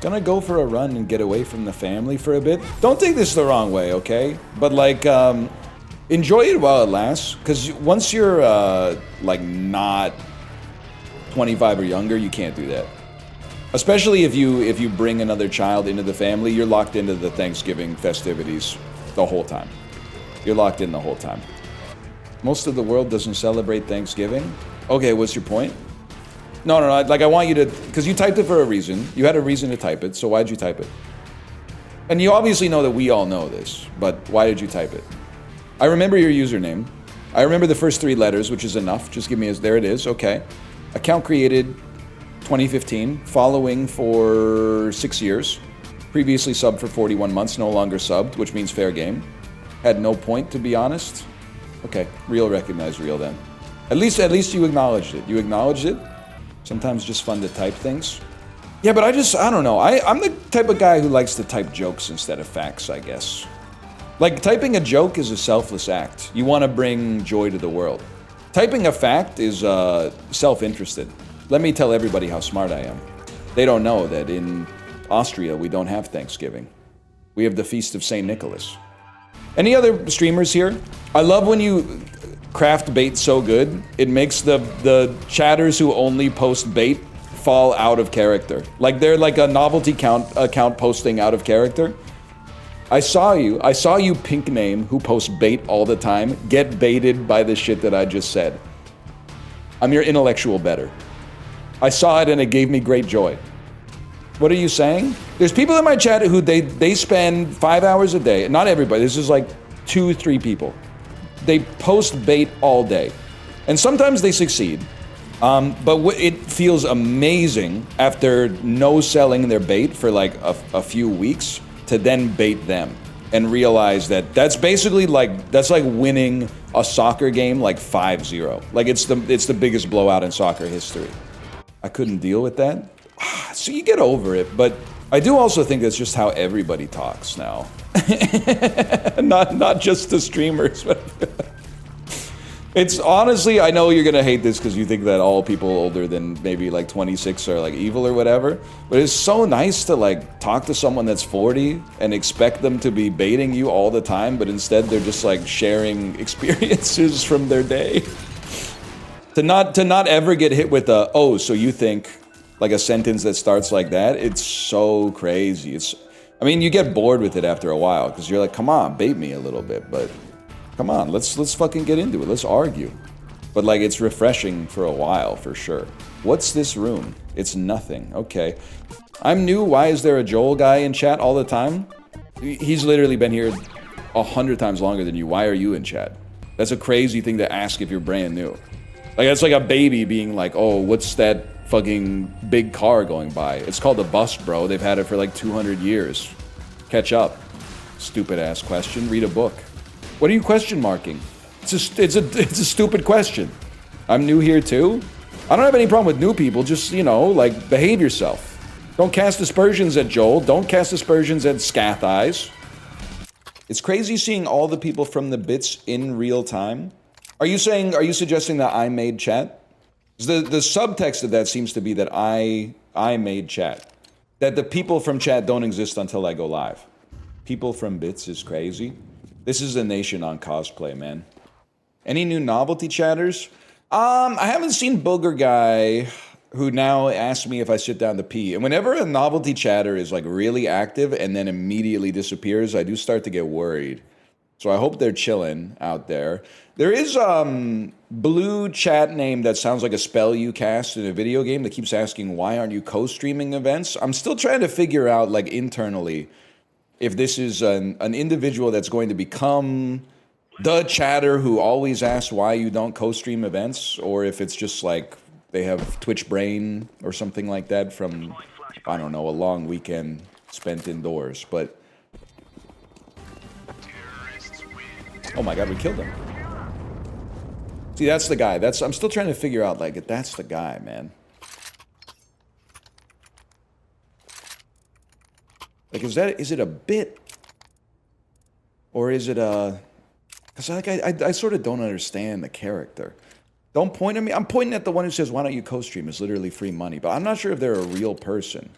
Gonna go for a run and get away from the family for a bit. Don't take this the wrong way, okay? But like, enjoy it while it lasts. Because once you're, like, not 25 or younger, you can't do that. Especially if you bring another child into the family, you're locked into the Thanksgiving festivities the whole time. You're locked in the whole time. Most of the world doesn't celebrate Thanksgiving. Okay, what's your point? No, like I want you to, because you typed it for a reason. You had a reason to type it, so why'd you type it? And you obviously know that we all know this, but why did you type it? I remember your username. I remember the first 3 letters, which is enough. Just give me there it is, okay. Account created 2015, following for 6 years. Previously subbed for 41 months, no longer subbed, which means fair game. Had no point, to be honest. Okay, real recognize real then. At least you acknowledged it. You acknowledged it. Sometimes just fun to type things. Yeah, but I don't know. I'm the type of guy who likes to type jokes instead of facts, I guess. Like, typing a joke is a selfless act. You want to bring joy to the world. Typing a fact is self-interested. Let me tell everybody how smart I am. They don't know that in Austria, we don't have Thanksgiving. We have the Feast of St. Nicholas. Any other streamers here? I love when you craft bait so good, it makes the chatters who only post bait fall out of character. Like they're like a novelty account posting out of character. I saw you pink name who posts bait all the time, get baited by the shit that I just said. I'm your intellectual better. I saw it and it gave me great joy. What are you saying? There's people in my chat who they spend 5 hours a day. Not everybody, this is like 2-3 people. They post bait all day. And sometimes they succeed. But it feels amazing after no selling their bait for like a few weeks to then bait them and realize that that's basically like, that's like winning a soccer game like 5-0. Like it's the biggest blowout in soccer history. I couldn't deal with that. So you get over it, but I do also think that's just how everybody talks now. not just the streamers, but it's honestly, I know you're gonna hate this because you think that all people older than maybe like 26 are like evil or whatever, but it's so nice to like talk to someone that's 40 and expect them to be baiting you all the time, but instead they're just like sharing experiences from their day. To not ever get hit with a, oh, so you think, like a sentence that starts like that, it's so crazy. I mean, you get bored with it after a while because you're like, come on, bait me a little bit, but come on, let's fucking get into it. Let's argue. But like, it's refreshing for a while, for sure. What's this room? It's nothing. Okay. I'm new. Why is there a Joel guy in chat all the time? He's literally been here 100 times longer than you. Why are you in chat? That's a crazy thing to ask if you're brand new. Like, that's like a baby being like, oh, what's that fucking big car going by? It's called a bus, bro. They've had it for like 200 years. Catch up. Stupid ass question. Read a book. What are you question marking? It's a stupid question. I'm new here too. I don't have any problem with new people. Just, you know, like, behave yourself. Don't cast aspersions at Joel. Don't cast aspersions at Scath Eyes. It's crazy seeing all the people from the bits in real time. Are you suggesting that I made chat? The subtext of that seems to be that I made chat. That the people from chat don't exist until I go live. People from bits is crazy. This is a nation on cosplay, man. Any new novelty chatters? I haven't seen Booger Guy, who now asks me if I sit down to pee. And whenever a novelty chatter is like really active and then immediately disappears, I do start to get worried. So I hope they're chilling out there. There is blue chat name that sounds like a spell you cast in a video game that keeps asking, why aren't you co-streaming events? I'm still trying to figure out, like, internally, if this is an individual that's going to become the chatter who always asks why you don't co-stream events, or if it's just like they have Twitch brain or something like that from, I don't know, a long weekend spent indoors. But oh my god, we killed him. See, that's the guy. I'm still trying to figure out, like, if that's the guy, man. Like, is it a bit? Or is it a... Because, like, I sort of don't understand the character. Don't point at me. I'm pointing at the one who says, why don't you co-stream? It's literally free money. But I'm not sure if they're a real person.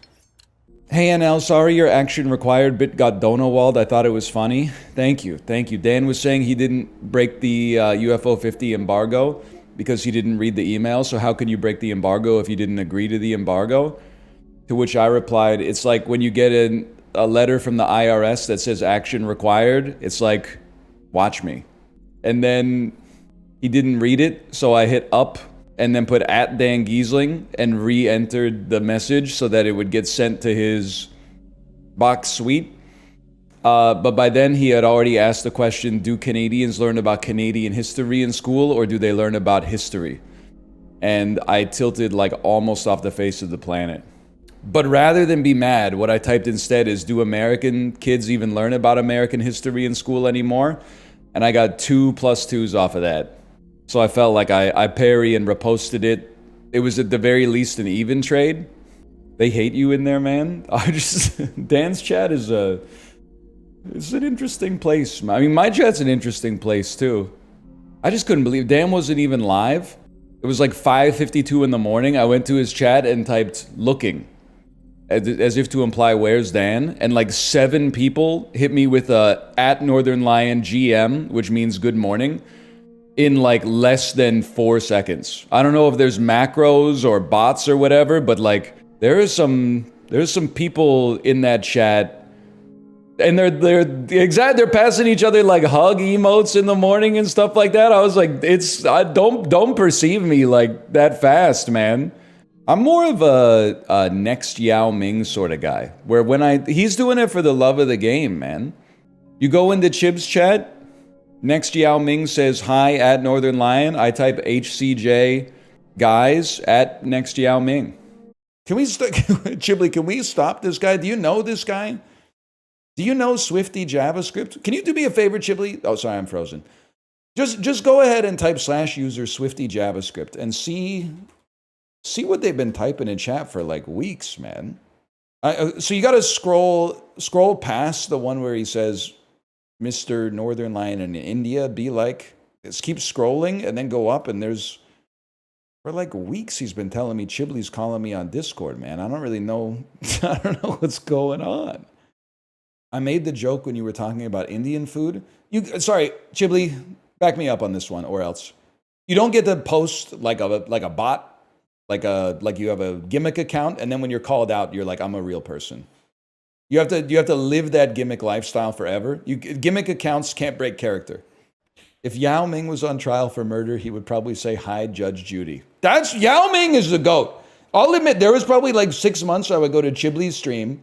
Hey NL, sorry your action required bit got donowalled. I thought it was funny. Thank you, thank you. Dan was saying he didn't break the UFO 50 embargo because he didn't read the email. So how can you break the embargo if you didn't agree to the embargo? To which I replied, it's like when you get a letter from the IRS that says action required. It's like, watch me. And then he didn't read it, so I hit up and then put at Dan Giesling and re-entered the message so that it would get sent to his box suite. But by then he had already asked the question, do Canadians learn about Canadian history in school or do they learn about history? And I tilted like almost off the face of the planet. But rather than be mad, what I typed instead is, do American kids even learn about American history in school anymore? And I got 2 plus 2s off of that. So I felt like I parry and reposted it. It was at the very least an even trade. They hate you in there, man. Dan's chat is it's an interesting place. I mean, my chat's an interesting place too. I just couldn't believe Dan wasn't even live. It was like 5:52 in the morning. I went to his chat and typed looking, as if to imply where's Dan, and like 7 people hit me with at Northernlion GM, which means good morning, in like less than 4 seconds. I don't know if there's macros or bots or whatever, but like there's some people in that chat, and they're passing each other like hug emotes in the morning and stuff like that. I was like, don't perceive me like that fast, man. I'm more of a nextyaoming sort of guy, where he's doing it for the love of the game, man. You go into Chib's chat, nextyaoming says hi at Northernlion. I type HCJ guys at nextyaoming. Can we Chibli, can we stop this guy? Do you know this guy? Do you know Swifty JavaScript? Can you do me a favor, Chibli? Oh, sorry, I'm frozen. Just go ahead and type /user Swifty JavaScript and see what they've been typing in chat for like weeks, man. So you got to scroll past the one where he says, Mr. Northernlion in India, be like, just keep scrolling and then go up, and for like weeks he's been telling me Chibli's calling me on Discord, man. I don't really know. I don't know what's going on. I made the joke when you were talking about Indian food. Sorry, Chibli, back me up on this one, or else you don't get to post like a bot, like you have a gimmick account, and then when you're called out, you're like, I'm a real person. You have to live that gimmick lifestyle forever. Gimmick accounts can't break character. If Yao Ming was on trial for murder, he would probably say, hi, Judge Judy. Yao Ming is the GOAT. I'll admit, there was probably like 6 months I would go to Chibli's stream,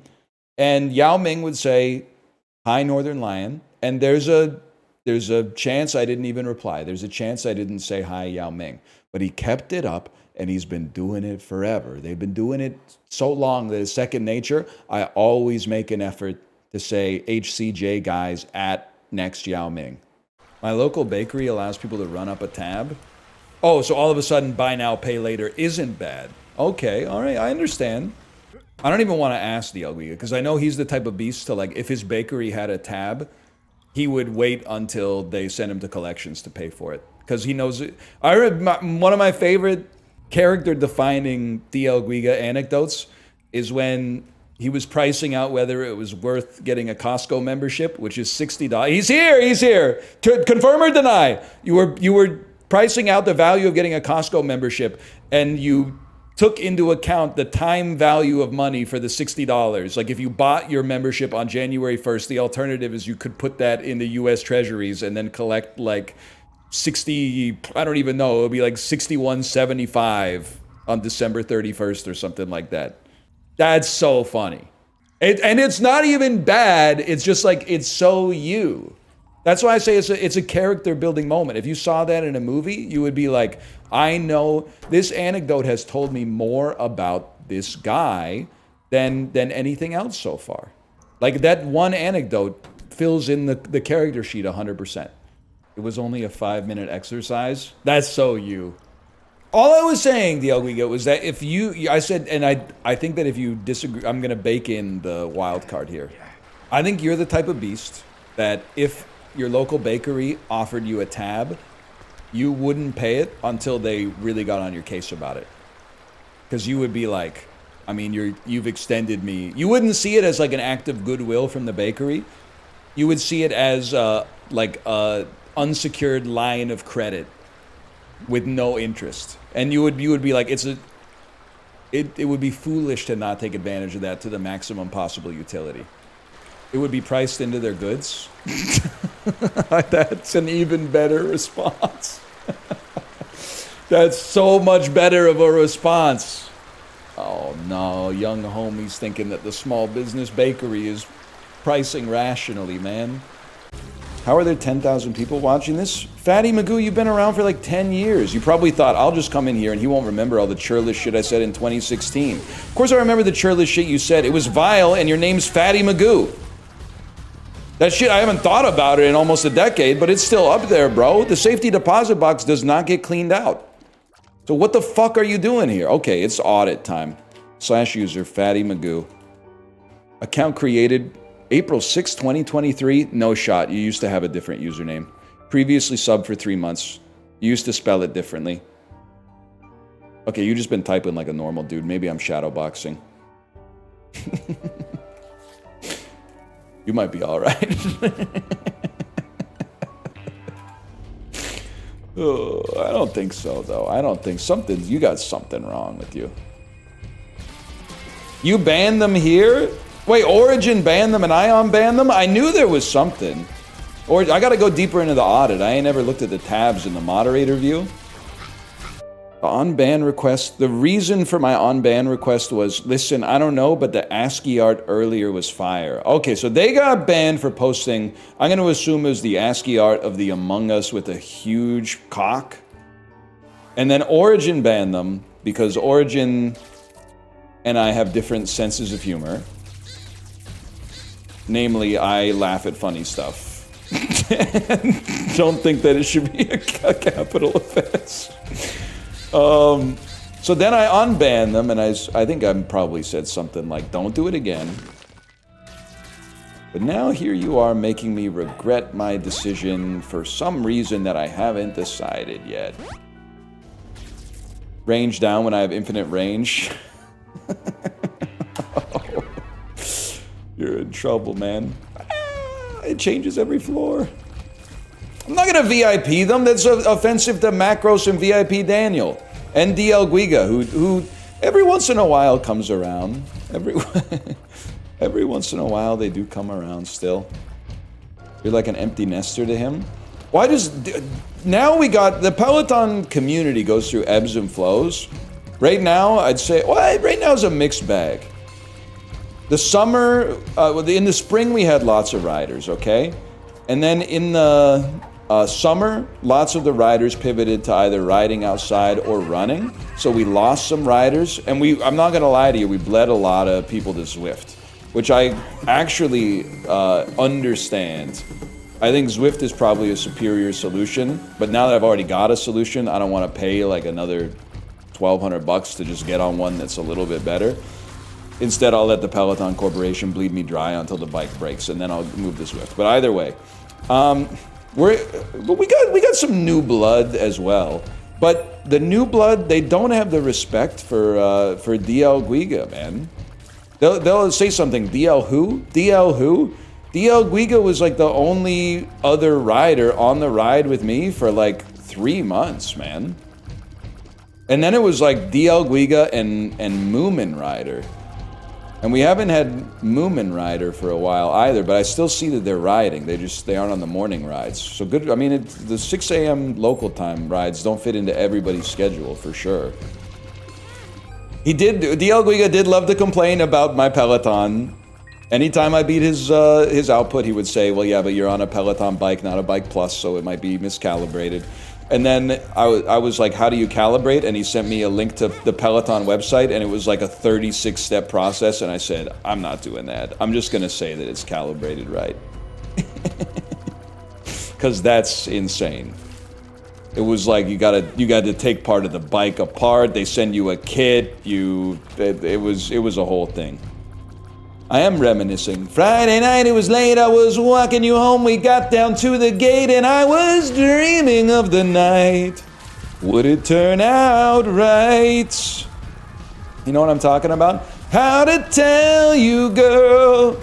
and Yao Ming would say, hi, Northernlion, and there's a chance I didn't even reply. There's a chance I didn't say hi, Yao Ming. But he kept it up, and he's been doing it forever. They've been doing it so long that it's second nature. I always make an effort to say HCJ guys at nextyaoming. My local bakery allows people to run up a tab. Oh, so all of a sudden, buy now, pay later isn't bad. Okay, all right, I understand. I don't even want to ask dlguiga, because I know he's the type of beast to, like, if his bakery had a tab, he would wait until they sent him to collections to pay for it. Because he knows it. I read one of my favorite character-defining dlguiga anecdotes is when he was pricing out whether it was worth getting a Costco membership, which is $60. He's here. Confirm or deny? You were pricing out the value of getting a Costco membership, and you took into account the time value of money for the $60. Like if you bought your membership on January 1st, the alternative is you could put that in the U.S. Treasuries and then collect like 60, I don't even know, it would be like $61.75 on December 31st or something like that. That's so funny. And it's not even bad, it's just like, it's so you. That's why I say it's a character building moment. If you saw that in a movie, you would be like, I know this anecdote has told me more about this guy than anything else so far. Like that one anecdote fills in the character sheet 100%. It was only a 5-minute exercise. That's so you. All I was saying, dlguiga, was that if I said, and I think that if you disagree, I'm going to bake in the wild card here. I think you're the type of beast that if your local bakery offered you a tab, you wouldn't pay it until they really got on your case about it. Because you would be like, I mean, you've extended me. You wouldn't see it as like an act of goodwill from the bakery. You would see it as like a unsecured line of credit with no interest, and you would be like, it would be foolish to not take advantage of that to the maximum possible utility. It would be priced into their goods. That's an even better response. That's so much better of a response. Oh no, young homies thinking that the small business bakery is pricing rationally, man. How are there 10,000 people watching this? Fatty Magoo, you've been around for like 10 years. You probably thought, I'll just come in here and he won't remember all the churlish shit I said in 2016. Of course I remember the churlish shit you said. It was vile and your name's Fatty Magoo. That shit, I haven't thought about it in almost a decade, but it's still up there, bro. The safety deposit box does not get cleaned out. So what the fuck are you doing here? Okay, it's audit time. /user Fatty Magoo. Account created April 6, 2023. No shot. You used to have a different username. Previously subbed for 3 months. You used to spell it differently. Okay, you just been typing like a normal dude. Maybe I'm shadowboxing. You might be alright. Oh, I don't think so, though. I don't think you got something wrong with you. You banned them here? Wait, Origin banned them and Ion banned them? I knew there was something. Or I gotta go deeper into the audit. I ain't never looked at the tabs in the moderator view. The on-ban request, the reason for my on-ban request was, listen, I don't know, but the ASCII art earlier was fire. Okay, so they got banned for posting, I'm gonna assume it was the ASCII art of the Among Us with a huge cock. And then Origin banned them because Origin and I have different senses of humor. Namely, I laugh at funny stuff. Don't think that it should be a capital offense. So then I unbanned them, and I think I probably said something like, don't do it again. But now here you are making me regret my decision for some reason that I haven't decided yet. Range down when I have infinite range. Oh, you're in trouble, man. It changes every floor. I'm not gonna VIP them. That's offensive to Macros and VIP Daniel and dlguiga, who every once in a while comes around. Every once in a while they do come around still. You're like an empty nester to him. Why does now we got the Peloton community goes through ebbs and flows. Right now, I'd say right now is a mixed bag. The summer, in the spring, we had lots of riders, okay? And then in the summer, lots of the riders pivoted to either riding outside or running. So we lost some riders, and I'm not gonna lie to you, we bled a lot of people to Zwift, which I actually understand. I think Zwift is probably a superior solution, but now that I've already got a solution, I don't wanna pay like another $1,200 to just get on one that's a little bit better. Instead, I'll let the Peloton Corporation bleed me dry until the bike breaks, and then I'll move to Zwift. But either way, we got some new blood as well. But the new blood, they don't have the respect for dlguiga, man. They'll say something. DL who? DL who? dlguiga was like the only other rider on the ride with me for like 3 months, man. And then it was like dlguiga and Moomin Rider. And we haven't had Moomin Rider for a while either, but I still see that they're riding. They aren't on the morning rides. So good, I mean, the 6 a.m. local time rides don't fit into everybody's schedule for sure. dlguiga did love to complain about my Peloton. Anytime I beat his output, he would say, well, yeah, but you're on a Peloton bike, not a Bike Plus, so it might be miscalibrated. And then I was like, how do you calibrate? And he sent me a link to the Peloton website, and it was like a 36-step process. And I said, I'm not doing that. I'm just going to say that it's calibrated right. Because that's insane. It was like you got to take part of the bike apart. They send you a kit. It was a whole thing. I am reminiscing. Friday night, it was late, I was walking you home, we got down to the gate, and I was dreaming of the night. Would it turn out right? You know what I'm talking about? how to tell you, girl.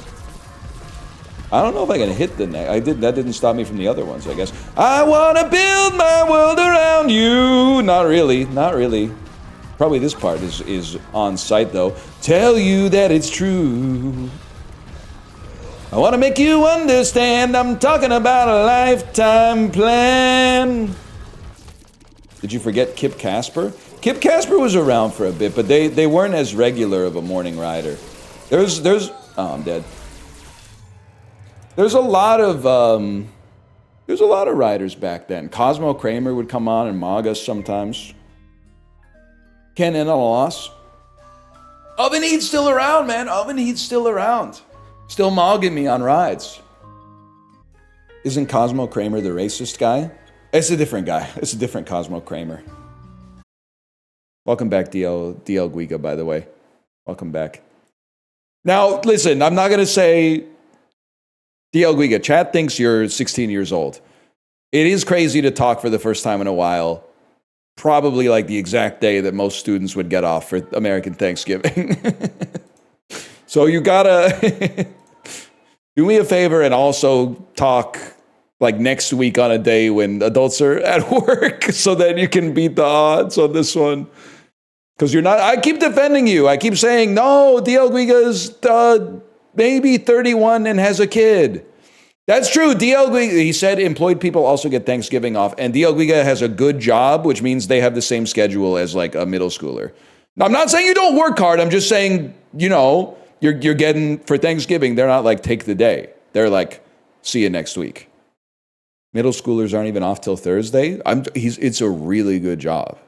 I don't know if I can hit the neck. That didn't stop me from the other ones, I guess. I wanna build my world around you. Not really, not really. Probably this part is on site though. Tell you that it's true. I wanna make you understand. I'm talking about a lifetime plan. Did you forget Kip Casper? Kip Casper was around for a bit, but they weren't as regular of a morning rider. There's oh, I'm dead. There's a lot of riders back then. Cosmo Kramer would come on and mog us sometimes. Ken in a loss. Oven Heat's still around, man. Oven Heat's still around. Still mogging me on rides. Isn't Cosmo Kramer the racist guy? It's a different guy. It's a different Cosmo Kramer. Welcome back, dlguiga, by the way. Welcome back. Now, listen, I'm not going to say dlguiga. Chat thinks you're 16 years old. It is crazy to talk for the first time in a while. Probably like the exact day that most students would get off for American Thanksgiving. So you gotta do me a favor and also talk like next week on a day when adults are at work so that you can beat the odds on this one. Because you're not, I keep defending you. I keep saying, no, dlguiga's maybe 31 and has a kid. That's true. dlguiga, he said employed people also get Thanksgiving off, and dlguiga has a good job, which means they have the same schedule as like a middle schooler. Now, I'm not saying you don't work hard. I'm just saying, you know, you're getting, for Thanksgiving, they're not like take the day. They're like, see you next week. Middle schoolers aren't even off till Thursday. It's a really good job.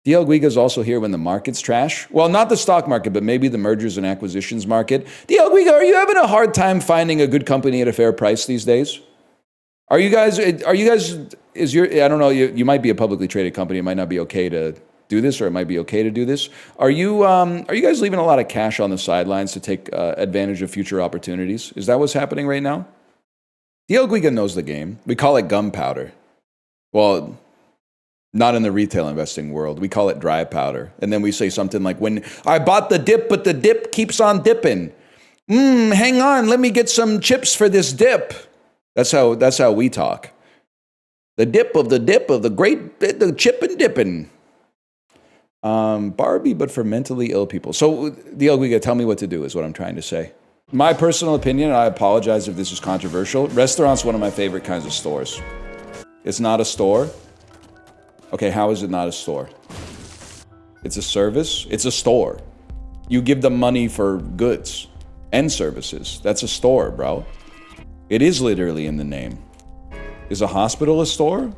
dlguiga's also here when the market's trash. Well, not the stock market, but maybe the mergers and acquisitions market. dlguiga, are you having a hard time finding a good company at a fair price these days? I don't know, you might be a publicly traded company. It might not be okay to do this, or it might be okay to do this. Are you guys leaving a lot of cash on the sidelines to take advantage of future opportunities? Is that what's happening right now? dlguiga knows the game. We call it gunpowder. Well, not in the retail investing world. We call it dry powder. And then we say something like, when I bought the dip, but the dip keeps on dipping. Hang on, let me get some chips for this dip. That's how we talk. The dip of the chip and dipping. Barbie, but for mentally ill people. So dlguiga, tell me what to do is what I'm trying to say. My personal opinion, and I apologize if this is controversial, restaurant's one of my favorite kinds of stores. It's not a store. Okay, how is it not a store? It's a service. It's a store. You give them money for goods and services. That's a store, bro. It is literally in the name. Is a hospital a store?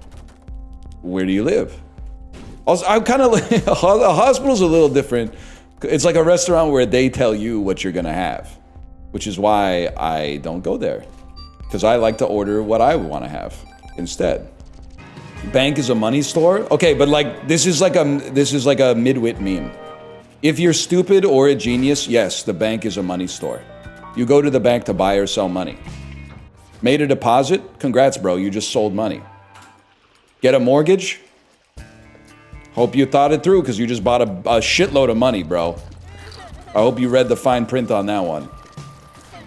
Where do you live? Also, I'm kind of like, a hospital's a little different. It's like a restaurant where they tell you what you're gonna have, which is why I don't go there. Because I like to order what I want to have instead. Bank is a money store? Okay, but like this is like a midwit meme. If you're stupid or a genius, yes, the bank is a money store. You go to the bank to buy or sell money. Made a deposit? Congrats, bro, you just sold money. Get a mortgage? Hope you thought it through because you just bought a shitload of money, bro. I hope you read the fine print on that one.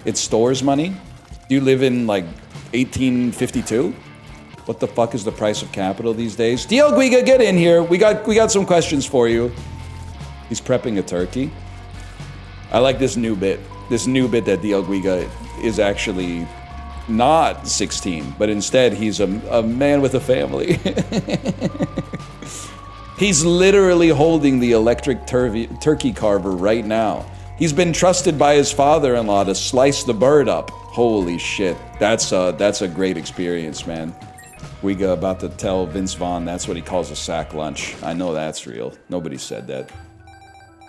It stores money? Do you live in like 1852? What the fuck is the price of capital these days? dlguiga, get in here. We got some questions for you. He's prepping a turkey. I like this new bit. This new bit that dlguiga is actually not 16, but instead he's a man with a family. He's literally holding the electric turkey carver right now. He's been trusted by his father-in-law to slice the bird up. Holy shit, that's a great experience, man. Guiga about to tell Vince Vaughn that's what he calls a sack lunch. I know that's real. Nobody said that.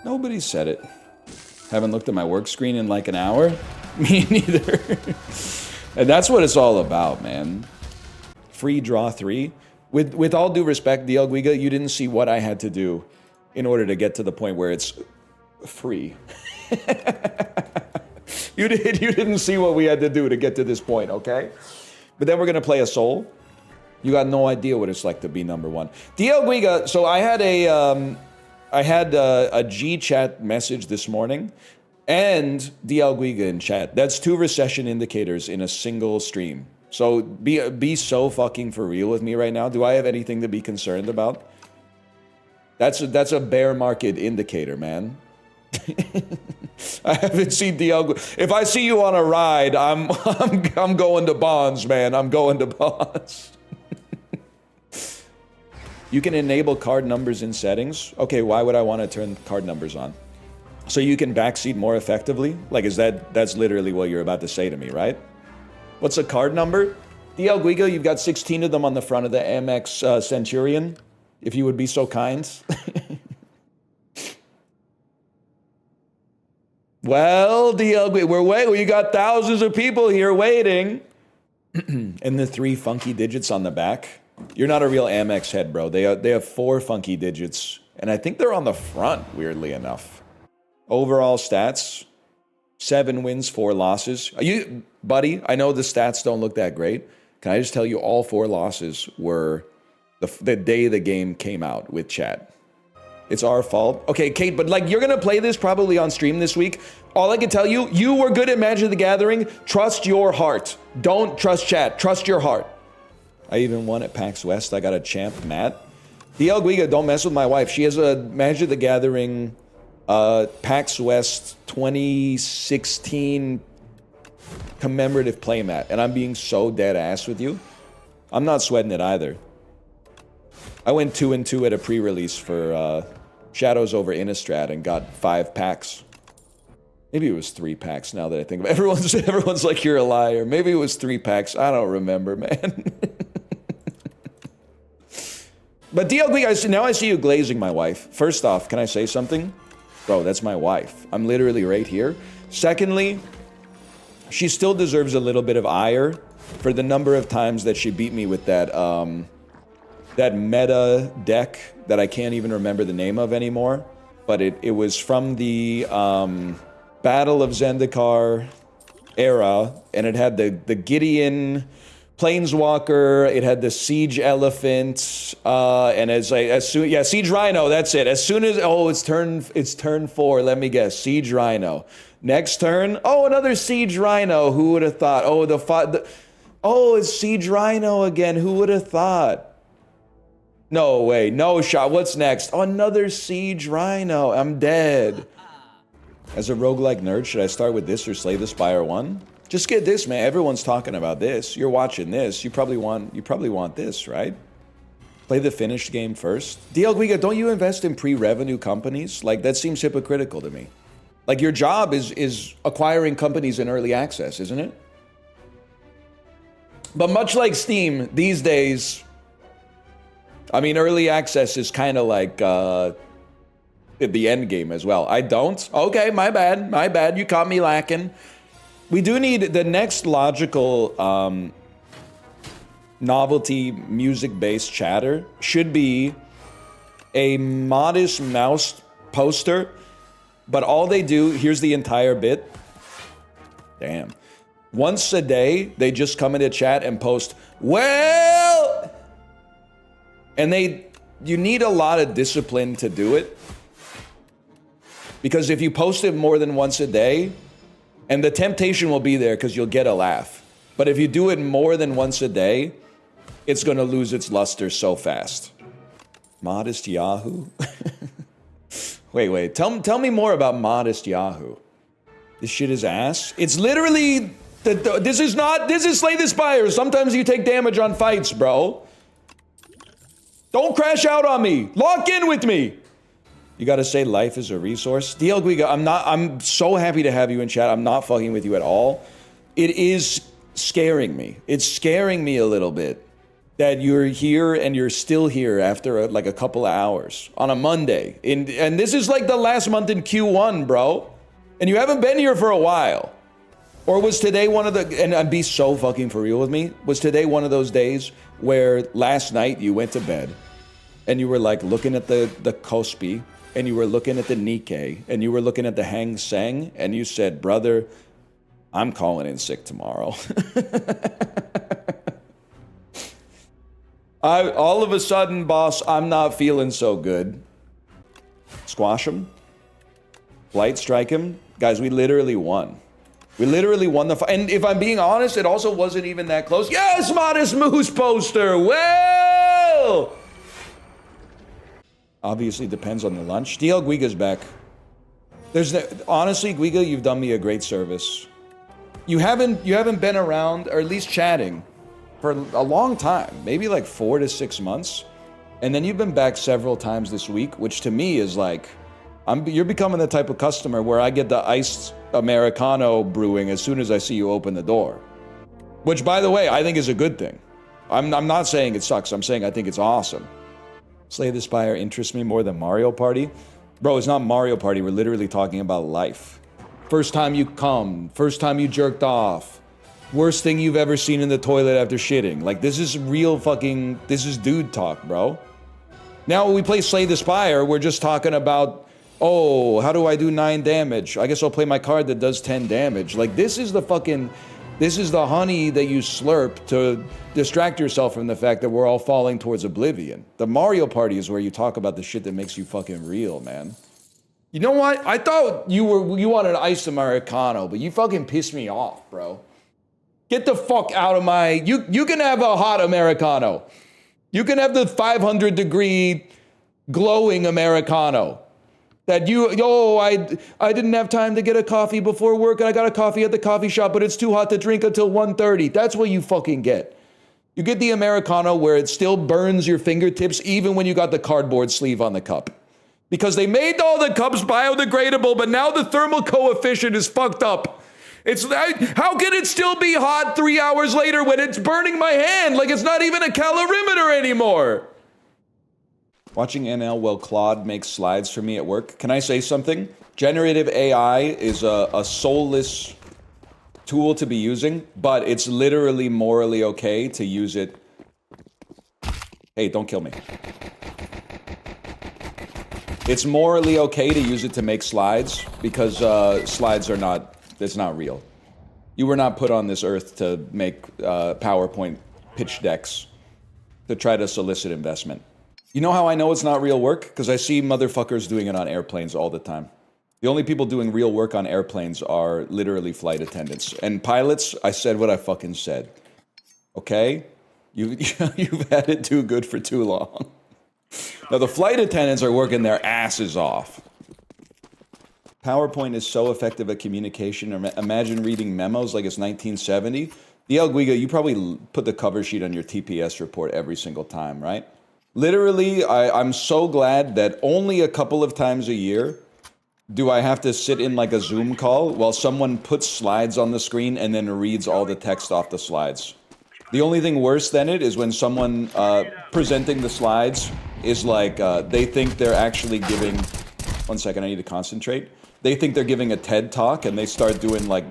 Nobody said it. Haven't looked at my work screen in like an hour? Me neither. And that's what it's all about, man. Free draw 3. With all due respect, dlguiga, you didn't see what I had to do in order to get to the point where it's free. You didn't see what we had to do to get to this point, okay? But then we're gonna play a soul. You got no idea what it's like to be number one. dlguiga, so I had I had a G chat message this morning and dlguiga in chat. That's 2 recession indicators in a single stream. So be so fucking for real with me right now. Do I have anything to be concerned about? That's a bear market indicator, man. I haven't seen dlguiga. If I see you on a ride, I'm going to bonds, man. I'm going to bonds. You can enable card numbers in settings. Okay, why would I want to turn card numbers on? So you can backseat more effectively? Like, that's literally what you're about to say to me, right? What's a card number? dlguiga, you've got 16 of them on the front of the MX Centurion, if you would be so kind. Well, dlguiga, you got thousands of people here waiting. And the 3 funky digits on the back. You're not a real Amex head, bro. They have 4 funky digits, and I think they're on the front, weirdly enough. Overall stats, 7 wins, 4 losses. Buddy, I know the stats don't look that great. Can I just tell you all 4 losses were the day the game came out with chat. It's our fault. Okay, Kate, but like you're gonna play this probably on stream this week. All I can tell you, you were good at Magic the Gathering. Trust your heart. Don't trust chat. Trust your heart. I even won at PAX West. I got a champ, Matt. dlguiga, don't mess with my wife. She has a Magic the Gathering PAX West 2016 commemorative playmat, and I'm being so dead ass with you. I'm not sweating it either. I went 2-2 at a pre-release for Shadows over Innistrad and got 5 packs. Maybe it was 3 packs now that I think of it. Everyone's like, you're a liar. Maybe it was 3 packs. I don't remember, man. But dlguiga, now I see you glazing my wife. First off, can I say something? Bro, that's my wife. I'm literally right here. Secondly, she still deserves a little bit of ire for the number of times that she beat me with that that meta deck that I can't even remember the name of anymore. But it was from the Battle of Zendikar era, and it had the Gideon Planeswalker, it had the Siege Elephant, and Siege Rhino, that's it. As soon as, it's turn 4, let me guess, Siege Rhino. Next turn, another Siege Rhino, who would have thought? It's Siege Rhino again, who would have thought? No way, no shot, what's next? Another Siege Rhino, I'm dead. As a roguelike nerd, should I start with this or Slay the Spire 1? Just get this, man. Everyone's talking about this. You're watching this. You probably want this, right? Play the finished game first. dlguiga, don't you invest in pre-revenue companies? Like, that seems hypocritical to me. Like, your job is acquiring companies in early access, isn't it? But much like Steam, these days, I mean, early access is kind of like the end game as well. I don't? Okay, my bad. You caught me lacking. We do need the next logical novelty music-based chatter should be a Modest Mouse poster, but all they do, here's the entire bit. Damn. Once a day, they just come into chat and post, well, and you need a lot of discipline to do it. Because if you post it more than once a day, and the temptation will be there because you'll get a laugh. But if you do it more than once a day, it's going to lose its luster so fast. Modest Yahoo? Wait. Tell me more about Modest Yahoo. This shit is ass. It's literally... This is Slay the Spire. Sometimes you take damage on fights, bro. Don't crash out on me. Lock in with me. You gotta say life is a resource. dlguiga, I'm so happy to have you in chat. I'm not fucking with you at all. It is scaring me. It's scaring me a little bit that you're here and you're still here after a couple of hours on a Monday. And this is like the last month in Q1, bro. And you haven't been here for a while. Or was today one of the, and be so fucking for real with me, was today one of those days where last night you went to bed and you were like looking at the Kospi, and you were looking at the Nikkei, and you were looking at the Hang Seng, and you said, brother, I'm calling in sick tomorrow. All of a sudden, boss, I'm not feeling so good. Squash him. Blight strike him. Guys, we literally won. We literally won the fight. And if I'm being honest, it also wasn't even that close. Yes, Modest Moose poster. Well, obviously depends on the lunch. dlguiga's back. Honestly, Guiga, you've done me a great service. You haven't been around, or at least chatting, for a long time. Maybe like 4 to 6 months. And then you've been back several times this week, which to me is like, you're becoming the type of customer where I get the iced Americano brewing as soon as I see you open the door. Which, by the way, I think is a good thing. I'm not saying it sucks. I'm saying I think it's awesome. Slay the Spire interests me more than Mario Party. Bro, it's not Mario Party. We're literally talking about life. First time you come. First time you jerked off. Worst thing you've ever seen in the toilet after shitting. Like, this is real fucking... This is dude talk, bro. Now, when we play Slay the Spire, we're just talking about... Oh, how do I do 9 damage? I guess I'll play my card that does 10 damage. Like, this is the fucking... This is the honey that you slurp to distract yourself from the fact that we're all falling towards oblivion. The Mario Party is where you talk about the shit that makes you fucking real, man. You know what? I thought you wanted an iced Americano, but you fucking pissed me off, bro. Get the fuck out of my... You can have a hot Americano. You can have the 500-degree glowing Americano. That I didn't have time to get a coffee before work, and I got a coffee at the coffee shop, but it's too hot to drink until 1:30. That's what you fucking get. You get the Americano where it still burns your fingertips even when you got the cardboard sleeve on the cup. Because they made all the cups biodegradable, but now the thermal coefficient is fucked up. How can it still be hot 3 hours later when it's burning my hand like it's not even a calorimeter anymore? Watching NL while Claude makes slides for me at work. Can I say something? Generative AI is a soulless tool to be using, but it's literally morally okay to use it. Hey, don't kill me. It's morally okay to use it to make slides because slides are not, it's not real. You were not put on this earth to make PowerPoint pitch decks to try to solicit investment. You know how I know it's not real work? Because I see motherfuckers doing it on airplanes all the time. The only people doing real work on airplanes are literally flight attendants. And pilots, I said what I fucking said. Okay? You've had it too good for too long. Now the flight attendants are working their asses off. PowerPoint is so effective at communication. Imagine reading memos like it's 1970. dlguiga, you probably put the cover sheet on your TPS report every single time, right? Literally, I'm so glad that only a couple of times a year do I have to sit in like a Zoom call while someone puts slides on the screen and then reads all the text off the slides. The only thing worse than it is when someone presenting the slides is like, they think they're actually giving... One second, I need to concentrate. They think they're giving a TED Talk and they start doing like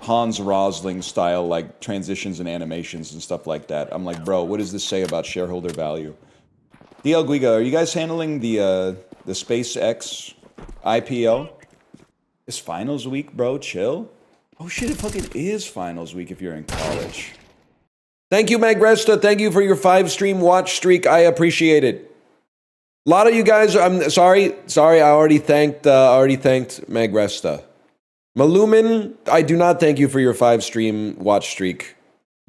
Hans Rosling style like transitions and animations and stuff like that. I'm like, bro, what does this say about shareholder value? dlguiga, are you guys handling the SpaceX IPO? It's finals week, bro. Chill. Oh shit, it fucking is finals week if you're in college. Thank you, Magresta. Thank you for your 5-stream watch streak. I appreciate it. A lot of you guys, I'm sorry, I already thanked Magresta. Malumin, I do not thank you for your 5-stream watch streak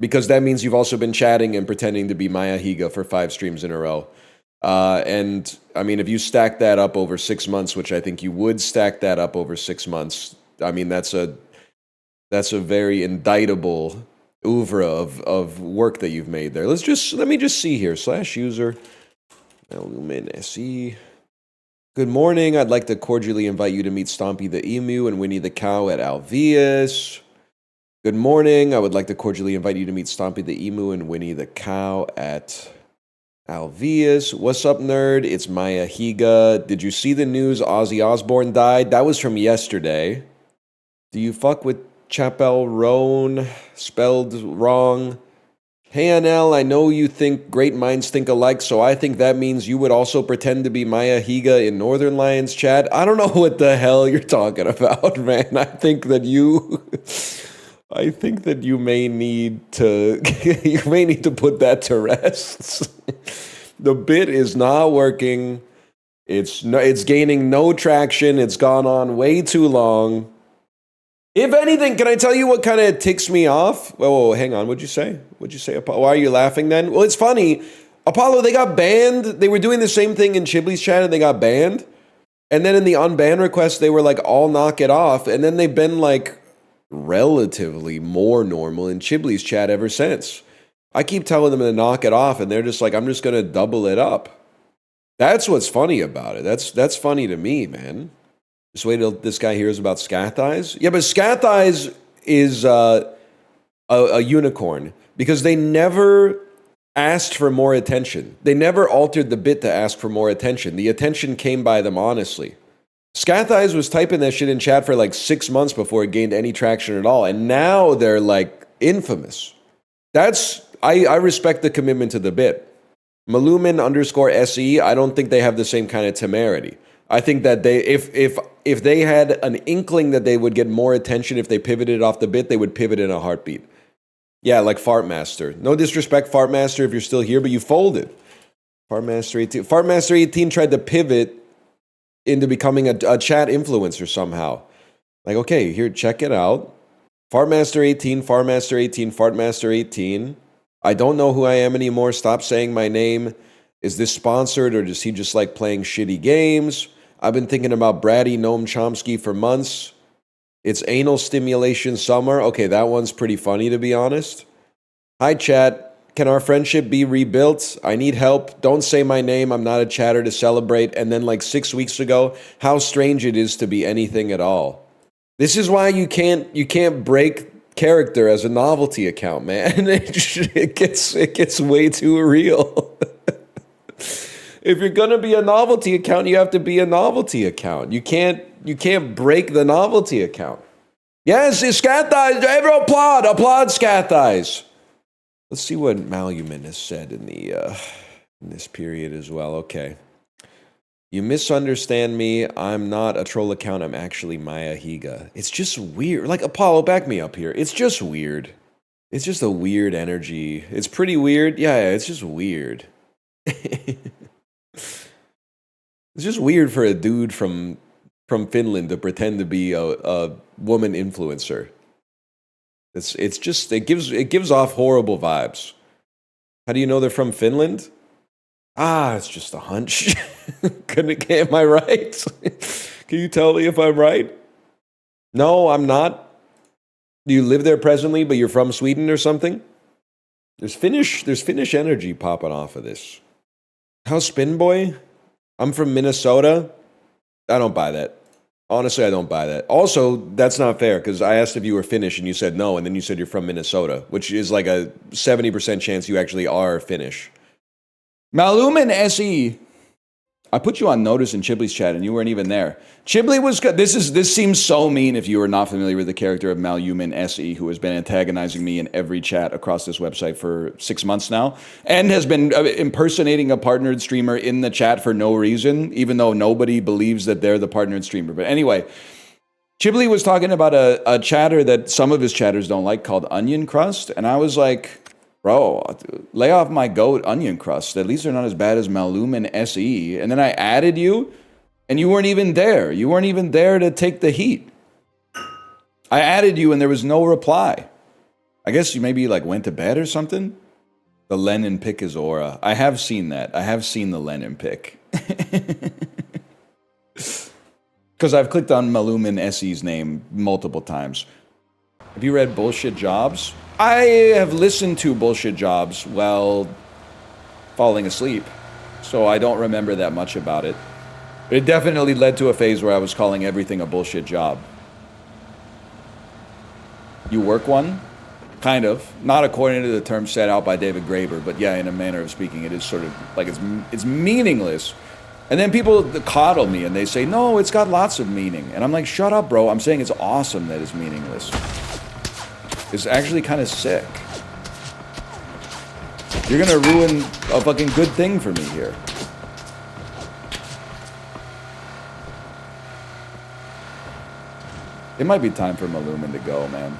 because that means you've also been chatting and pretending to be Maya Higa for 5 streams in a row. And I mean, if you stack that up over 6 months, which I think you would stack that up over 6 months, I mean, that's a very indictable oeuvre of work that you've made there. Let me just see here. /user Lumen SE. Good morning. I'd like to cordially invite you to meet Stompy the Emu and Winnie the Cow at Alvius. Good morning. I would like to cordially invite you to meet Stompy the Emu and Winnie the Cow at Alvius. What's up, nerd? It's Maya Higa. Did you see the news Ozzy Osbourne died? That was from yesterday. Do you fuck with Chapel Roan? Spelled wrong. Hey, NL, I know you think great minds think alike, so I think that means you would also pretend to be Maya Higa in Northernlion's chat. I don't know what the hell you're talking about, man. I think that you may need to put that to rest. The bit is not working. It's gaining no traction. It's gone on way too long. If anything, can I tell you what kind of ticks me off? Whoa, hang on. What'd you say? What'd you say, Apollo? Why are you laughing then? Well, it's funny. Apollo, they got banned. They were doing the same thing in Chibli's chat and they got banned. And then in the unban request, they were like, all knock it off. And then they've been like relatively more normal in Chibli's chat ever since. I keep telling them to knock it off and they're just like, I'm just going to double it up. That's what's funny about it. That's funny to me, man. Just wait till this guy hears about Scath Eyes. Yeah, but Scath Eyes is a unicorn because they never asked for more attention. They never altered the bit to ask for more attention. The attention came by them honestly. Scath Eyes was typing that shit in chat for like 6 months before it gained any traction at all. And now they're like infamous. I respect the commitment to the bit. Malumin_SE, I don't think they have the same kind of temerity. I think that they, if they had an inkling that they would get more attention if they pivoted off the bit, they would pivot in a heartbeat. Yeah, like Fartmaster. No disrespect, Fartmaster, if you're still here, but you folded. Fartmaster 18. Fartmaster 18 tried to pivot into becoming a chat influencer somehow. Like, okay, here, check it out. Fartmaster 18, Fartmaster 18, Fartmaster 18. I don't know who I am anymore. Stop saying my name. Is this sponsored or does he just like playing shitty games? I've been thinking about Bratty Noam Chomsky for months. It's anal stimulation summer. Okay, that one's pretty funny to be honest. Hi chat. Can our friendship be rebuilt? I need help. Don't say my name. I'm not a chatter to celebrate. And then like 6 weeks ago, how strange it is to be anything at all. This is why you can't break character as a novelty account, man. It gets way too real. If you're gonna be a novelty account, you have to be a novelty account. You can't break the novelty account. Yes, it's Scath Eyes. Everyone applaud Scath Eyes. Let's see what Malumin has said in this period as well. Okay. You misunderstand me. I'm not a troll account. I'm actually MeatLoafingCat. It's just weird. Like, Apollo, back me up here. It's just weird. It's just a weird energy. It's pretty weird. Yeah, it's just weird. It's just weird for a dude from Finland to pretend to be a woman influencer. It gives off horrible vibes. How do you know they're from Finland? It's just a hunch. Am I right? Can you tell me if I'm right? No, I'm not. Do you live there presently, but you're from Sweden or something? There's Finnish energy popping off of this. How's Spin Boy? I'm from Minnesota. I don't buy that. Honestly, I don't buy that. Also, that's not fair because I asked if you were Finnish and you said no, and then you said you're from Minnesota, which is like a 70% chance you actually are Finnish. Malumin SE. I put you on notice in Chibli's chat and you weren't even there. Chibli was good. This seems so mean if you are not familiar with the character of Malumin SE, who has been antagonizing me in every chat across this website for 6 months now, and has been impersonating a partnered streamer in the chat for no reason, even though nobody believes that they're the partnered streamer. But anyway, Chibli was talking about a chatter that some of his chatters don't like called Onion Crust, and I was like, bro, lay off my goat Onion Crust. At least they're not as bad as Malumin SE. And then I added you, and you weren't even there. You weren't even there to take the heat. I added you, and there was no reply. I guess you maybe like went to bed or something? The Lenin pick is aura. I have seen that. I have seen the Lenin pick. Because I've clicked on Malumin SE's name multiple times. Have you read Bullshit Jobs? I have listened to Bullshit Jobs while falling asleep, so I don't remember that much about it. It definitely led to a phase where I was calling everything a bullshit job. You work one? Kind of. Not according to the term set out by David Graeber, but yeah, in a manner of speaking, it is sort of like it's meaningless. And then people coddle me and they say, no, it's got lots of meaning. And I'm like, shut up, bro. I'm saying it's awesome that it's meaningless. It's actually kind of sick. You're gonna ruin a fucking good thing for me here. It might be time for Malumin to go, man.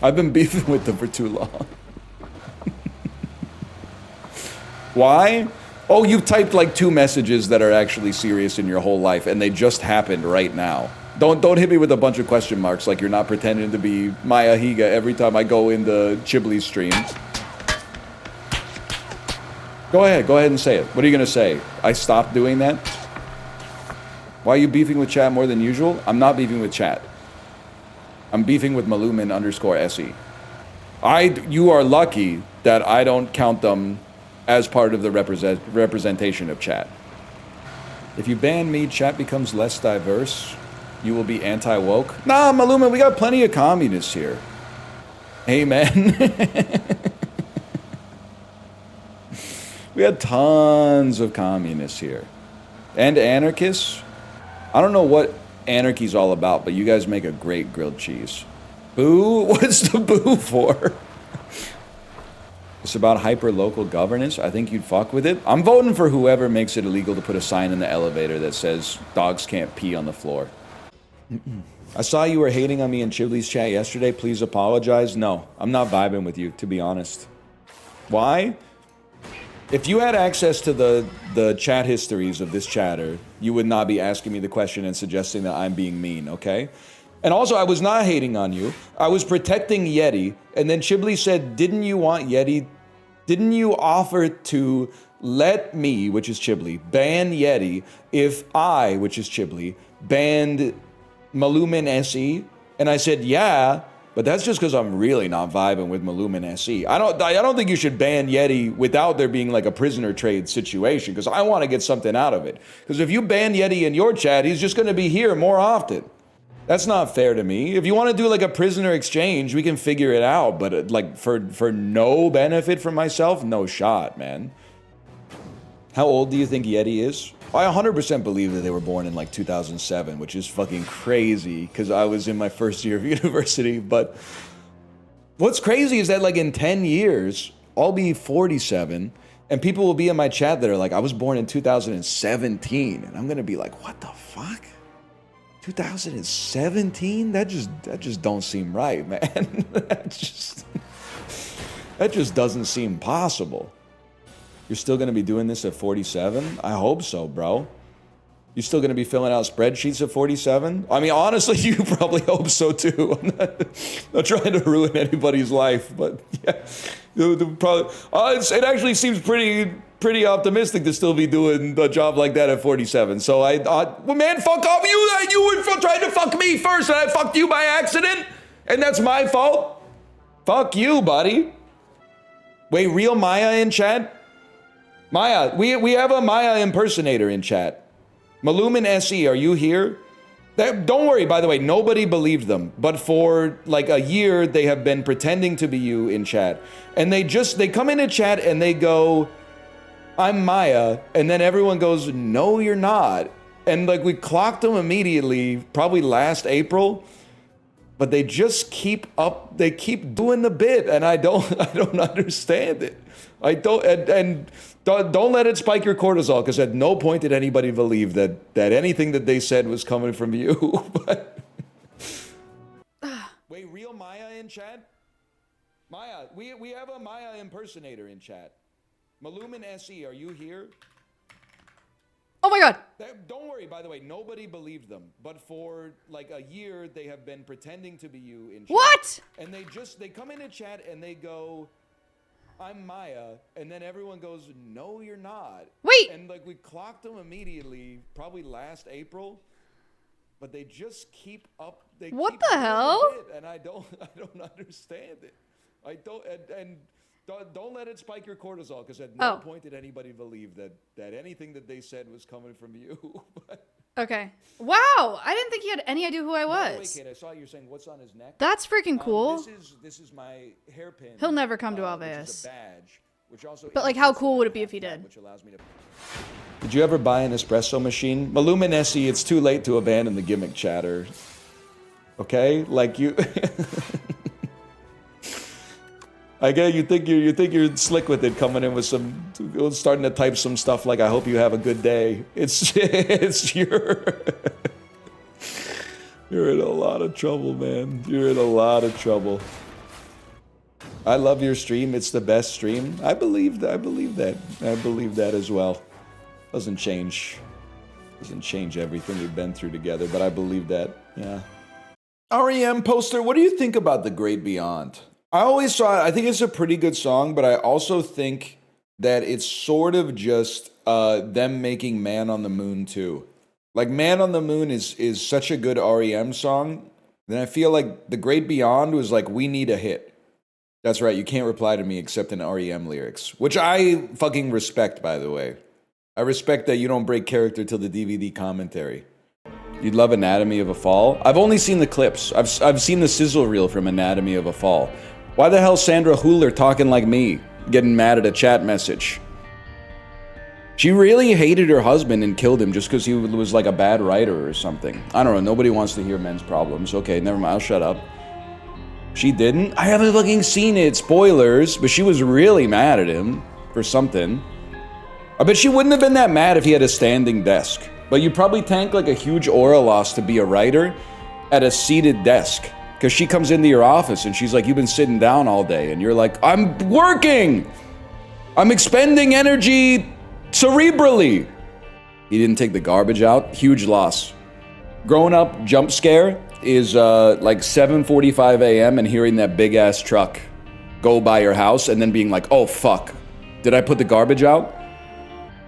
I've been beefing with them for too long. Why? Oh, you've typed like 2 messages that are actually serious in your whole life, and they just happened right now. Don't hit me with a bunch of question marks like you're not pretending to be Miahiga every time I go into Chibli's stream. Go ahead and say it. What are you gonna say? I stopped doing that? Why are you beefing with chat more than usual? I'm not beefing with chat. I'm beefing with Malumin_SE. You are lucky that I don't count them as part of the representation of chat. If you ban me, chat becomes less diverse. You will be anti-woke. Nah, Malumin, we got plenty of communists here. Amen. We had tons of communists here. And anarchists. I don't know what anarchy's all about, but you guys make a great grilled cheese. Boo? What's the boo for? It's about hyper-local governance. I think you'd fuck with it. I'm voting for whoever makes it illegal to put a sign in the elevator that says dogs can't pee on the floor. I saw you were hating on me in Chibli's chat yesterday. Please apologize. No, I'm not vibing with you, to be honest. Why? If you had access to the chat histories of this chatter, you would not be asking me the question and suggesting that I'm being mean, okay? And also, I was not hating on you. I was protecting Yeti, and then Chibli said, didn't you want Yeti? Didn't you offer to let me, which is Chibli, ban Yeti if I, which is Chibli, banned Malumin SE? And I said, yeah, but that's just because I'm really not vibing with Malumin SE. I don't think you should ban Yeti without there being like a prisoner trade situation, because I want to get something out of it. Because if you ban Yeti in your chat, he's just going to be here more often. That's not fair to me. If you want to do like a prisoner exchange, we can figure it out. But like for no benefit for myself, no shot, man. How old do you think Yeti is? I 100% believe that they were born in like 2007, which is fucking crazy because I was in my first year of university. But what's crazy is that like in 10 years, I'll be 47 and people will be in my chat that are like, I was born in 2017. And I'm going to be like, what the fuck? 2017? That just don't seem right, man. that just doesn't seem possible. You're still going to be doing this at 47? I hope so, bro. You still going to be filling out spreadsheets at 47? I mean, honestly, you probably hope so too. I'm not trying to ruin anybody's life, but yeah. It actually seems pretty optimistic to still be doing a job like that at 47. So well, man, fuck off. You were trying to fuck me first and I fucked you by accident? And that's my fault? Fuck you, buddy. Wait, real Maya in chat? Maya, we have a Maya impersonator in chat. Malumin SE, are you here? Don't worry, by the way, nobody believed them. But for like a year, they have been pretending to be you in chat. And they come into chat and they go, I'm Maya. And then everyone goes, no, you're not. And like we clocked them immediately, probably last April. But they just keep doing the bit. And I don't understand it. Don't let it spike your cortisol, because at no point did anybody believe that anything that they said was coming from you. But wait, real Maya in chat? Maya, we have a Maya impersonator in chat. Malumin SE, are you here? Oh my god! Don't worry, by the way, nobody believed them. But for like a year, they have been pretending to be you in chat. What? And they come into chat and they go, I'm Maya, and then everyone goes, no, you're not. Wait! And like we clocked them immediately, probably last April, but they just keep what the hell? And I don't understand it. Don't let it spike your cortisol, because at no point did anybody believe that anything that they said was coming from you. Okay. Wow! I didn't think he had any idea who I was. Wait, Kate, I saw you saying what's on his neck. That's freaking cool. This is my hairpin. He'll never come to Alveus. Which is a badge, which also but like, how cool would it be if he did? Which allows me to... Did you ever buy an espresso machine? Malumin SE, it's too late to abandon the gimmick chatter. Okay? Like you... I get you think you're slick with it, coming in with starting to type some stuff like, I hope you have a good day. You're in a lot of trouble, man. You're in a lot of trouble. I love your stream. It's the best stream. I believe that. I believe that as well. Doesn't change everything we've been through together, but I believe that. Yeah. REM poster. What do you think about The Great Beyond? I think it's a pretty good song, but I also think that it's sort of just them making Man on the Moon too. Like Man on the Moon is such a good REM song. Then I feel like The Great Beyond was like, we need a hit. That's right, you can't reply to me except in REM lyrics, which I fucking respect, by the way. I respect that you don't break character till the DVD commentary. You'd love Anatomy of a Fall? I've only seen the clips. I've seen the sizzle reel from Anatomy of a Fall. Why the hell Sandra Hüller talking like me, getting mad at a chat message? She really hated her husband and killed him just because he was like a bad writer or something. I don't know, nobody wants to hear men's problems. Okay, never mind, I'll shut up. She didn't? I haven't fucking seen it, spoilers, but she was really mad at him for something. I bet she wouldn't have been that mad if he had a standing desk. But you probably tank like a huge aura loss to be a writer at a seated desk. Because she comes into your office and she's like, you've been sitting down all day. And you're like, I'm working! I'm expending energy cerebrally. He didn't take the garbage out. Huge loss. Growing up, jump scare is like 7:45 a.m. and hearing that big ass truck go by your house and then being like, oh fuck, did I put the garbage out?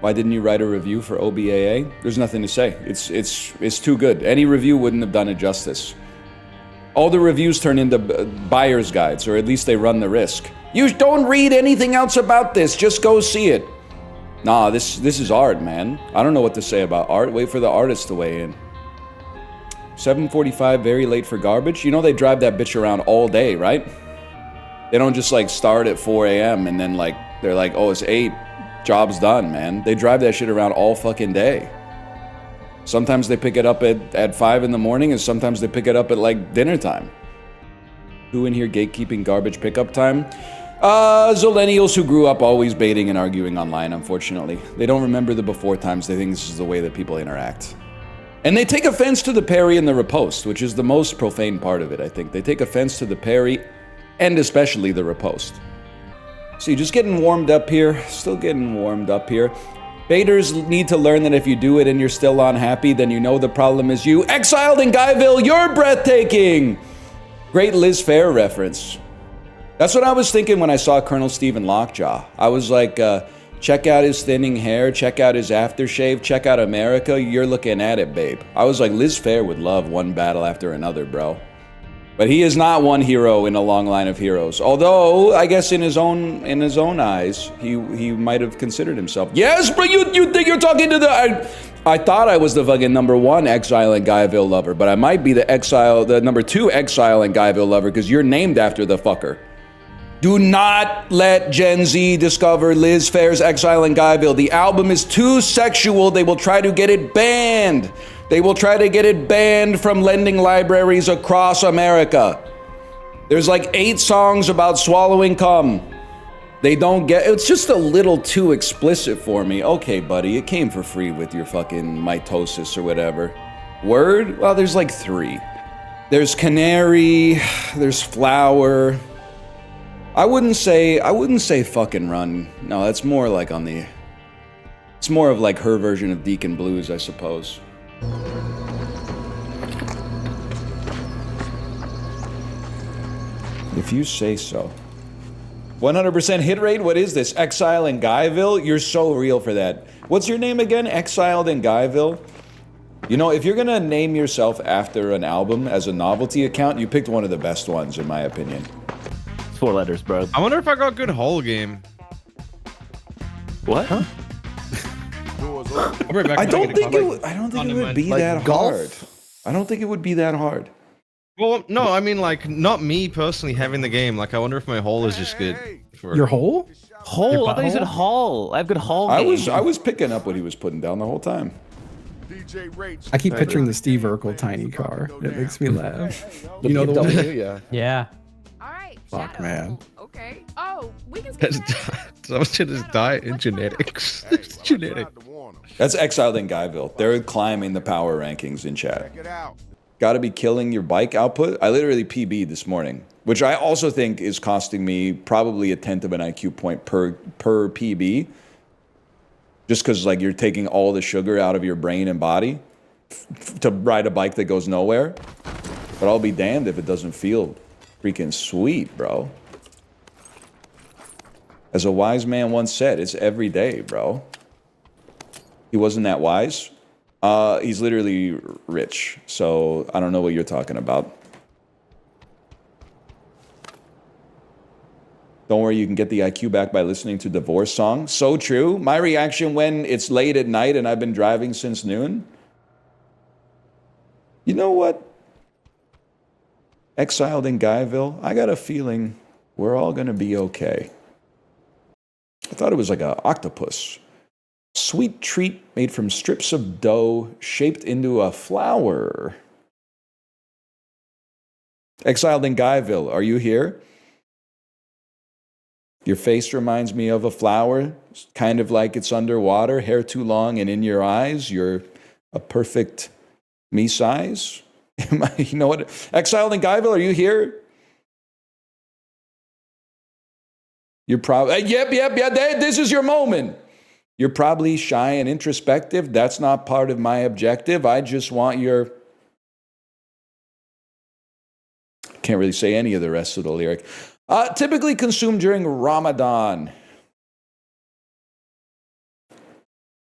Why didn't you write a review for OBAA? There's nothing to say. It's too good. Any review wouldn't have done it justice. All the reviews turn into buyer's guides, or at least they run the risk. You don't read anything else about this, just go see it. Nah, this is art, man. I don't know what to say about art. Wait for the artist to weigh in. 7:45, very late for garbage. You know they drive that bitch around all day, right? They don't just like start at 4 a.m. and then like they're like, oh, it's 8, job's done, man. They drive that shit around all fucking day. Sometimes they pick it up at 5 in the morning, and sometimes they pick it up at like dinner time. Who in here gatekeeping garbage pickup time? Zillennials who grew up always baiting and arguing online, unfortunately. They don't remember the before times. They think this is the way that people interact. And they take offense to the parry and the riposte, which is the most profane part of it, I think. They take offense to the parry and especially the riposte. See, just getting warmed up here. Still getting warmed up here. Baiters need to learn that if you do it and you're still unhappy, then you know the problem is you. Exiled in Guyville, you're breathtaking! Great Liz Phair reference. That's what I was thinking when I saw Colonel Stephen Lockjaw. I was like, check out his thinning hair, check out his aftershave, check out America, you're looking at it, babe. I was like, Liz Phair would love one battle after another, bro. But he is not one hero in a long line of heroes. Although, I guess in his own eyes, he might have considered himself. Yes, but you think you're talking to the... I thought I was the fucking #1 Exile and Guyville lover, but I might be the #2 Exile and Guyville lover because you're named after the fucker. Do not let Gen Z discover Liz Phair's Exile in Guyville. The album is too sexual. They will try to get it banned. They will try to get it banned from lending libraries across America. There's like 8 songs about swallowing cum. They don't get, it's just a little too explicit for me. Okay, buddy, it came for free with your fucking mitosis or whatever. Word? Well, there's like 3. There's canary, there's flower. I wouldn't say fucking run. No, that's more like on the, it's more of like her version of Deacon Blues, I suppose. If you say so. 100% hit rate? What is this? Exile in Guyville? You're so real for that. What's your name again? Exiled in Guyville? You know, if you're gonna name yourself after an album as a novelty account, you picked one of the best ones, in my opinion. 4 letters, bro. I wonder if I got good whole game. What? Huh? I'll be right back. I don't think it would be Like that golf? hard. I don't think it would be that hard. Well, no, I mean, like, not me personally having the game. Like, I wonder if my hole is just good. For... Your hole? Hole? I thought you said Hall. I have good Hall game. I was picking up what he was putting down the whole time. I keep picturing the Steve Urkel tiny car. It makes me laugh. You know the one? Yeah. Yeah. All right. Fuck, Shadow. man. Okay. Oh, we can skip That's that. someone should just die in genetics. It's genetic. That's Exiled in Guyville. They're climbing the power rankings in chat. Gotta be killing your bike output. I literally PB'd this morning. which I also think is costing me probably a 1/10 of an IQ point per PB. Just because like you're taking all the sugar out of your brain and body to ride a bike that goes nowhere. But I'll be damned if it doesn't feel freaking sweet, bro. As a wise man once said, it's every day, bro. He wasn't that wise. He's literally rich, so I don't know what you're talking about. Don't worry, you can get the IQ back by listening to Divorce Song. So true. My reaction when it's late at night and I've been driving since noon. You know what? Exiled in Guyville, I got a feeling we're all going to be okay. I thought it was like an octopus. Sweet treat made from strips of dough shaped into a flower. Exiled in Guyville, are you here? Your face reminds me of a flower, kind of like it's underwater, hair too long, and in your eyes, you're a perfect me size. You know what? Exiled in Guyville, are you here? You're probably, yep, this is your moment. You're probably shy and introspective. That's not part of my objective. I just want your... Can't really say any of the rest of the lyric. Typically consumed during Ramadan.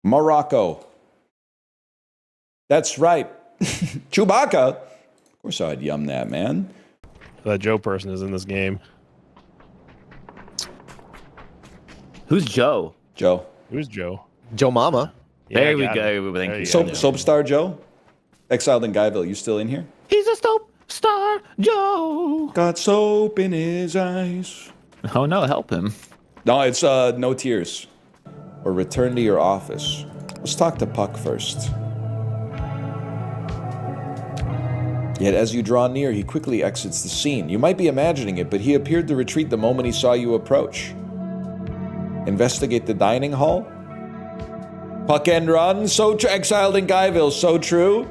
Morocco. That's right. Chewbacca. Of course I'd yum that, man. That Joe person is in this game. Who's Joe? Joe. Who's Joe? Joe Mama. Yeah, There we got go. him. Thank you. Soap star Joe. Exiled in Guyville. You still in here? He's a soap star Joe. Got soap in his eyes. Oh no, help him. No, it's no tears. Or return to your office. Let's talk to Puck first. Yet as you draw near, he quickly exits the scene. You might be imagining it, but he appeared to retreat the moment he saw you approach. Investigate the dining hall? Puck and run, exiled in Guyville, so true.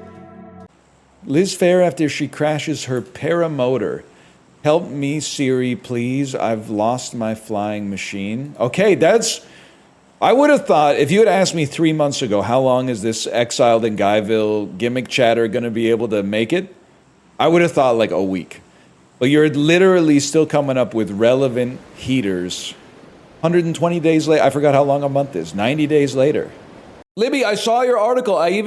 Liz Fair after she crashes her paramotor. Help me, Siri, please. I've lost my flying machine. Okay, I would have thought, if you had asked me 3 months ago, how long is this Exiled in Guyville gimmick chatter going to be able to make it? I would have thought like a week. But you're literally still coming up with relevant heaters. 120 days later, I forgot how long a month is. 90 days later. Libby, I saw your article. I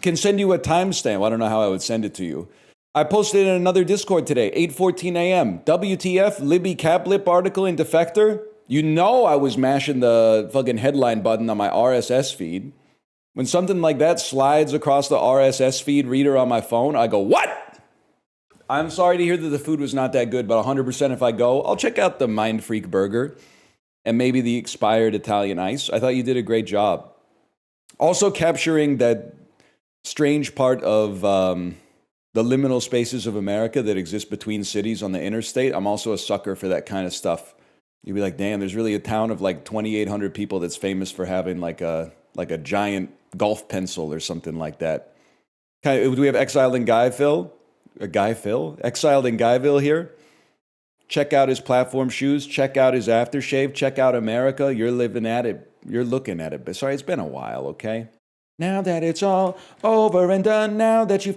can send you a timestamp. I don't know how I would send it to you. I posted in another Discord today, 8:14 a.m. WTF, Libby Caplip article in Defector. You know I was mashing the fucking headline button on my RSS feed. When something like that slides across the RSS feed reader on my phone, I go, what? I'm sorry to hear that the food was not that good, but 100% if I go, I'll check out the Mind Freak Burger and maybe the expired Italian ice. I thought you did a great job. Also capturing that strange part of the liminal spaces of America that exist between cities on the interstate. I'm also a sucker for that kind of stuff. You'd be like, damn, there's really a town of like 2,800 people that's famous for having like a giant golf pencil or something like that. Do we have Exiled in Guyville? Exiled in Guyville here. Check out his platform shoes. Check out his aftershave. Check out America. You're living at it. You're looking at it. But sorry, it's been a while, okay? Now that it's all over and done, now that you're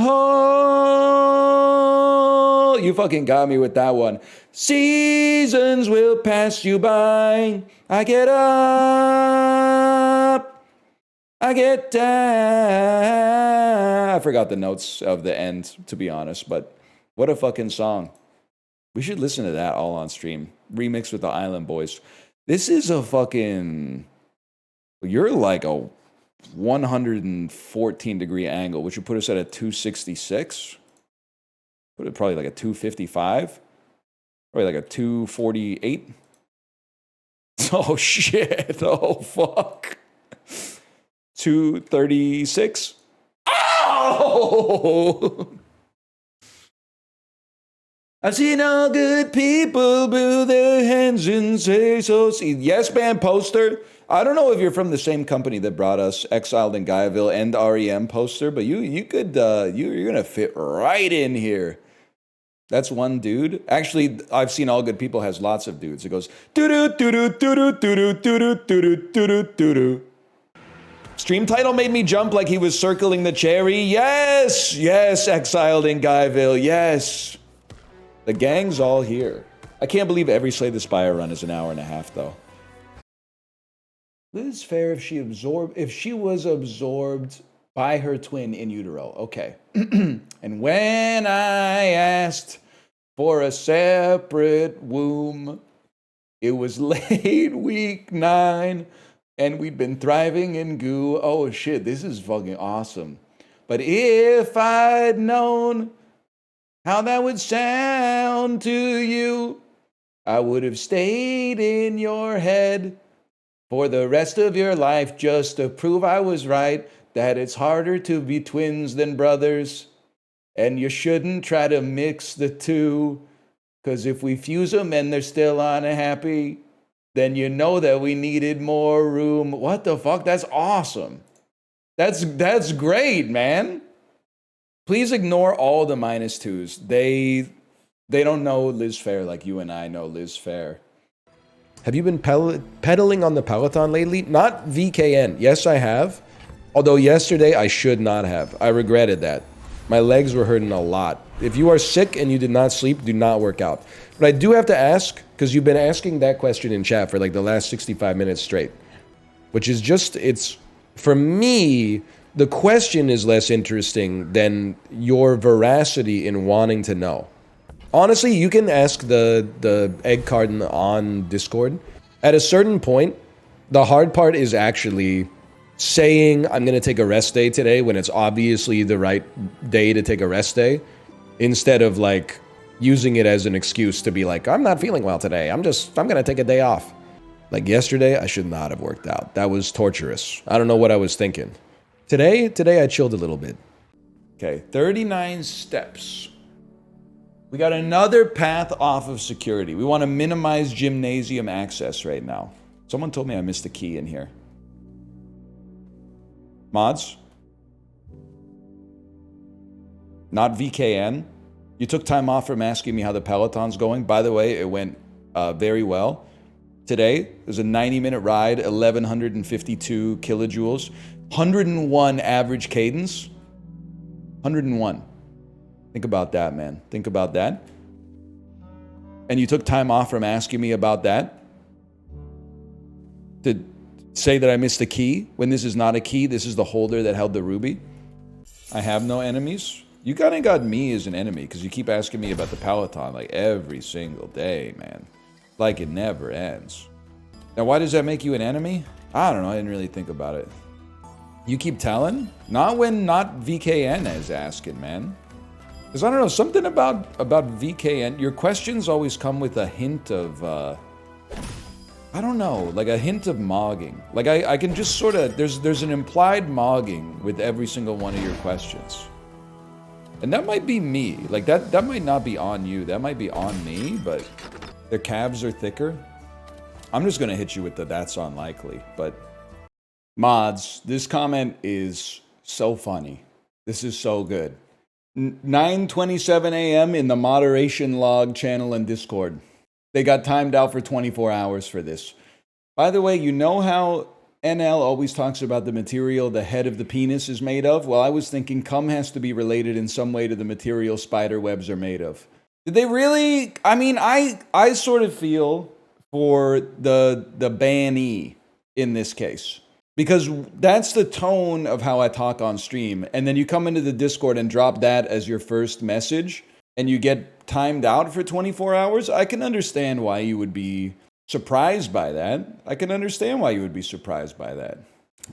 whole, you fucking got me with that one. Seasons will pass you by. I get up, I get down. I forgot the notes of the end, to be honest, but what a fucking song. We should listen to that all on stream. Remixed with the Island Boys. This is a fucking... You're like a 114 degree angle, which would put us at a 266. Put it probably like a 255. Probably like a 248. Oh shit. Oh fuck. 236. Oh! I've seen all good people move their hands and say so. See, Yes Band poster. I don't know if you're from the same company that brought us Exiled in Guyville and REM poster, but you could you're gonna fit right in here. That's one dude. Actually, I've seen All Good People has lots of dudes. It goes doo-doo, doo-doo, doo-doo, doo-doo, doo-doo, doo-doo, doo-doo, doo-doo. Stream title made me jump like he was circling the cherry. Yes! Yes, exiled in Guyville. Yes! The gang's all here. I can't believe every Slay the Spire run is an hour and a half, though. Liz Fair, if she was absorbed by her twin in utero. Okay. And when I asked for a separate womb, it was late week 9, and we'd been thriving in goo. Oh shit, this is fucking awesome. But if I'd known how that would sound to you, I would have stayed in your head for the rest of your life just to prove I was right, that it's harder to be twins than brothers, and you shouldn't try to mix the two, because if we fuse them and they're still unhappy, then you know that we needed more room. What the fuck? That's awesome. That's great, man. Please ignore all the -2s. They don't know Liz Fair like you and I know Liz Fair. Have you been pedaling on the Peloton lately? Not VKN. Yes, I have. Although yesterday I should not have. I regretted that. My legs were hurting a lot. If you are sick and you did not sleep, do not work out. But I do have to ask, because you've been asking that question in chat for like the last 65 minutes straight. Which is just, it's, for me, the question is less interesting than your veracity in wanting to know. Honestly, you can ask the egg carton on Discord. At a certain point, the hard part is actually saying I'm going to take a rest day today when it's obviously the right day to take a rest day, instead of like using it as an excuse to be like, I'm not feeling well today. I'm going to take a day off. Like yesterday, I should not have worked out. That was torturous. I don't know what I was thinking. Today I chilled a little bit. Okay, 39 steps. We got another path off of security. We want to minimize gymnasium access right now. Someone told me I missed a key in here. Mods? Not VKN? You took time off from asking me how the Peloton's going. By the way, it went very well. Today, there's a 90-minute ride, 1,152 kilojoules, 101 average cadence. 101. Think about that, man. Think about that. And you took time off from asking me about that? To say that I missed a key when this is not a key, this is the holder that held the ruby? I have no enemies? You kind of got me as an enemy because you keep asking me about the Peloton like every single day, man. Like it never ends. Now, why does that make you an enemy? I don't know. I didn't really think about it. You keep telling? Not when not VKN is asking, man. Because I don't know, something about VKN, your questions always come with a hint of, I don't know, like a hint of mogging. Like I can just sort of, there's an implied mogging with every single one of your questions. And that might be me. Like that might not be on you. That might be on me, but their calves are thicker. I'm just going to hit you with the that's unlikely. But mods, this comment is so funny. This is so good. 9:27 a.m. in the moderation log channel in Discord. They got timed out for 24 hours for this. By the way, you know how NL always talks about the material the head of the penis is made of? Well, I was thinking cum has to be related in some way to the material spider webs are made of. Did they really? I mean, I sort of feel for the bannee in this case. Because that's the tone of how I talk on stream. And then you come into the Discord and drop that as your first message, and you get timed out for 24 hours. I can understand why you would be surprised by that. I can understand why you would be surprised by that.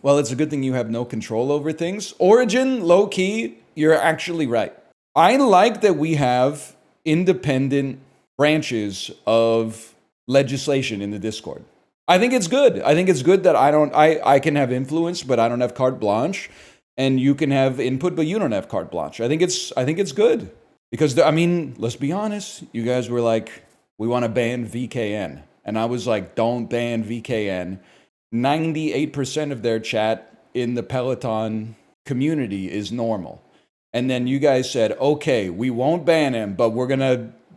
Well, it's a good thing you have no control over things. Origin, low-key, you're actually right. I like that we have independent branches of legislation in the Discord. I think it's good. I think it's good that I can have influence, but I don't have carte blanche, and you can have input, but you don't have carte blanche. I think it's good because I mean, let's be honest. You guys were like, we want to ban VKN, and I was like, don't ban VKN. 98% of their chat in the Peloton community is normal. And then you guys said, okay, we won't ban him, but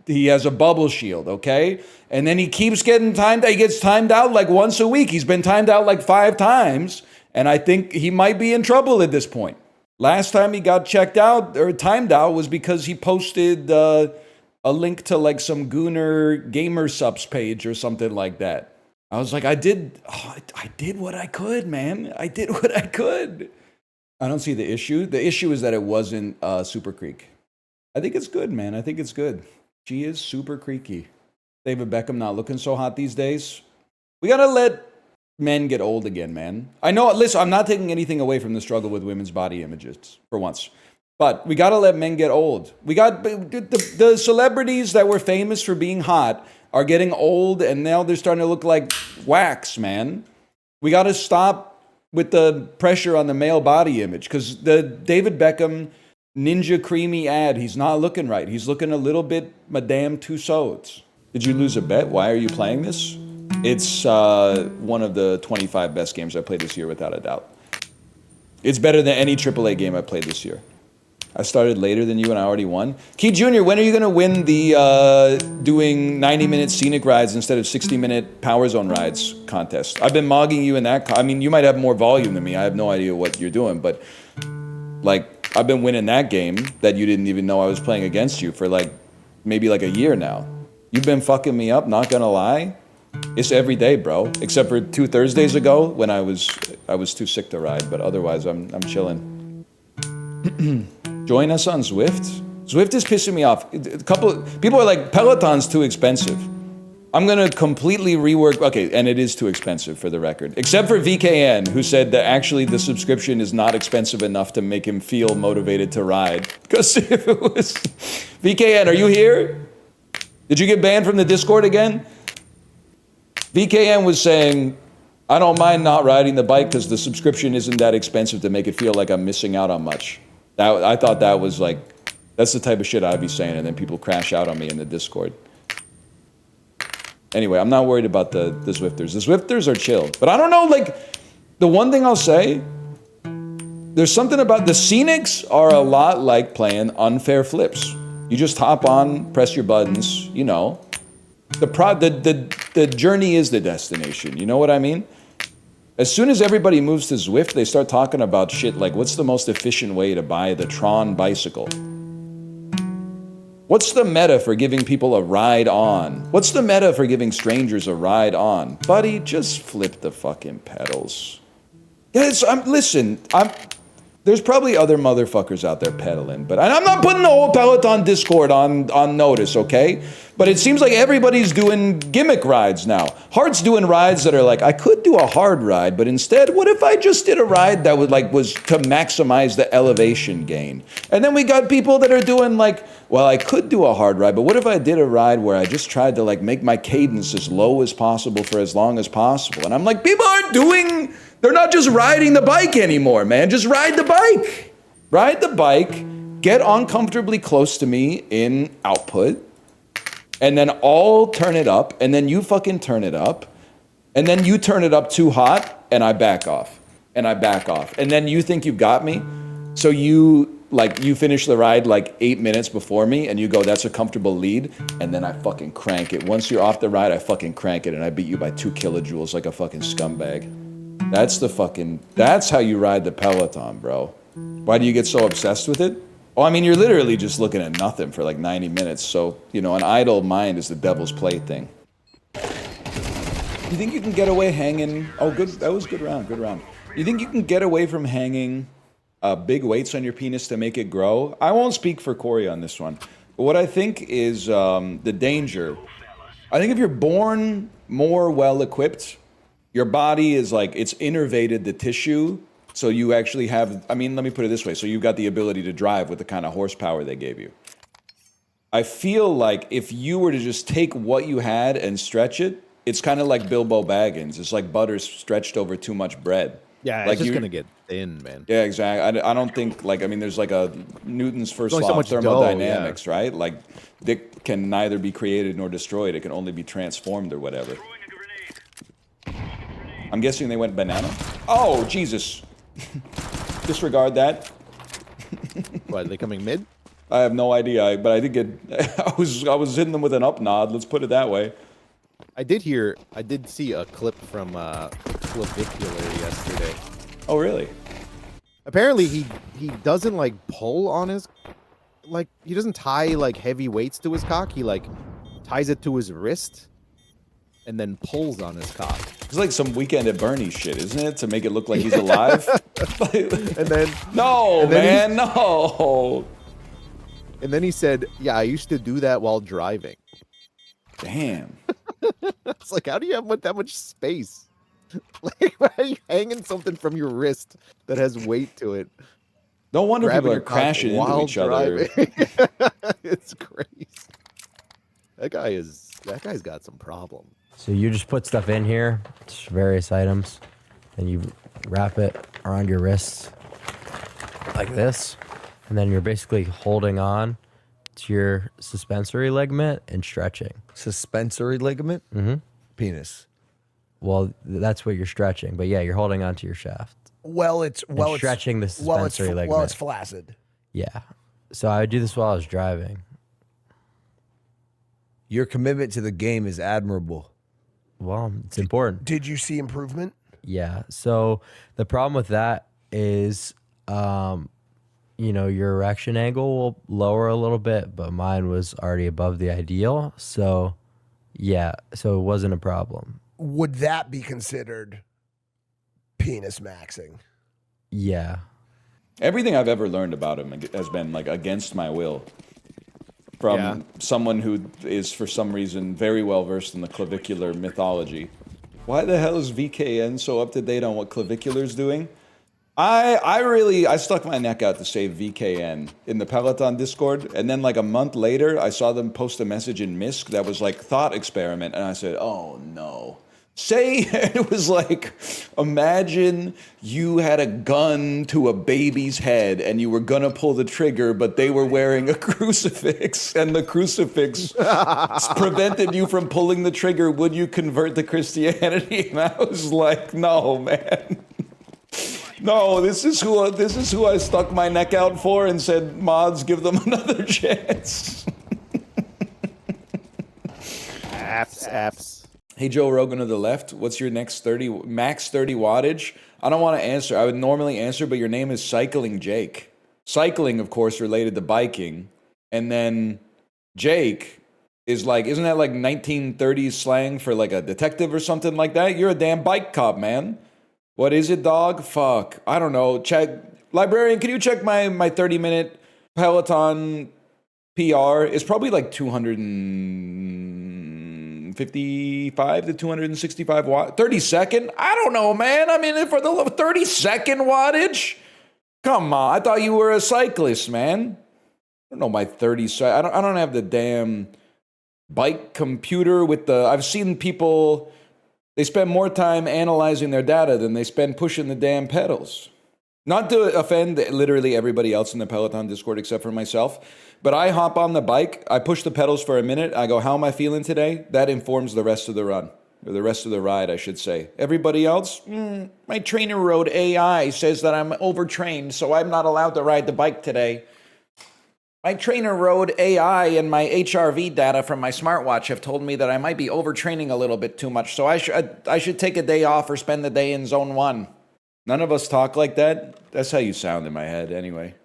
he has a bubble shield, okay? And then he keeps getting timed. He gets timed out like once a week. He's been timed out like 5 times. And I think he might be in trouble at this point. Last time he got checked out or timed out was because he posted a link to like some Gooner gamer subs page or something like that. I was like, I did what I could, man. I did what I could. I don't see the issue. The issue is that it wasn't Super Creek. I think it's good, man. I think it's good. She is super creaky. David Beckham not looking so hot these days. We gotta let men get old again, man. I know, listen, I'm not taking anything away from the struggle with women's body images, for once. But we gotta let men get old. We got the celebrities that were famous for being hot are getting old, and now they're starting to look like wax, man. We gotta stop with the pressure on the male body image, because the David Beckham Ninja Creamy ad, he's not looking right. He's looking a little bit Madame Tussauds. Did you lose a bet? Why are you playing this? It's one of the 25 best games I played this year, without a doubt. It's better than any AAA game I played this year. I started later than you and I already won. Key Jr., when are you going to win the doing 90-minute scenic rides instead of 60-minute Power Zone rides contest? I've been mogging you in that. I mean, you might have more volume than me. I have no idea what you're doing, but like, I've been winning that game that you didn't even know I was playing against you for like maybe like a year now. You've been fucking me up, not gonna lie. It's every day, bro. Except for 2 Thursdays ago when I was too sick to ride, but otherwise I'm chilling. Join us on Zwift. Zwift is pissing me off. A couple people are like, Peloton's too expensive. I'm gonna completely rework. Okay, and it is too expensive for the record. Except for VKN, who said that actually the subscription is not expensive enough to make him feel motivated to ride. Because if it was... VKN, are you here? Did you get banned from the Discord again? VKN was saying, I don't mind not riding the bike because the subscription isn't that expensive to make it feel like I'm missing out on much. I thought that was like, that's the type of shit I'd be saying, and then people crash out on me in the Discord. Anyway, I'm not worried about the Zwifters. The Zwifters are chill. But I don't know, like, the one thing I'll say, there's something about the scenics are a lot like playing unfair flips. You just hop on, press your buttons, you know. The journey is the destination, you know what I mean? As soon as everybody moves to Zwift, they start talking about shit like, what's the most efficient way to buy the Tron bicycle? What's the meta for giving people a ride on? What's the meta for giving strangers a ride on? Buddy, just flip the fucking pedals. Guys, there's probably other motherfuckers out there pedaling, but I'm not putting the whole Peloton Discord on notice, okay? But it seems like everybody's doing gimmick rides now. Hart's doing rides that are like, I could do a hard ride, but instead, what if I just did a ride that was to maximize the elevation gain? And then we got people that are doing like, well, I could do a hard ride, but what if I did a ride where I just tried to like make my cadence as low as possible for as long as possible? And I'm like, people aren't doing... They're not just riding the bike anymore, man. Just ride the bike. Ride the bike, get uncomfortably close to me in output, and then I'll turn it up, and then you fucking turn it up, and then you turn it up too hot, and I back off, and I back off. And then you think you've got me, so you finish the ride like 8 minutes before me, and you go, that's a comfortable lead, and then I fucking crank it. Once you're off the ride, I fucking crank it, and I beat you by 2 kilojoules like a fucking scumbag. That's how you ride the Peloton, bro. Why do you get so obsessed with it? Oh, I mean, you're literally just looking at nothing for like 90 minutes. So, you know, an idle mind is the devil's plaything. You think you can get away hanging? Oh, good. That was good round. Good round. You think you can get away from hanging big weights on your penis to make it grow? I won't speak for Corey on this one. But what I think is the danger. I think if you're born more well-equipped, your body is like, it's innervated the tissue, so you actually have, I mean, let me put it this way, so you've got the ability to drive with the kind of horsepower they gave you. I feel like if you were to just take what you had and stretch it, it's kind of like Bilbo Baggins. It's like butter stretched over too much bread. Yeah, Like it's just gonna get thin, man. Yeah, exactly. I don't think, like, I mean, there's like a Newton's first There's law only of so much dough, thermodynamics, right? Like, dick can neither be created nor destroyed. It can only be transformed or whatever. I'm guessing they went banana. Oh, Jesus. Disregard that. What, are they coming mid? I have no idea, but I think I was hitting them with an up nod. Let's put it that way. I did see a clip from Clavicular yesterday. Oh, really? Apparently, he doesn't like pull on his, like he doesn't tie like heavy weights to his cock. He like ties it to his wrist, and then pulls on his cock. It's like some Weekend at Bernie's shit, isn't it? To make it look like he's alive. And then no. And then he said, "Yeah, I used to do that while driving." Damn. It's like, how do you have that much space? Like, why are you hanging something from your wrist that has weight to it? No wonder Grabbing people are your cock crashing into while each other. It's crazy. That guy's got some problem. So you just put stuff in here, just various items, and you wrap it around your wrists like this, and then you're basically holding on to your suspensory ligament and stretching. Suspensory ligament? Mm-hmm. Penis. Well, that's what you're stretching, but yeah, you're holding on to your shaft. It's stretching the suspensory ligament. Well, it's flaccid. Yeah. So I would do this while I was driving. Your commitment to the game is admirable. Well, it's important. Did you see improvement? Yeah. So the problem with that is, your erection angle will lower a little bit, but mine was already above the ideal. So, yeah. So it wasn't a problem. Would that be considered penis maxing? Yeah. Everything I've ever learned about him has been like against my will. From someone who is, for some reason, very well versed in the clavicular mythology. Why the hell is VKN so up to date on what clavicular's doing? I stuck my neck out to save VKN in the Peloton Discord, and then like a month later, I saw them post a message in MISC that was like thought experiment, and I said, oh no. It was like, imagine you had a gun to a baby's head and you were gonna pull the trigger, but they were wearing a crucifix and the crucifix prevented you from pulling the trigger. Would you convert to Christianity? And I was like, no, man. No, this is who I stuck my neck out for and said, mods, give them another chance. Apps. Hey, Joe Rogan to the left, what's your next max 30 wattage? I don't want to answer. I would normally answer, but your name is Cycling Jake. Cycling, of course, related to biking. And then Jake is like, isn't that like 1930s slang for like a detective or something like that? You're a damn bike cop, man. What is it, dog? Fuck. I don't know. Check. Librarian, can you check my 30-minute Peloton PR? It's probably like 255 to 265 watt. 30 second? I don't know, man. I mean, for the 30-second wattage? Come on. I thought you were a cyclist, man. I don't know my 30 second. I don't have the damn bike computer with the... I've seen people... They spend more time analyzing their data than they spend pushing the damn pedals. Not to offend literally everybody else in the Peloton Discord except for myself, but I hop on the bike, I push the pedals for a minute, I go, how am I feeling today? That informs the rest of the run, or the rest of the ride, I should say. Everybody else, my trainer road AI says that I'm overtrained, so I'm not allowed to ride the bike today. My trainer road AI and my HRV data from my smartwatch have told me that I might be overtraining a little bit too much, so I should take a day off or spend the day in zone 1. None of us talk like that. That's how you sound in my head, anyway.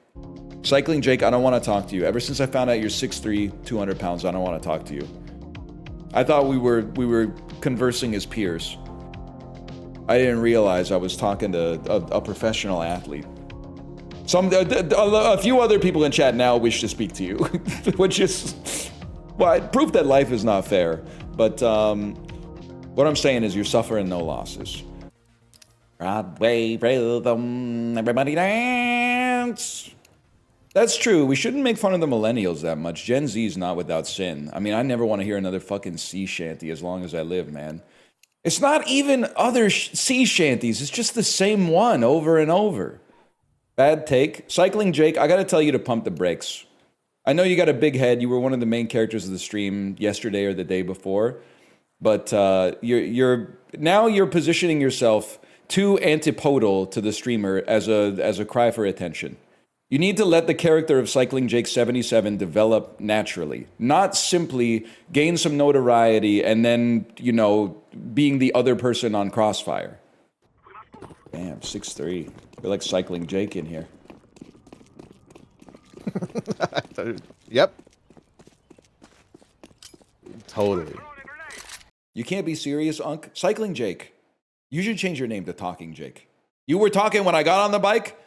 Cycling Jake, I don't want to talk to you. Ever since I found out you're 6'3", 200 pounds, I don't want to talk to you. I thought we were conversing as peers. I didn't realize I was talking to a professional athlete. A few other people in chat now wish to speak to you, which is proof that life is not fair. But what I'm saying is you're suffering no losses. Broadway rhythm, everybody dance. That's true. We shouldn't make fun of the millennials that much. Gen Z is not without sin. I mean, I never want to hear another fucking sea shanty as long as I live, man. It's not even other sea shanties. It's just the same one over and over. Bad take. Cycling Jake, I gotta tell you to pump the brakes. I know you got a big head. You were one of the main characters of the stream yesterday or the day before, but you're positioning yourself too antipodal to the streamer as a cry for attention. You need to let the character of Cycling Jake 77 develop naturally, not simply gain some notoriety and then, you know, being the other person on Crossfire. Damn, 6'3". We're like Cycling Jake in here. Yep. Totally. You can't be serious, Unc. Cycling Jake. You should change your name to Talking Jake. You were talking when I got on the bike.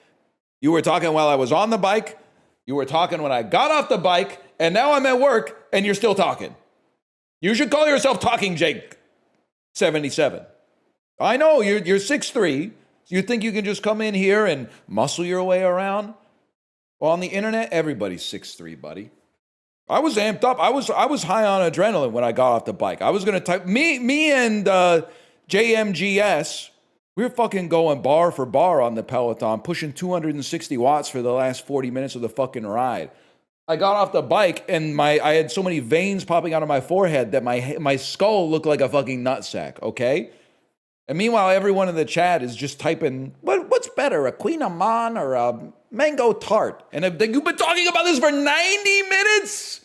You were talking while I was on the bike. You were talking when I got off the bike. And now I'm at work and you're still talking. You should call yourself Talking Jake 77. I know you're 6'3". You think you can just come in here and muscle your way around? Well, on the internet, everybody's 6'3", buddy. I was amped up. I was high on adrenaline when I got off the bike. I was gonna type me and JMGS. We were fucking going bar for bar on the Peloton, pushing 260 watts for the last 40 minutes of the fucking ride. I got off the bike and I had so many veins popping out of my forehead that my skull looked like a fucking nutsack. Okay. And meanwhile, everyone in the chat is just typing, what's better, a Queen Amman or a mango tart? And you've been talking about this for 90 minutes?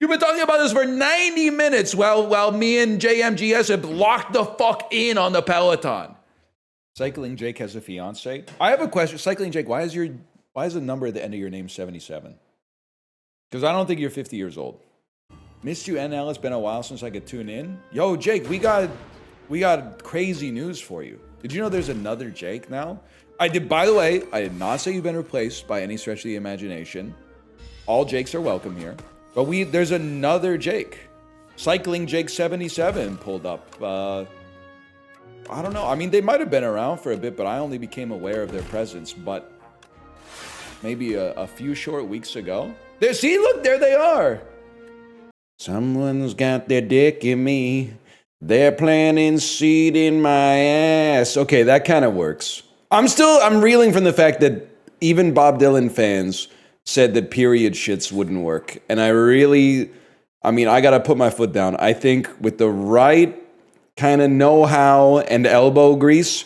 You've been talking about this for 90 minutes while me and JMGS have locked the fuck in on the Peloton. Cycling Jake has a fiance. I have a question. Cycling Jake, why is the number at the end of your name 77? Because I don't think you're 50 years old. Missed you, NL. It's been a while since I could tune in. Yo, Jake, we got crazy news for you. Did you know there's another Jake now? By the way, I did not say you've been replaced by any stretch of the imagination. All Jakes are welcome here. But there's another Jake. Cycling Jake 77 pulled up. I don't know. I mean, they might have been around for a bit, but I only became aware of their presence, but maybe a few short weeks ago. See, look, there they are. Someone's got their dick in me. They're planting seed in my ass. Okay, that kind of works. I'm reeling from the fact that even Bob Dylan fans said that period shits wouldn't work. And I gotta put my foot down. I think with the right kind of know-how and elbow grease,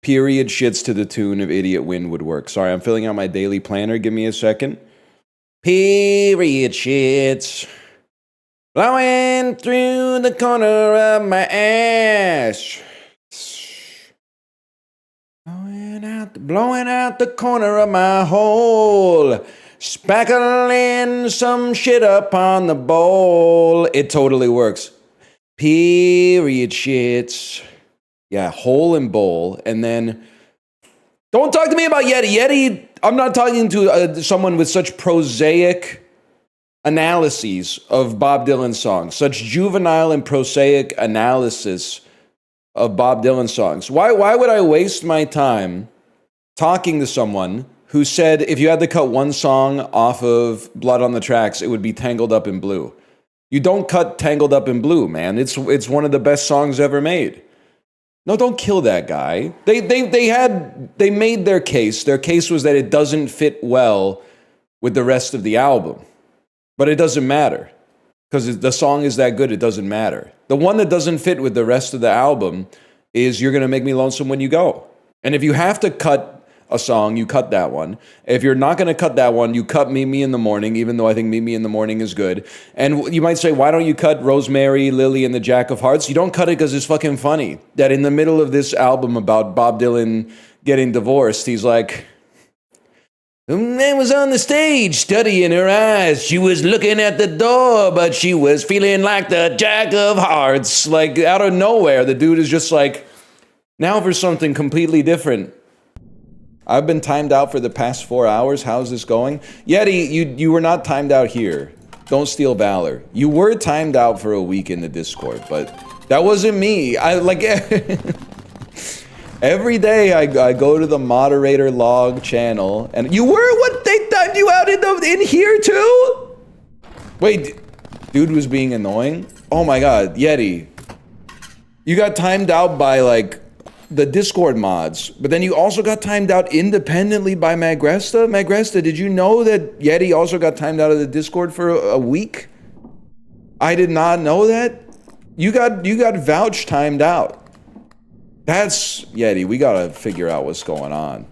period shits to the tune of Idiot Wind would work. Sorry, I'm filling out my daily planner. Give me a second. Period shits blowing through the corner of my ass. Blowing out the corner of my hole. Spackling some shit up on the bowl. It totally works. Period shits. Yeah, hole and bowl. And then, don't talk to me about Yeti. Yeti, I'm not talking to someone with such prosaic analyses of Bob Dylan songs, such juvenile and prosaic analysis of Bob Dylan songs. Why would I waste my time talking to someone who said if you had to cut one song off of Blood on the Tracks, it would be Tangled Up in Blue? You don't cut Tangled Up in Blue, man. It's one of the best songs ever made. No, don't kill that guy. They made their case. Their case was that it doesn't fit well with the rest of the album. But it doesn't matter. Because the song is that good, it doesn't matter. The one that doesn't fit with the rest of the album is You're Gonna Make Me Lonesome When You Go. And if you have to cut a song, you cut that one. If you're not going to cut that one, you cut Meet Me in the Morning, even though I think Meet Me in the Morning is good. And you might say, why don't you cut Rosemary, Lily, and the Jack of Hearts? You don't cut it because it's fucking funny that in the middle of this album about Bob Dylan getting divorced, he's like, I was on the stage studying her eyes. She was looking at the door, but she was feeling like the Jack of Hearts. Like, out of nowhere, the dude is just like, now for something completely different. I've been timed out for the past 4 hours. How's this going? Yeti, you were not timed out here. Don't steal valor. You were timed out for a week in the Discord, but that wasn't me. Every day I go to the moderator log channel, and you were what? They timed you out in here too? Wait, dude was being annoying? Oh my god, Yeti. You got timed out by like the Discord mods, but then you also got timed out independently by Magresta. Magresta, did you know that Yeti also got timed out of the Discord for a week? I did not know that. You got vouch timed out. That's Yeti. We gotta figure out what's going on.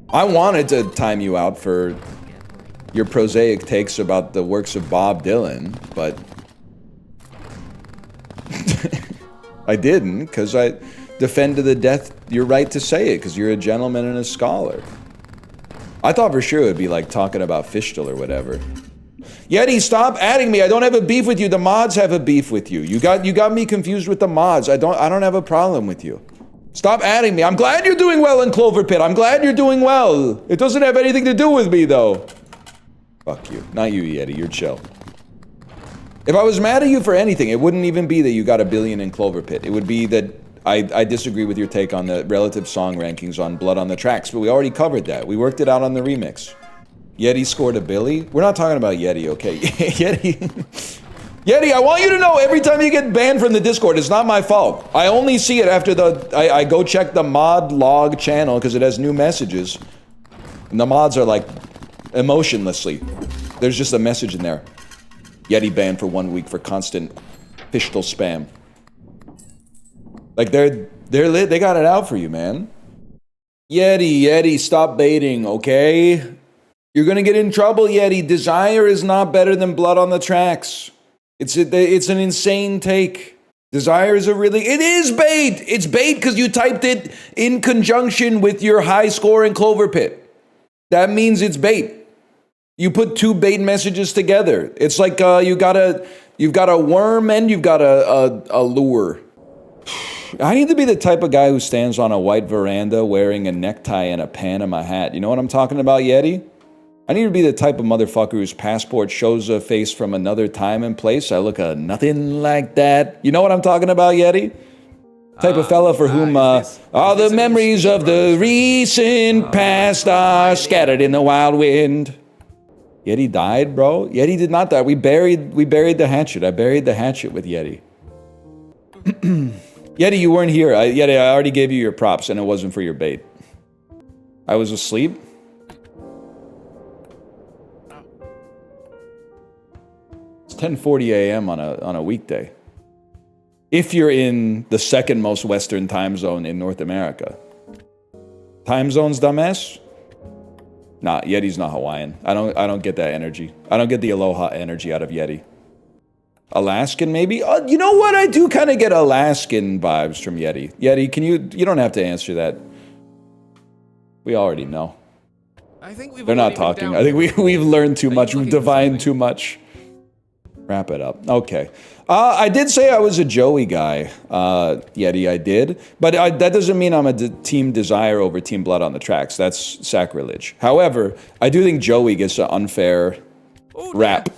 I wanted to time you out for your prosaic takes about the works of Bob Dylan, but I didn't, because I defend to the death your right to say it, because you're a gentleman and a scholar. I thought for sure it would be like talking about Fischl or whatever. Yeti, stop adding me. I don't have a beef with you. The mods have a beef with you. You got me confused with the mods. I don't have a problem with you. Stop adding me. I'm glad you're doing well in Clover Pit. I'm glad you're doing well. It doesn't have anything to do with me though. Fuck you. Not you, Yeti. You're chill. If I was mad at you for anything, it wouldn't even be that you got 1 billion in Clover Pit. It would be that I disagree with your take on the relative song rankings on Blood on the Tracks, but we already covered that. We worked it out on the remix. Yeti scored a Billy. We're not talking about Yeti, okay? Yeti. Yeti, I want you to know every time you get banned from the Discord, it's not my fault. I only see it after I go check the mod log channel because it has new messages. And the mods are like emotionlessly. There's just a message in there. Yeti banned for 1 week for constant Fischl spam. Like they're lit. They got it out for you, man. Yeti, stop baiting, okay? You're gonna get in trouble, Yeti. Desire is not better than Blood on the Tracks. It's an insane take. Desire is it is bait. It's bait because you typed it in conjunction with your high score in Clover Pit. That means it's bait. You put 2 bait messages together. It's like you've got a worm and you've got a lure. I need to be the type of guy who stands on a white veranda wearing a necktie and a Panama hat. You know what I'm talking about, Yeti? I need to be the type of motherfucker whose passport shows a face from another time and place. I look nothing like that. You know what I'm talking about, Yeti? Type of fella for whom all the memories of the recent past are scattered in the wild wind. Yeti died, bro? Yeti did not die. We buried the hatchet. I buried the hatchet with Yeti. Yeti, you weren't here. Yeti, I already gave you your props, and it wasn't for your bait. I was asleep. It's 10:40 a.m. on a weekday. If you're in the second most western time zone in North America. Time zones, dumbass? Nah, Yeti's not Hawaiian. I don't get that energy. I don't get the aloha energy out of Yeti. Alaskan, maybe? You know what? I do kind of get Alaskan vibes from Yeti. Yeti, you don't have to answer that. We already know. They're not talking. I think we've learned too much. We've divined too much. Wrap it up. Okay. I did say I was a Joey guy, Yeti, I did. But that doesn't mean I'm a Team Desire over Team Blood on the Tracks. That's sacrilege. However, I do think Joey gets an unfair rap.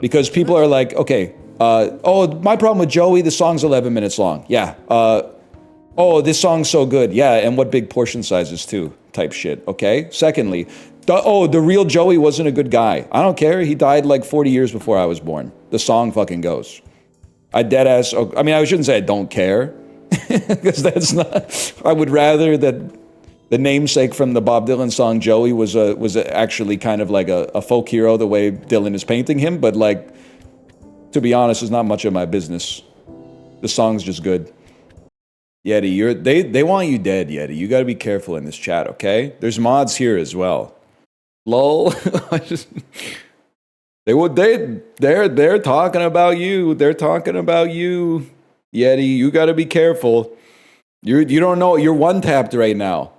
Because people are like, okay, my problem with Joey, the song's 11 minutes long. Yeah. Oh, this song's so good. Yeah, and what big portion sizes too, type shit, okay? Secondly, the real Joey wasn't a good guy. I don't care. He died like 40 years before I was born. The song fucking goes. I shouldn't say I don't care. Because that's not, I would rather that the namesake from the Bob Dylan song Joey was actually kind of like a folk hero the way Dylan is painting him, but like, to be honest, it's not much of my business. The song's just good. Yeti, they want you dead, Yeti. You gotta be careful in this chat, okay? There's mods here as well. Lol. They're talking about you. They're talking about you. Yeti, you gotta be careful. You don't know, you're one-tapped right now.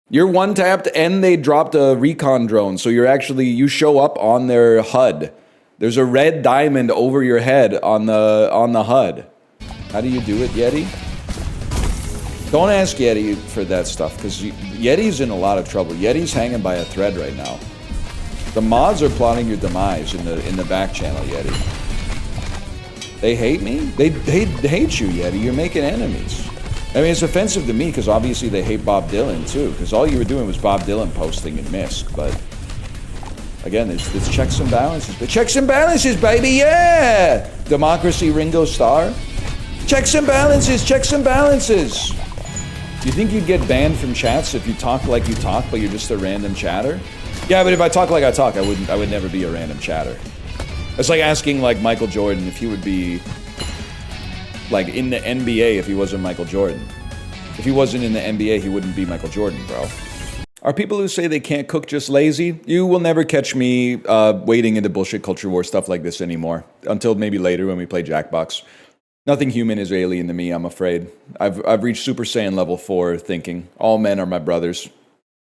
You're one-tapped and they dropped a recon drone, so you show up on their HUD. There's a red diamond over your head on the HUD. How do you do it, Yeti? Don't ask Yeti for that stuff, because Yeti's in a lot of trouble. Yeti's hanging by a thread right now. The mods are plotting your demise in the back channel, Yeti. They hate me? They hate you, Yeti. You're making enemies. I mean, it's offensive to me because obviously they hate Bob Dylan too, because all you were doing was Bob Dylan posting in MISC, but again, it's checks and balances. But checks and balances, baby, yeah! Democracy, Ringo Starr. Checks and balances, checks and balances. You think you'd get banned from chats if you talk like you talk, but you're just a random chatter? Yeah, but if I talk like I talk, I would never be a random chatter. It's like asking like Michael Jordan if he would be like in the NBA if he wasn't Michael Jordan. If he wasn't in the NBA, he wouldn't be Michael Jordan, bro. Are people who say they can't cook just lazy? You will never catch me wading into bullshit culture war stuff like this anymore. Until maybe later when we play Jackbox. Nothing human is alien to me, I'm afraid. I've reached Super Saiyan level 4 thinking. All men are my brothers.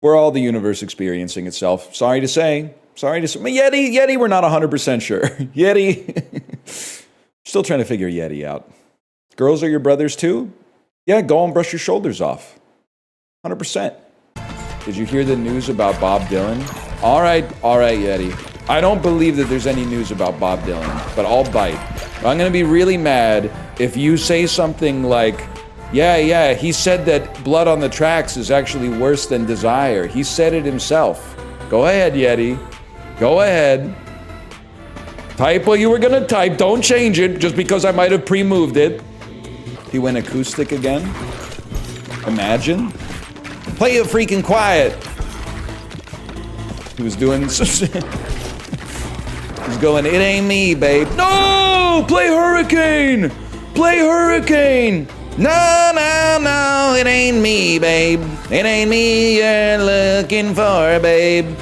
We're all the universe experiencing itself. Sorry to say. Yeti, we're not 100% sure. Yeti. Still trying to figure Yeti out. Girls are your brothers too? Yeah, go and brush your shoulders off. 100%. Did you hear the news about Bob Dylan? All right, Yeti. I don't believe that there's any news about Bob Dylan, but I'll bite. I'm going to be really mad if you say something like, yeah, he said that Blood on the Tracks is actually worse than Desire. He said it himself. Go ahead, Yeti. Go ahead. Type what you were going to type. Don't change it just because I might have pre-moved it. He went acoustic again. Imagine. Play it freaking quiet. He was doing... He's going, it ain't me, babe. No! Play Hurricane! Play Hurricane! No, it ain't me, babe. It ain't me you're looking for, babe.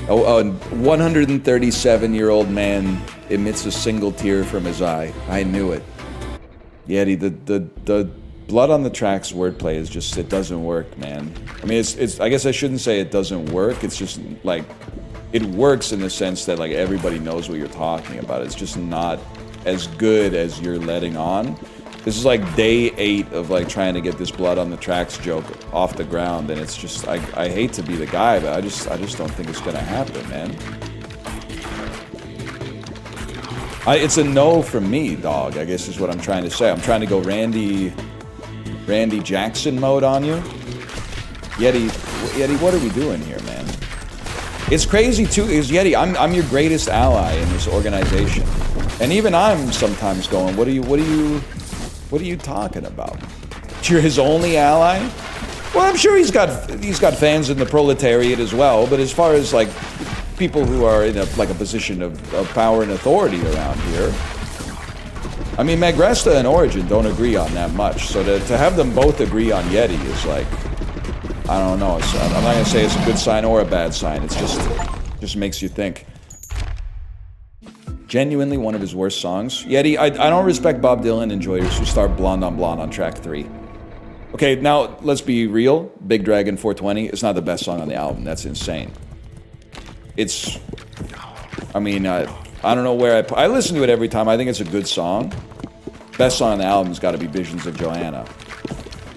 Oh, a 137-year-old man emits a single tear from his eye. I knew it. Yeti, the Blood on the Tracks wordplay is just, it doesn't work, man. I mean, it's I guess I shouldn't say it doesn't work. It's just, like, it works in the sense that, like, everybody knows what you're talking about. It's just not as good as you're letting on. This is like day 8 of, like, trying to get this Blood on the Tracks joke off the ground, and it's just, I hate to be the guy, but I just don't think it's gonna happen, man. It's a no from me, dog, I guess is what I'm trying to say. I'm trying to go Randy Jackson mode on you. Yeti, what are we doing here, man? It's crazy too, is Yeti, I'm your greatest ally in this organization. And even I'm sometimes going, what are you talking about? You're his only ally? Well, I'm sure he's got fans in the proletariat as well, but as far as, like, people who are in a position of power and authority around here, I mean, Magresta and Origin don't agree on that much, so to have them both agree on Yeti is like, I don't know, I'm not gonna say it's a good sign or a bad sign, it's just makes you think. Genuinely one of his worst songs. Yeti, I don't respect Bob Dylan enjoyers who start Blonde on track 3. Okay, now, let's be real, Big Dragon 420 is not the best song on the album, that's insane. It's, I mean, I don't know where I listen to it every time. I think it's a good song. Best song on the album's got to be Visions of Joanna.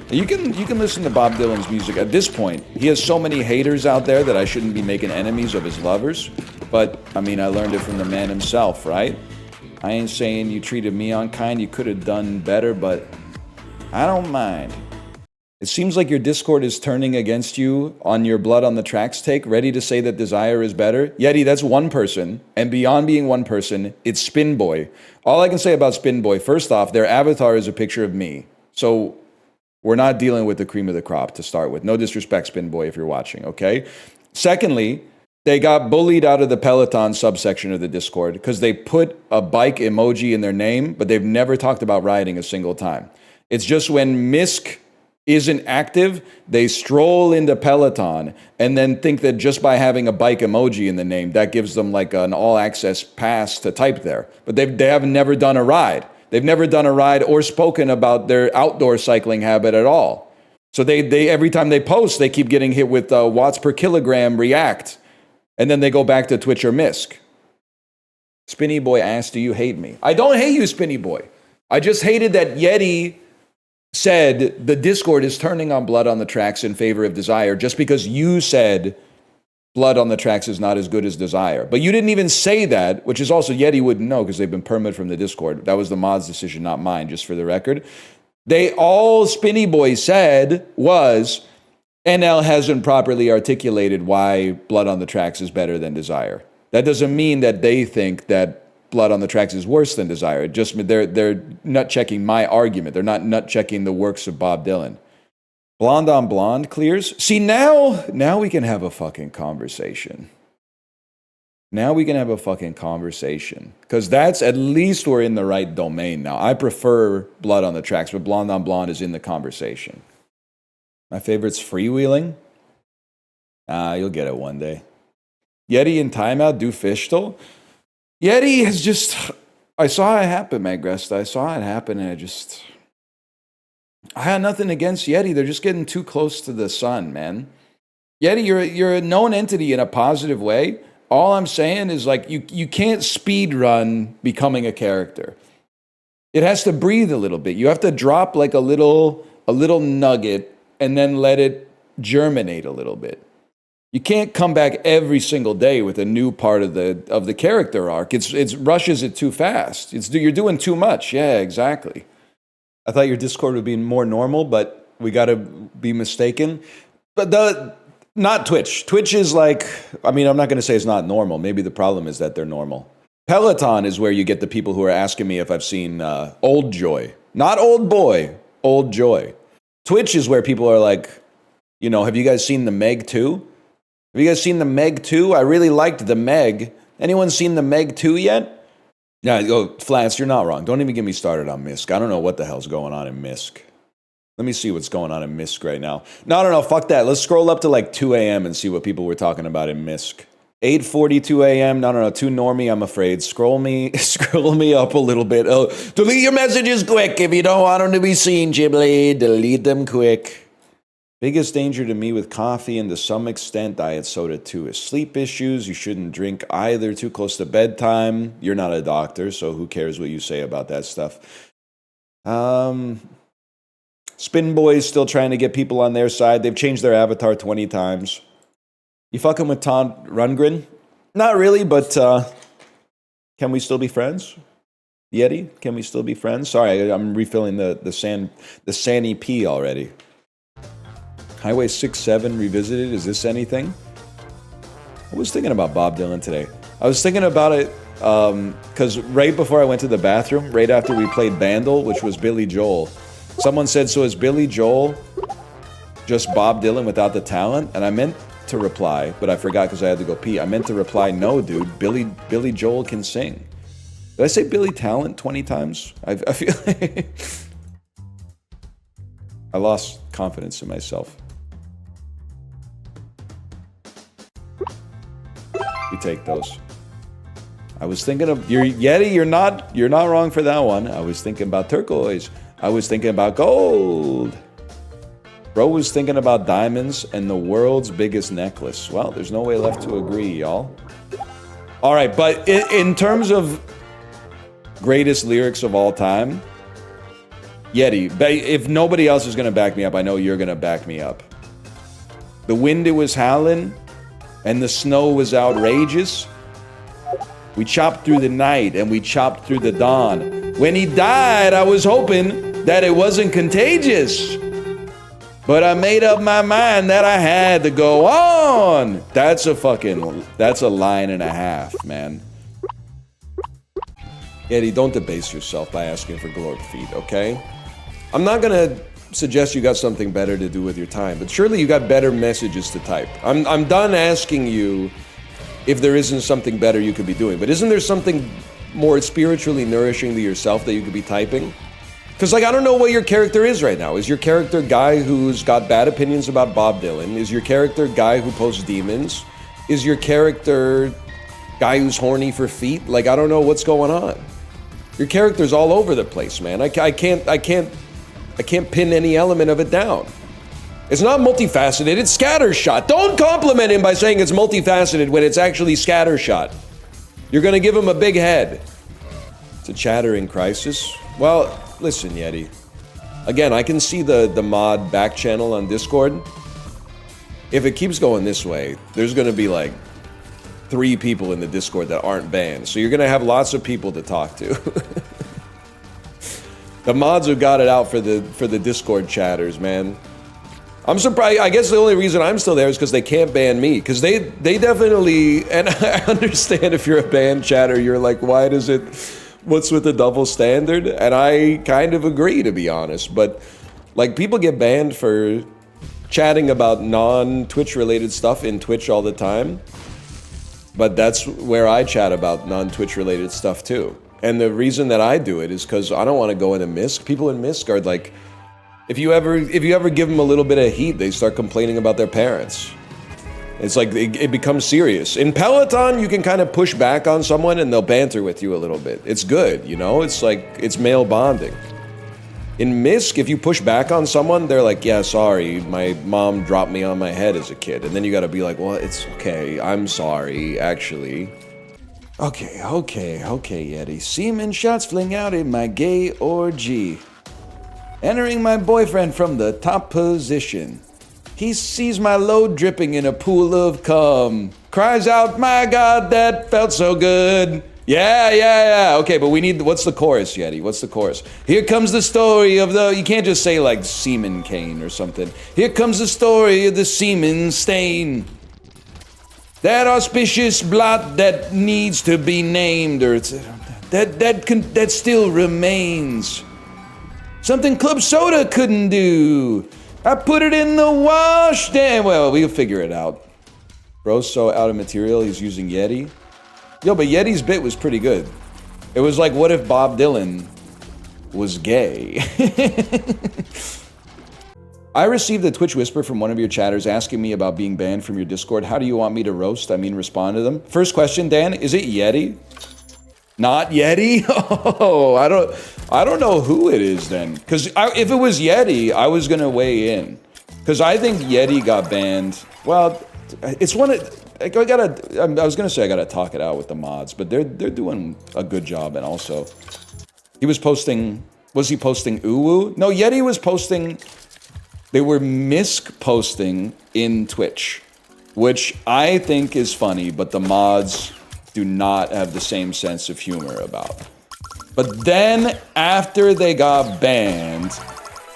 You can listen to Bob Dylan's music at this point. He has so many haters out there that I shouldn't be making enemies of his lovers. But, I mean, I learned it from the man himself, right? I ain't saying you treated me unkind. You could have done better, but I don't mind. It seems like your Discord is turning against you on your Blood on the Tracks take, ready to say that Desire is better. Yeti, that's one person, and beyond being one person, it's Spin Boy. All I can say about Spin Boy, first off, their avatar is a picture of me. So we're not dealing with the cream of the crop to start with. No disrespect, Spin Boy, if you're watching, okay? Secondly, they got bullied out of the Peloton subsection of the Discord because they put a bike emoji in their name, but they've never talked about riding a single time. It's just when Misk isn't active, they stroll into Peloton and then think that just by having a bike emoji in the name, that gives them like an all-access pass to type there. But they have never done a ride. They've never done a ride or spoken about their outdoor cycling habit at all. So they every time they post, they keep getting hit with watts per kilogram react. And then they go back to Twitch or Misk. Spinny Boy asked, do you hate me? I don't hate you, Spinny Boy. I just hated that Yeti said the Discord is turning on Blood on the Tracks in favor of Desire just because you said Blood on the Tracks is not as good as Desire. But you didn't even say that, which is also Yeti wouldn't know because they've been permitted from the Discord. That was the mod's decision, not mine, just for the record. All Spinny Boy said was NL hasn't properly articulated why Blood on the Tracks is better than Desire. That doesn't mean that they think that Blood on the Tracks is worse than Desire. It just they're nut checking my argument. They're not nut checking the works of Bob Dylan. Blonde on Blonde clears. See, now we can have a fucking conversation. Now we can have a fucking conversation. Because that's, at least we're in the right domain now. I prefer Blood on the Tracks, but Blonde on Blonde is in the conversation. My favorite's Freewheeling. You'll get it one day. Yeti in timeout, do fish still? Yeti has just... I saw it happen, Magresta. I saw it happen, and I had nothing against Yeti. They're just getting too close to the sun, man. Yeti, you're a known entity in a positive way. All I'm saying is, like, you can't speed run becoming a character. It has to breathe a little bit. You have to drop like a little nugget and then let it germinate a little bit. You can't come back every single day with a new part of the character arc. It rushes it too fast. You're doing too much. Yeah, exactly. I thought your Discord would be more normal, but we got to be mistaken. But not Twitch. Twitch is like, I mean, I'm not going to say it's not normal. Maybe the problem is that they're normal. Peloton is where you get the people who are asking me if I've seen Old Joy. Not Old Boy, Old Joy. Twitch is where people are like, you know, have you guys seen the Meg 2? Have you guys seen the Meg 2? I really liked the Meg. Anyone seen the Meg 2 yet? Yeah, Flats, you're not wrong. Don't even get me started on Misk. I don't know what the hell's going on in Misk. Let me see what's going on in Misk right now. No, fuck that. Let's scroll up to like 2 a.m. and see what people were talking about in Misk. 8:42 a.m. No, too normie, I'm afraid. Scroll me up a little bit. Oh, delete your messages quick if you don't want them to be seen, Ghibli. Delete them quick. Biggest danger to me with coffee and to some extent diet soda too is sleep issues. You shouldn't drink either too close to bedtime. You're not a doctor, so who cares what you say about that stuff. Spin Boy's still trying to get people on their side. They've changed their avatar 20 times. You fucking with Tom Rundgren? Not really, but can we still be friends? Yeti, can we still be friends? Sorry, I'm refilling the Sandy P already. Highway 67 revisited. Is this anything? I was thinking about Bob Dylan today. I was thinking about it because right before I went to the bathroom, right after we played Vandal, which was Billy Joel, someone said, so is Billy Joel just Bob Dylan without the talent? And I meant to reply, but I forgot because I had to go pee. I meant to reply, no, dude. Billy Joel can sing. Did I say Billy Talent 20 times? I feel like I lost confidence in myself. We take those. I was thinking of your Yeti. You're not wrong for that one. I was thinking about turquoise. I was thinking about gold. Bro was thinking about diamonds and the world's biggest necklace. Well, there's no way left to agree, y'all. All right, but in terms of greatest lyrics of all time, Yeti. If nobody else is gonna back me up, I know you're gonna back me up. The wind, it was howling, and the snow was outrageous. We chopped through the night and we chopped through the dawn. When he died, I was hoping that it wasn't contagious. But I made up my mind that I had to go on. That's a line and a half, man. Eddie, don't debase yourself by asking for glory feet, okay? I'm not gonna suggest you got something better to do with your time, but surely you got better messages to type. I'm done asking you if there isn't something better you could be doing, but isn't there something more spiritually nourishing to yourself that you could be typing? Because, like, I don't know what your character is right now. Is your character guy who's got bad opinions about Bob Dylan? Is your character guy who posts demons? Is your character guy who's horny for feet? Like, I don't know what's going on. Your character's all over the place, man. I can't pin any element of it down. It's not multifaceted, it's scattershot. Don't compliment him by saying it's multifaceted when it's actually scattershot. You're gonna give him a big head. It's a chattering crisis. Well, listen, Yeti. Again, I can see the mod back channel on Discord. If it keeps going this way, there's gonna be like 3 people in the Discord that aren't banned. So you're gonna have lots of people to talk to. The mods have got it out for the Discord chatters, man. I'm surprised. I guess the only reason I'm still there is because they can't ban me. Because they definitely, and I understand if you're a banned chatter, you're like, what's with the double standard? And I kind of agree, to be honest. But like, people get banned for chatting about non-Twitch related stuff in Twitch all the time. But that's where I chat about non-Twitch related stuff too. And the reason that I do it is because I don't want to go into Misk. People in Misk are like, if you ever give them a little bit of heat, they start complaining about their parents. It's like it becomes serious. In Peloton, you can kind of push back on someone and they'll banter with you a little bit. It's good, you know? It's like, it's male bonding. In Misk, if you push back on someone, they're like, yeah, sorry, my mom dropped me on my head as a kid. And then you gotta be like, well, it's okay, I'm sorry, actually. Okay, Yeti. Semen shots fling out in my gay orgy. Entering my boyfriend from the top position. He sees my load dripping in a pool of cum. Cries out, my God, that felt so good. Yeah. Okay, but we need, what's the chorus, Yeti? What's the chorus? Here comes the story of the, you can't just say like semen cane or something. Here comes the story of the semen stain. That auspicious blot that needs to be named, or it's, that still remains. Something Club Soda couldn't do. I put it in the wash. Damn, well, we'll figure it out. Bro's so out of material, he's using Yeti. Yo, but Yeti's bit was pretty good. It was like, what if Bob Dylan was gay? I received a Twitch whisper from one of your chatters asking me about being banned from your Discord. How do you want me to roast? I mean, respond to them. First question, Dan, is it Yeti? Not Yeti? Oh, I don't know who it is then. Because if it was Yeti, I was going to weigh in. Because I think Yeti got banned. Well, it's one of... I was going to say I got to talk it out with the mods, but they're doing a good job. And also, he was posting... Was he posting uwu? No, Yeti was posting... They were misposting in Twitch, which I think is funny, but the mods do not have the same sense of humor about. But then, after they got banned,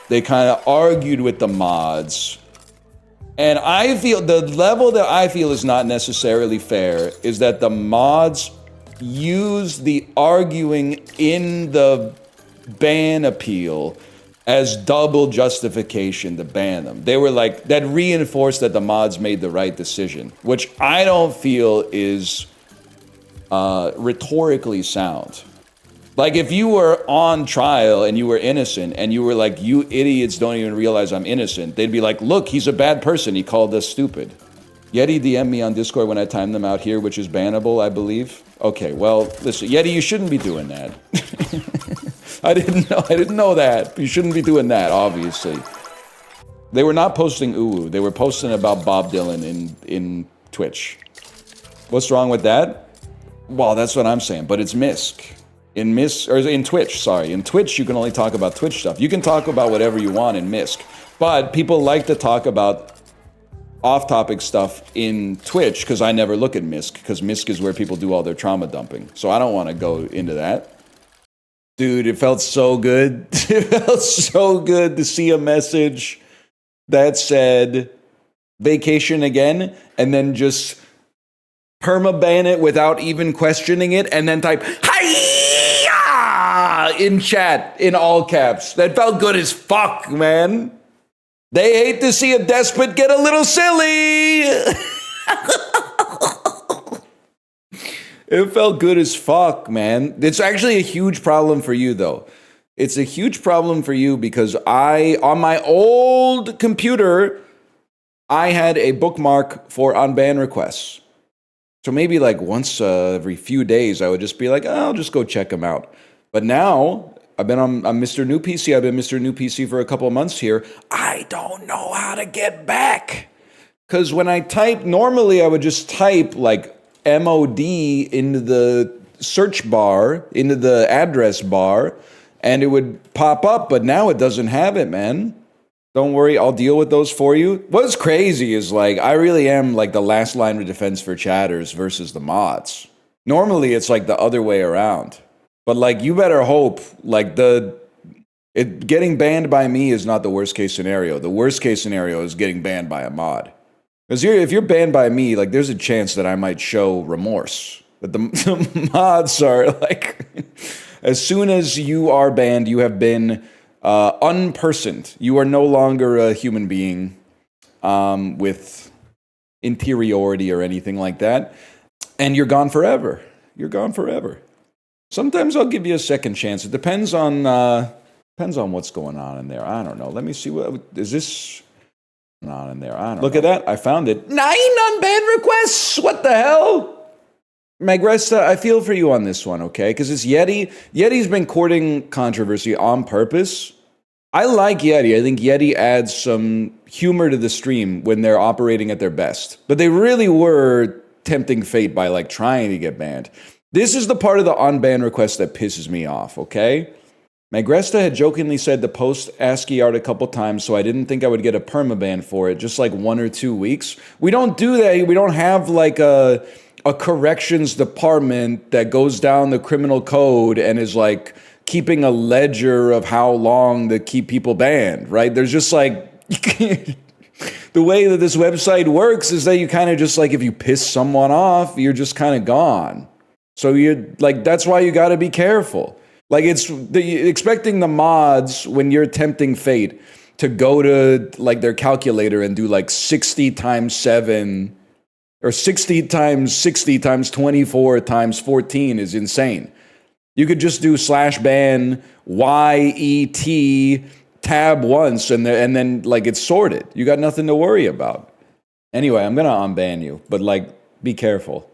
they kind of argued with the mods. And I feel, the level that I feel is not necessarily fair is that the mods use the arguing in the ban appeal as double justification to ban them. They were like, that reinforced that the mods made the right decision, which I don't feel is rhetorically sound. Like if you were on trial and you were innocent and you were like, you idiots don't even realize I'm innocent, they'd be like, look, he's a bad person, he called us stupid. Yeti DM'd me on Discord when I timed them out here, which is bannable, I believe. Okay, well, listen, Yeti, you shouldn't be doing that. I didn't know that. You shouldn't be doing that, obviously. They were not posting uwu. They were posting about Bob Dylan in Twitch. What's wrong with that? Well, that's what I'm saying, but it's Misk. In Twitch, sorry. In Twitch, you can only talk about Twitch stuff. You can talk about whatever you want in Misk. But people like to talk about off-topic stuff in Twitch, because I never look at Misk, because Misk is where people do all their trauma dumping. So I don't want to go into that. Dude, it felt so good. It felt so good to see a message that said vacation again, and then just permaban it without even questioning it, and then type hi in chat in all caps. That felt good as fuck, man. They hate to see a despot get a little silly. It felt good as fuck, man. It's actually a huge problem for you, though. It's a huge problem for you because on my old computer, I had a bookmark for unban requests. So maybe like once every few days, I would just be like, oh, I'll just go check them out. But now, I've been on Mr. New PC. I've been Mr. New PC for a couple of months here. I don't know how to get back. Because when I type, normally I would just type like MOD into the search bar, into the address bar, and it would pop up, but now it doesn't have it, man. Don't worry, I'll deal with those for you. What's crazy is like, I really am like the last line of defense for chatters versus the mods. Normally it's like the other way around. But like, you better hope, like getting banned by me is not the worst case scenario. The worst case scenario is getting banned by a mod. Because if you're banned by me, like there's a chance that I might show remorse. But the mods are like, as soon as you are banned, you have been unpersoned. You are no longer a human being with interiority or anything like that. And you're gone forever. You're gone forever. Sometimes I'll give you a second chance. It depends on what's going on in there. I don't know. Let me see. What is this? on in there. I don't Look at that. I found it. 9 unbanned requests. What the hell? Magresta, I feel for you on this one, okay? Because it's Yeti. Yeti's been courting controversy on purpose. I like Yeti. I think Yeti adds some humor to the stream when they're operating at their best. But they really were tempting fate by like trying to get banned. This is the part of the unban request that pisses me off, okay? Magresta had jokingly said to post ASCII art a couple times, so I didn't think I would get a permaban for it, just like 1 or 2 weeks. We don't do that. We don't have like a corrections department that goes down the criminal code and is like keeping a ledger of how long to keep people banned, right? There's just like, the way that this website works is that you kind of just like, if you piss someone off, you're just kind of gone. So you're like, that's why you got to be careful. Like expecting the mods when you're tempting fate to go to like their calculator and do like 60 times 7 or 60 times 60 times 24 times 14 is insane. You could just do /ban YET tab once and then like it's sorted. You got nothing to worry about. Anyway, I'm gonna unban you, but like be careful.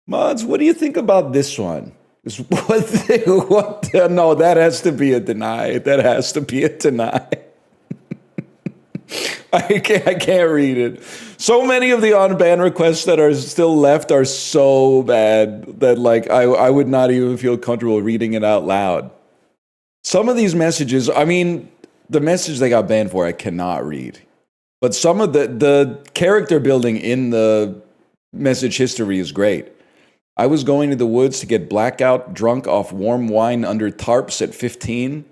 Mods, what do you think about this one? No, that has to be a deny. That has to be a deny. I can't read it. So many of the unban requests that are still left are so bad that like I would not even feel comfortable reading it out loud. Some of these messages, I mean, the message they got banned for, I cannot read. But some of the character building in the message history is great. I was going to the woods to get blackout drunk off warm wine under tarps at 15.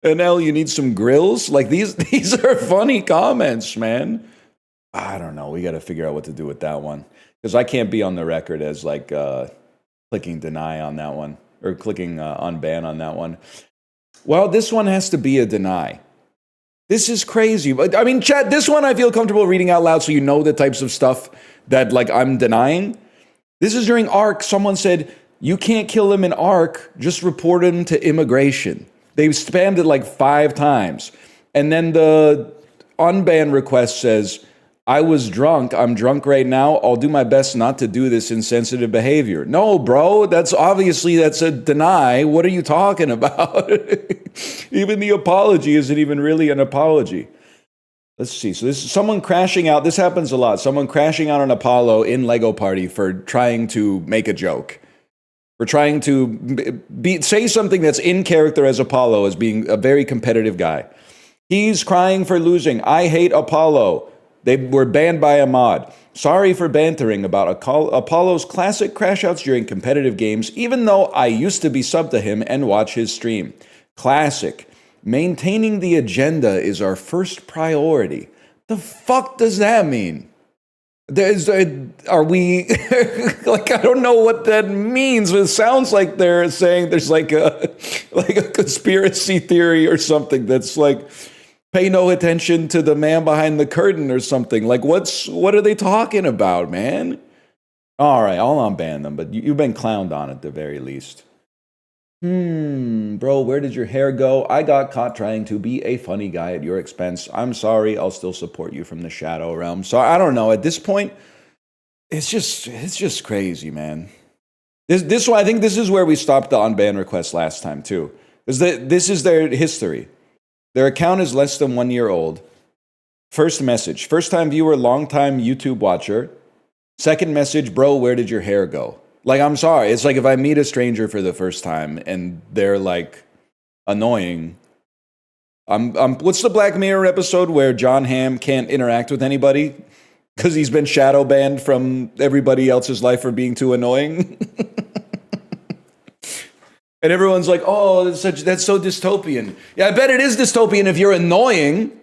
NL, you need some grills? Like these are funny comments, man. I don't know. We got to figure out what to do with that one. Because I can't be on the record as like clicking deny on that one. Or clicking unban on that one. Well, this one has to be a deny. This is crazy. I mean, chat, this one I feel comfortable reading out loud so you know the types of stuff that like I'm denying. This is during ARC. Someone said, you can't kill him in ARC, just report him to immigration. They've spammed it like 5 times. And then the unban request says, I was drunk. I'm drunk right now. I'll do my best not to do this insensitive behavior. No, bro, that's a deny. What are you talking about? Even the apology isn't even really an apology. Let's see. So this is someone crashing out. This happens a lot. Someone crashing out on Apollo in Lego Party for trying to make a joke. For trying to say something that's in character as Apollo, as being a very competitive guy. He's crying for losing. I hate Apollo. They were banned by a mod. Sorry for bantering about Apollo's classic crashouts during competitive games, even though I used to be sub to him and watch his stream. Classic. Maintaining the agenda is our first priority. The fuck does that mean? Are we like, I don't know what that means. It sounds like they're saying there's like a conspiracy theory or something that's like, pay no attention to the man behind the curtain or something. Like, what are they talking about, man? All right, I'll unban them, but you've been clowned on at the very least. Bro, where did your hair go? I got caught trying to be a funny guy at your expense. I'm sorry. I'll still support you from the shadow realm. So I don't know. At this point, it's just crazy, man. This one, I think this is where we stopped the unban request last time too, because this is their history. Their account is less than 1 year old. First message, first time viewer, long time YouTube watcher. Second message, bro, where did your hair go? Like, I'm sorry. It's like if I meet a stranger for the first time and they're like annoying. What's the Black Mirror episode where John Hamm can't interact with anybody because he's been shadow banned from everybody else's life for being too annoying? And everyone's like, oh, that's so dystopian. Yeah, I bet it is dystopian if you're annoying.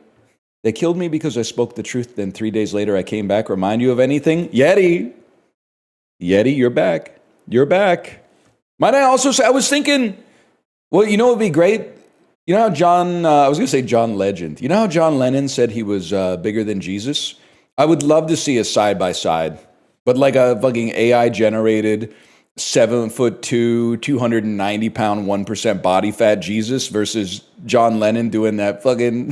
They killed me because I spoke the truth. Then 3 days later, I came back. Remind you of anything? Yeti, you're back. You're back. Might I also say, I was thinking, well, you know what would be great? You know how I was going to say John Legend. You know how John Lennon said he was bigger than Jesus? I would love to see a side-by-side, but like a fucking AI-generated 7'2", 290-pound, 1% body fat Jesus versus John Lennon doing that fucking.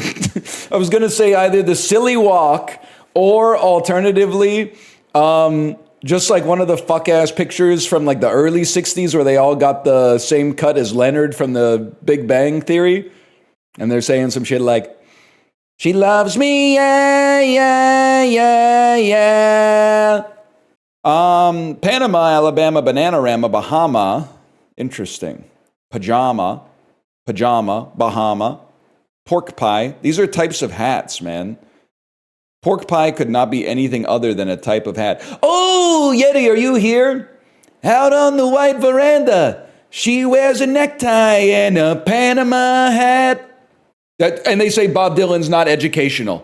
I was gonna say either the silly walk or alternatively, just like one of the fuck ass pictures from like the early '60s where they all got the same cut as Leonard from the Big Bang Theory, and they're saying some shit like, "She loves me, yeah, yeah, yeah, yeah." Panama, Alabama, Bananarama, Bahama. Interesting. Pajama, Bahama. Pork pie. These are types of hats, man. Pork pie could not be anything other than a type of hat. Oh, Yeti, are you here? Out on the white veranda. She wears a necktie and a Panama hat. And they say Bob Dylan's not educational.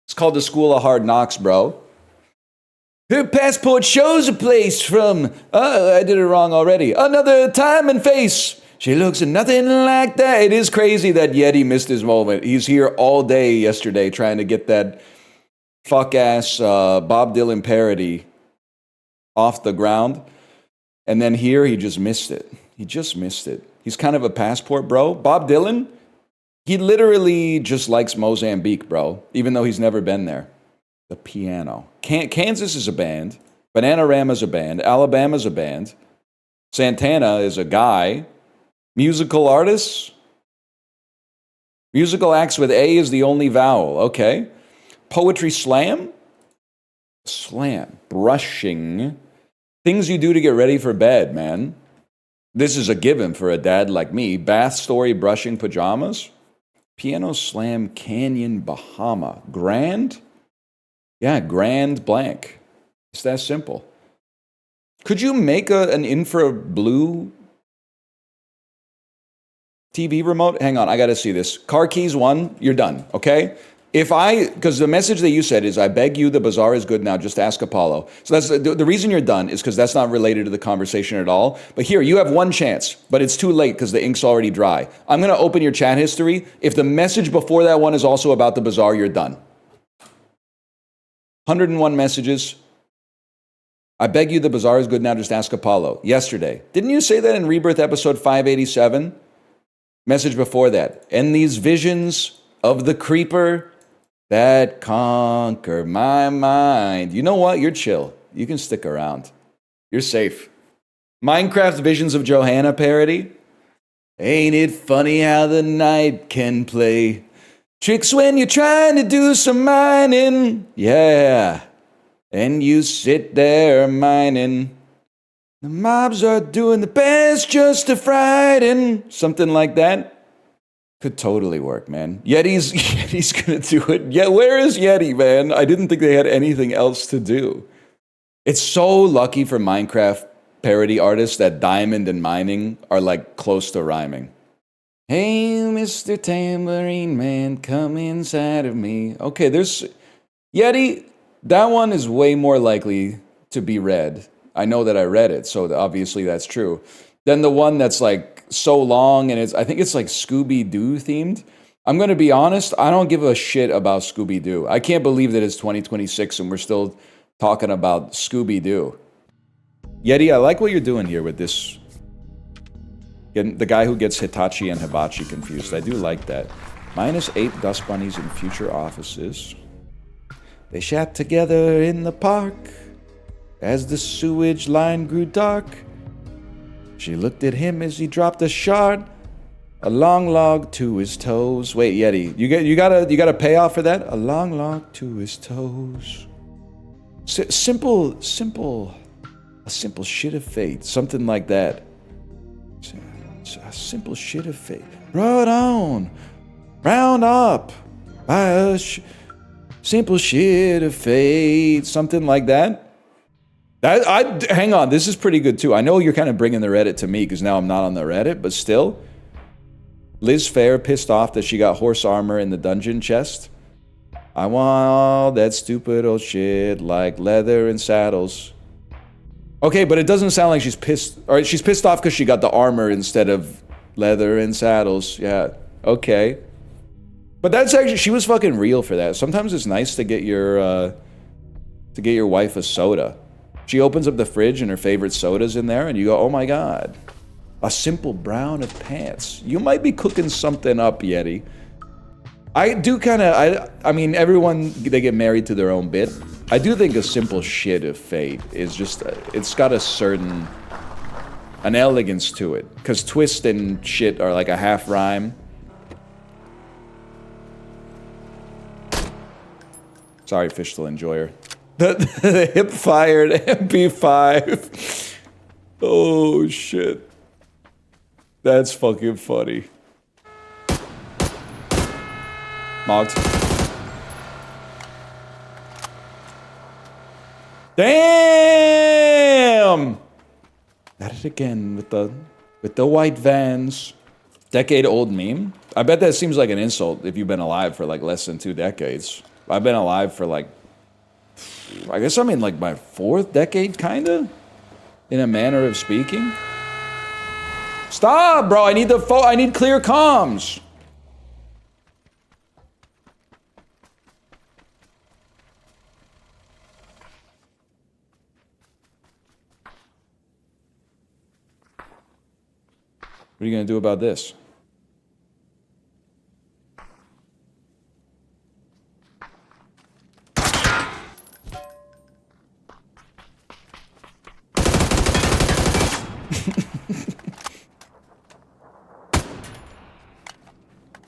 It's called the School of Hard Knocks, bro. Her passport shows a place from, I did it wrong already, another time and face. She looks nothing like that. It is crazy that Yeti missed his moment. He's here all day yesterday trying to get that fuck-ass Bob Dylan parody off the ground. And then here, he just missed it. He just missed it. He's kind of a passport, bro. Bob Dylan, he literally just likes Mozambique, bro, even though he's never been there. The piano. Kansas is a band. Bananarama's a band. Alabama's a band. Santana is a guy. Musical artists? Musical acts with A is the only vowel. Okay. Poetry slam? Slam. Brushing. Things you do to get ready for bed, man. This is a given for a dad like me. Bath story, brushing, pajamas. Piano slam, Canyon, Bahama. Grand? Yeah, grand blank. It's that simple. Could you make an infra blue TV remote? Hang on, I gotta see this. Car keys 1, you're done, okay? Because the message that you said is, I beg you, the bazaar is good now, just ask Apollo. So that's the reason you're done is because that's not related to the conversation at all. But here, you have one chance, but it's too late because the ink's already dry. I'm gonna open your chat history. If the message before that one is also about the bazaar, you're done. 101 messages. I beg you, the bazaar is good now, just ask Apollo. Yesterday. Didn't you say that in Rebirth episode 587? Message before that. And these visions of the creeper that conquer my mind. You know what? You're chill. You can stick around. You're safe. Minecraft Visions of Johanna parody. Ain't it funny how the night can play tricks when you're trying to do some mining? Yeah. And you sit there mining. The mobs are doing the best just to frighten. Something like that. Could totally work, man. Yeti's gonna do it. Yeah, where is Yeti, man? I didn't think they had anything else to do. It's so lucky for Minecraft parody artists that diamond and mining are like close to rhyming. Hey, Mr. Tambourine Man, come inside of me. Okay, there's Yeti. That one is way more likely to be read. I know that I read it, so obviously that's true. Then the one that's like so long and I think it's like Scooby-Doo themed. I'm going to be honest, I don't give a shit about Scooby-Doo. I can't believe that it's 2026 and we're still talking about Scooby-Doo. Yeti, I like what you're doing here with this. The guy who gets Hitachi and Hibachi confused. I do like that. -8 dust bunnies in future offices. They sat together in the park as the sewage line grew dark. She looked at him as he dropped a shard, a long log to his toes. Wait, Yeti, you got a payoff for that? A long log to his toes. A simple shit of fate, something like that. A simple shit of fate. Brought on, round up by a simple shit of fate, something like that. Hang on, this is pretty good too. I know you're kind of bringing the Reddit to me because now I'm not on the Reddit, but still. Liz Fair pissed off that she got horse armor in the dungeon chest. I want all that stupid old shit like leather and saddles. Okay, but it doesn't sound like she's pissed. All right, she's pissed off because she got the armor instead of leather and saddles. Yeah, okay. But that's actually, she was fucking real for that. Sometimes it's nice to get your wife a soda. She opens up the fridge and her favorite soda's in there, and you go, oh my god. A simple brown of pants. You might be cooking something up, Yeti. I do kind of, I mean, everyone, they get married to their own bit. I do think a simple shit of fate is just, it's got a certain, an elegance to it. Because twist and shit are like a half rhyme. Sorry, Fishtal Enjoyer. The hip-fired MP5. Oh, shit. That's fucking funny. Mogged. Damn! At it again with the white vans. Decade-old meme? I bet that seems like an insult if you've been alive for like less than 2 decades. I've been alive for like, I guess I'm in like my 4th decade, kinda? In a manner of speaking? Stop, bro! I need I need clear comms! What are you gonna do about this?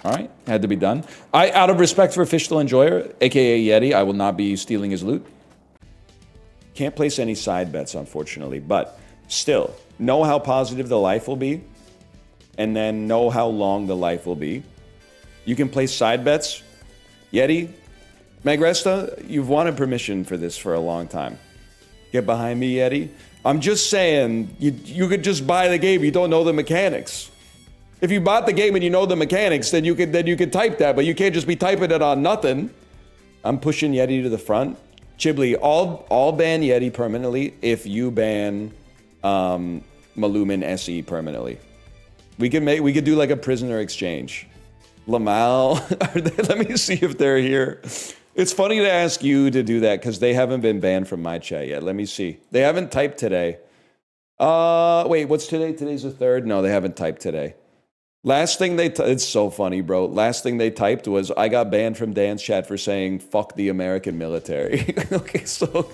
All right, had to be done. Out of respect for Fishtal Enjoyer, aka Yeti, I will not be stealing his loot. Can't place any side bets, unfortunately, but still, know how positive the life will be, and then know how long the life will be. You can place side bets. Yeti, Magresta, you've wanted permission for this for a long time. Get behind me, Yeti. I'm just saying, you could just buy the game, you don't know the mechanics. If you bought the game and you know the mechanics, then you could type that, but you can't just be typing it on nothing. I'm pushing Yeti to the front. Chibli, I'll ban Yeti permanently if you ban Malumin SE permanently. We could do like a prisoner exchange. Lamal, let me see if they're here. It's funny to ask you to do that because they haven't been banned from my chat yet. Let me see. They haven't typed today. Wait, what's today? Today's the 3rd? No, they haven't typed today. Last thing it's so funny, bro. Last thing they typed was, I got banned from Dan's chat for saying, fuck the American military. Okay, so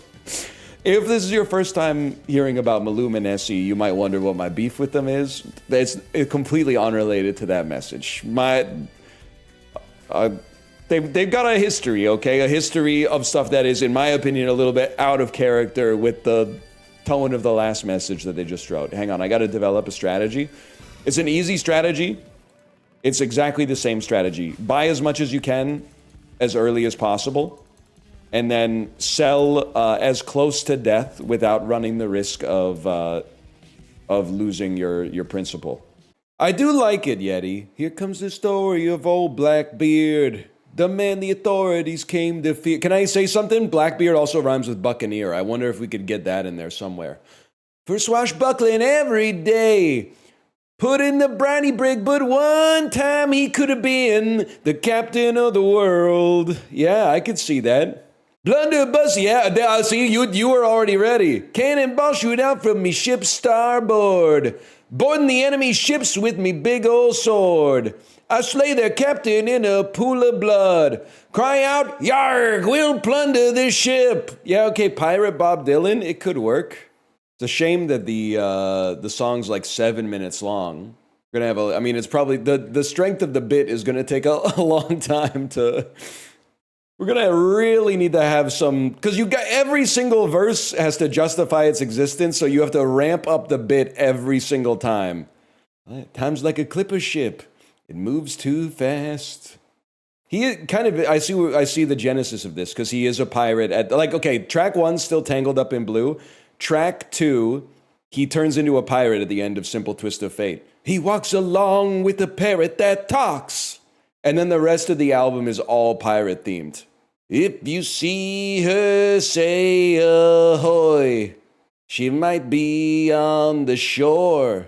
if this is your first time hearing about Malumin SE, you might wonder what my beef with them is. It's completely unrelated to that message. They've got a history, okay? A history of stuff that is, in my opinion, a little bit out of character with the tone of the last message that they just wrote. Hang on, I gotta develop a strategy. It's an easy strategy. It's exactly the same strategy. Buy as much as you can as early as possible, and then sell as close to death without running the risk of losing your principal. I do like it, Yeti. Here comes the story of old Blackbeard, the man the authorities came to fear. Can I say something? Blackbeard also rhymes with Buccaneer. I wonder if we could get that in there somewhere. For swashbuckling every day, put in the briny brig, but one time he could have been the captain of the world. Yeah, I could see that. Blunderbuss, yeah, I see, you were already ready. Cannonball shoot out from me ship's starboard. Boarding the enemy ships with me big old sword. I slay their captain in a pool of blood. Cry out, yarg, we'll plunder this ship. Yeah, okay, Pirate Bob Dylan, it could work. It's a shame that the song's like 7 minutes long. We're gonna have I mean, it's probably, the strength of the bit is gonna take a long time to, we're gonna really need to have some, because you got, every single verse has to justify its existence, so you have to ramp up the bit every single time. Time's like a clipper ship. It moves too fast. He kind of, I see the genesis of this, because he is a pirate at, like, okay, track 1's still tangled up in blue. Track 2, he turns into a pirate at the end of Simple Twist of Fate. He walks along with a parrot that talks. And then the rest of the album is all pirate themed. If you see her, say ahoy. She might be on the shore.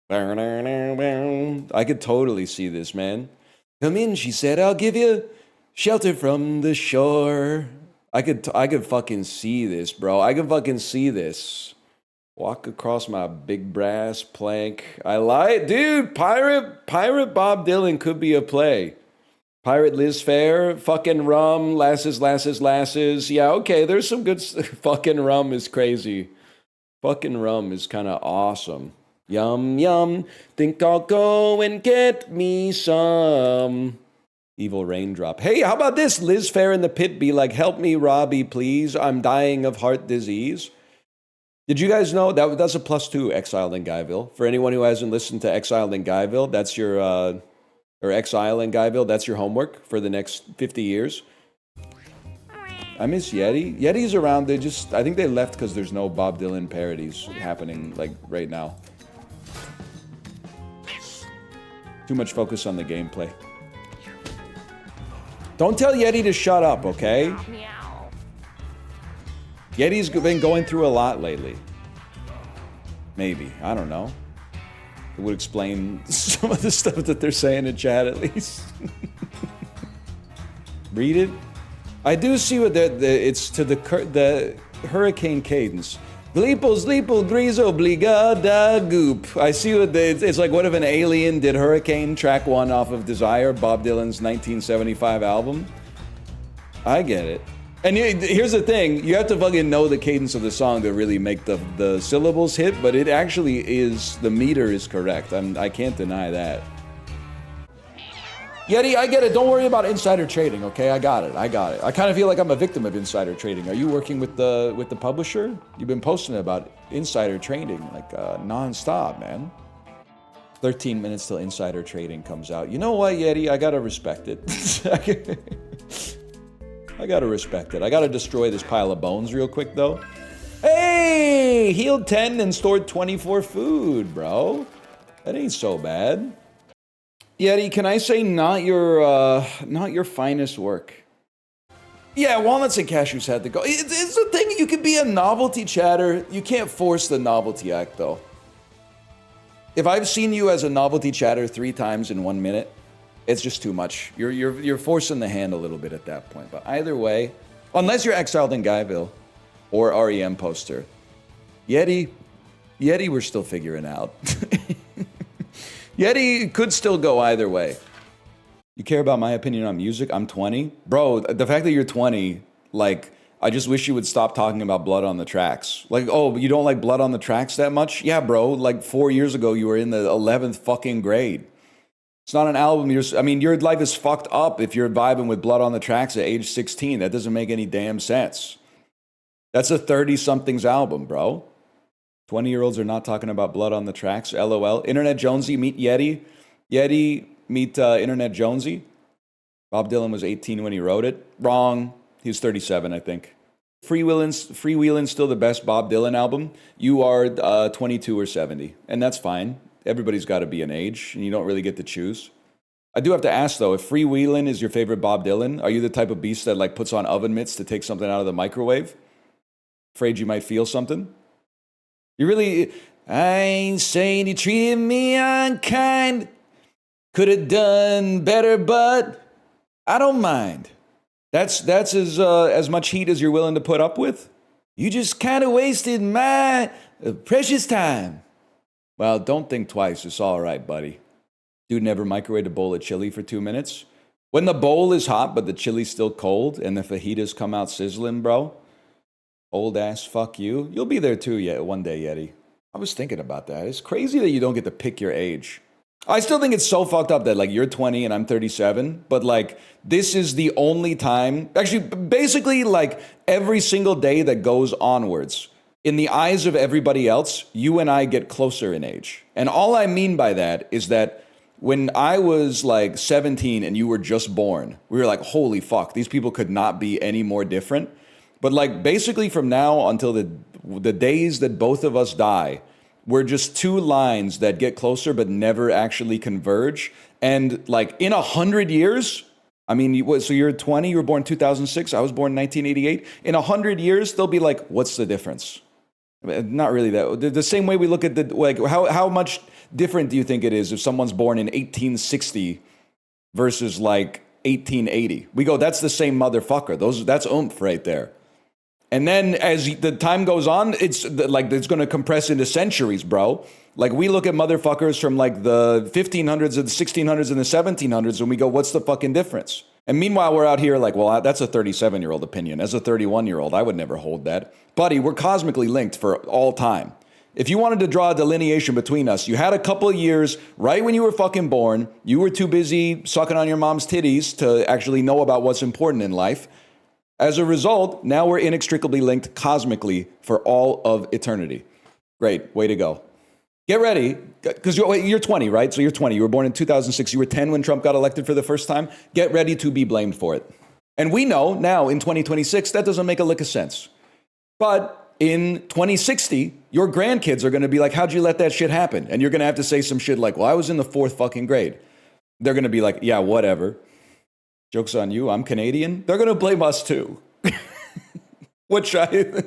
I could totally see this, man. Come in, she said, I'll give you shelter from the shore. I could fucking see this, bro. I could fucking see this. Walk across my big brass plank. I lie, dude. Pirate Bob Dylan could be a play. Pirate Liz Fair, fucking rum, lasses. Yeah, okay, there's some good fucking rum is crazy. Fucking rum is kind of awesome. Yum, yum, think I'll go and get me some. Evil raindrop. Hey, how about this? Liz Fair in the pit be like, help me, Robbie, please. I'm dying of heart disease. Did you guys know that's a +2 Exiled in Guyville? For anyone who hasn't listened to Exiled in Guyville, that's your, or Exile in Guyville, that's your homework for the next 50 years. I miss Yeti. Yeti's around. I think they left because there's no Bob Dylan parodies happening like right now. Too much focus on the gameplay. Don't tell Yeti to shut up, okay? Yeti's been going through a lot lately. Maybe. I don't know. It would explain some of the stuff that they're saying in chat, at least. Read it. I do see what it's to the hurricane cadence. Glipo, grizo, bliga, da, goop. I see what it's like. What if an alien did Hurricane track 1 off of Desire, Bob Dylan's 1975 album? I get it. And here's the thing, you have to fucking know the cadence of the song to really make the syllables hit, but it actually is, the meter is correct. I can't deny that. Yeti, I get it. Don't worry about insider trading, okay? I got it. I kind of feel like I'm a victim of insider trading. Are you working with the publisher? You've been posting about insider trading like non-stop, man. 13 minutes till insider trading comes out. You know what, Yeti? I gotta respect it. I gotta respect it. I gotta destroy this pile of bones real quick, though. Hey! Healed 10 and stored 24 food, bro. That ain't so bad. Yeti, can I say not your finest work? Yeah, walnuts and cashews had to go. It's the thing, you can be a novelty chatter. You can't force the novelty act, though. If I've seen you as a novelty chatter 3 times in 1 minute, it's just too much. You're forcing the hand a little bit at that point. But either way, unless you're Exiled in Guyville or REM poster, Yeti, we're still figuring out. Yeti could still go either way. You care about my opinion on music? I'm 20. Bro, the fact that you're 20, like, I just wish you would stop talking about Blood on the Tracks. Like, oh, you don't like Blood on the Tracks that much? Yeah, bro, like 4 years ago, you were in the 11th fucking grade. It's not an album. Your life is fucked up if you're vibing with Blood on the Tracks at age 16. That doesn't make any damn sense. That's a 30-something's album, bro. 20-year-olds are not talking about Blood on the Tracks. LOL. Internet Jonesy, meet Yeti. Yeti, meet Internet Jonesy. Bob Dylan was 18 when he wrote it. Wrong. He was 37, I think. Freewheelin's still the best Bob Dylan album. You are 22 or 70, and that's fine. Everybody's got to be an age, and you don't really get to choose. I do have to ask, though, if Freewheelin' is your favorite Bob Dylan, are you the type of beast that, like, puts on oven mitts to take something out of the microwave? Afraid you might feel something? You really... I ain't saying you treated me unkind. Could have done better, but I don't mind. That's as much heat as you're willing to put up with? You just kind of wasted my precious time. Well, don't think twice. It's all right, buddy. Dude never microwaved a bowl of chili for 2 minutes. When the bowl is hot, but the chili's still cold, and the fajitas come out sizzling, bro. Old ass fuck you. You'll be there too one day, Yeti. I was thinking about that. It's crazy that you don't get to pick your age. I still think it's so fucked up that, like, you're 20 and I'm 37, but, like, this is the only time, actually, basically, like, every single day that goes onwards, in the eyes of everybody else, you and I get closer in age. And all I mean by that is that when I was, like, 17 and you were just born, we were like, holy fuck, these people could not be any more different. But, like, basically from now until the days that both of us die, we're just two lines that get closer but never actually converge. And, like, in 100 years, I mean, so you're 20, you were born 2006, I was born 1988. In 100 years, they'll be like, what's the difference? I mean, not really that. The same way we look at like, how much different do you think it is if someone's born in 1860 versus, like, 1880. We go, that's the same motherfucker. That's oomph right there. And then as the time goes on, it's like it's going to compress into centuries, bro. Like we look at motherfuckers from like the 1500s and the 1600s and the 1700s and we go, what's the fucking difference? And meanwhile, we're out here like, well, that's a 37-year-old opinion. As a 31-year-old, I would never hold that. Buddy, we're cosmically linked for all time. If you wanted to draw a delineation between us, you had a couple of years right when you were fucking born. You were too busy sucking on your mom's titties to actually know about what's important in life. As a result, now we're inextricably linked cosmically for all of eternity. Great, way to go. Get ready, because you're 20, right? So you're 20. You were born in 2006. You were 10 when Trump got elected for the first time. Get ready to be blamed for it. And we know now in 2026, that doesn't make a lick of sense. But in 2060, your grandkids are going to be like, how'd you let that shit happen? And you're going to have to say some shit like, well, I was in the 4th fucking grade. They're going to be like, yeah, whatever. Joke's on you, I'm Canadian. They're going to blame us too. Which I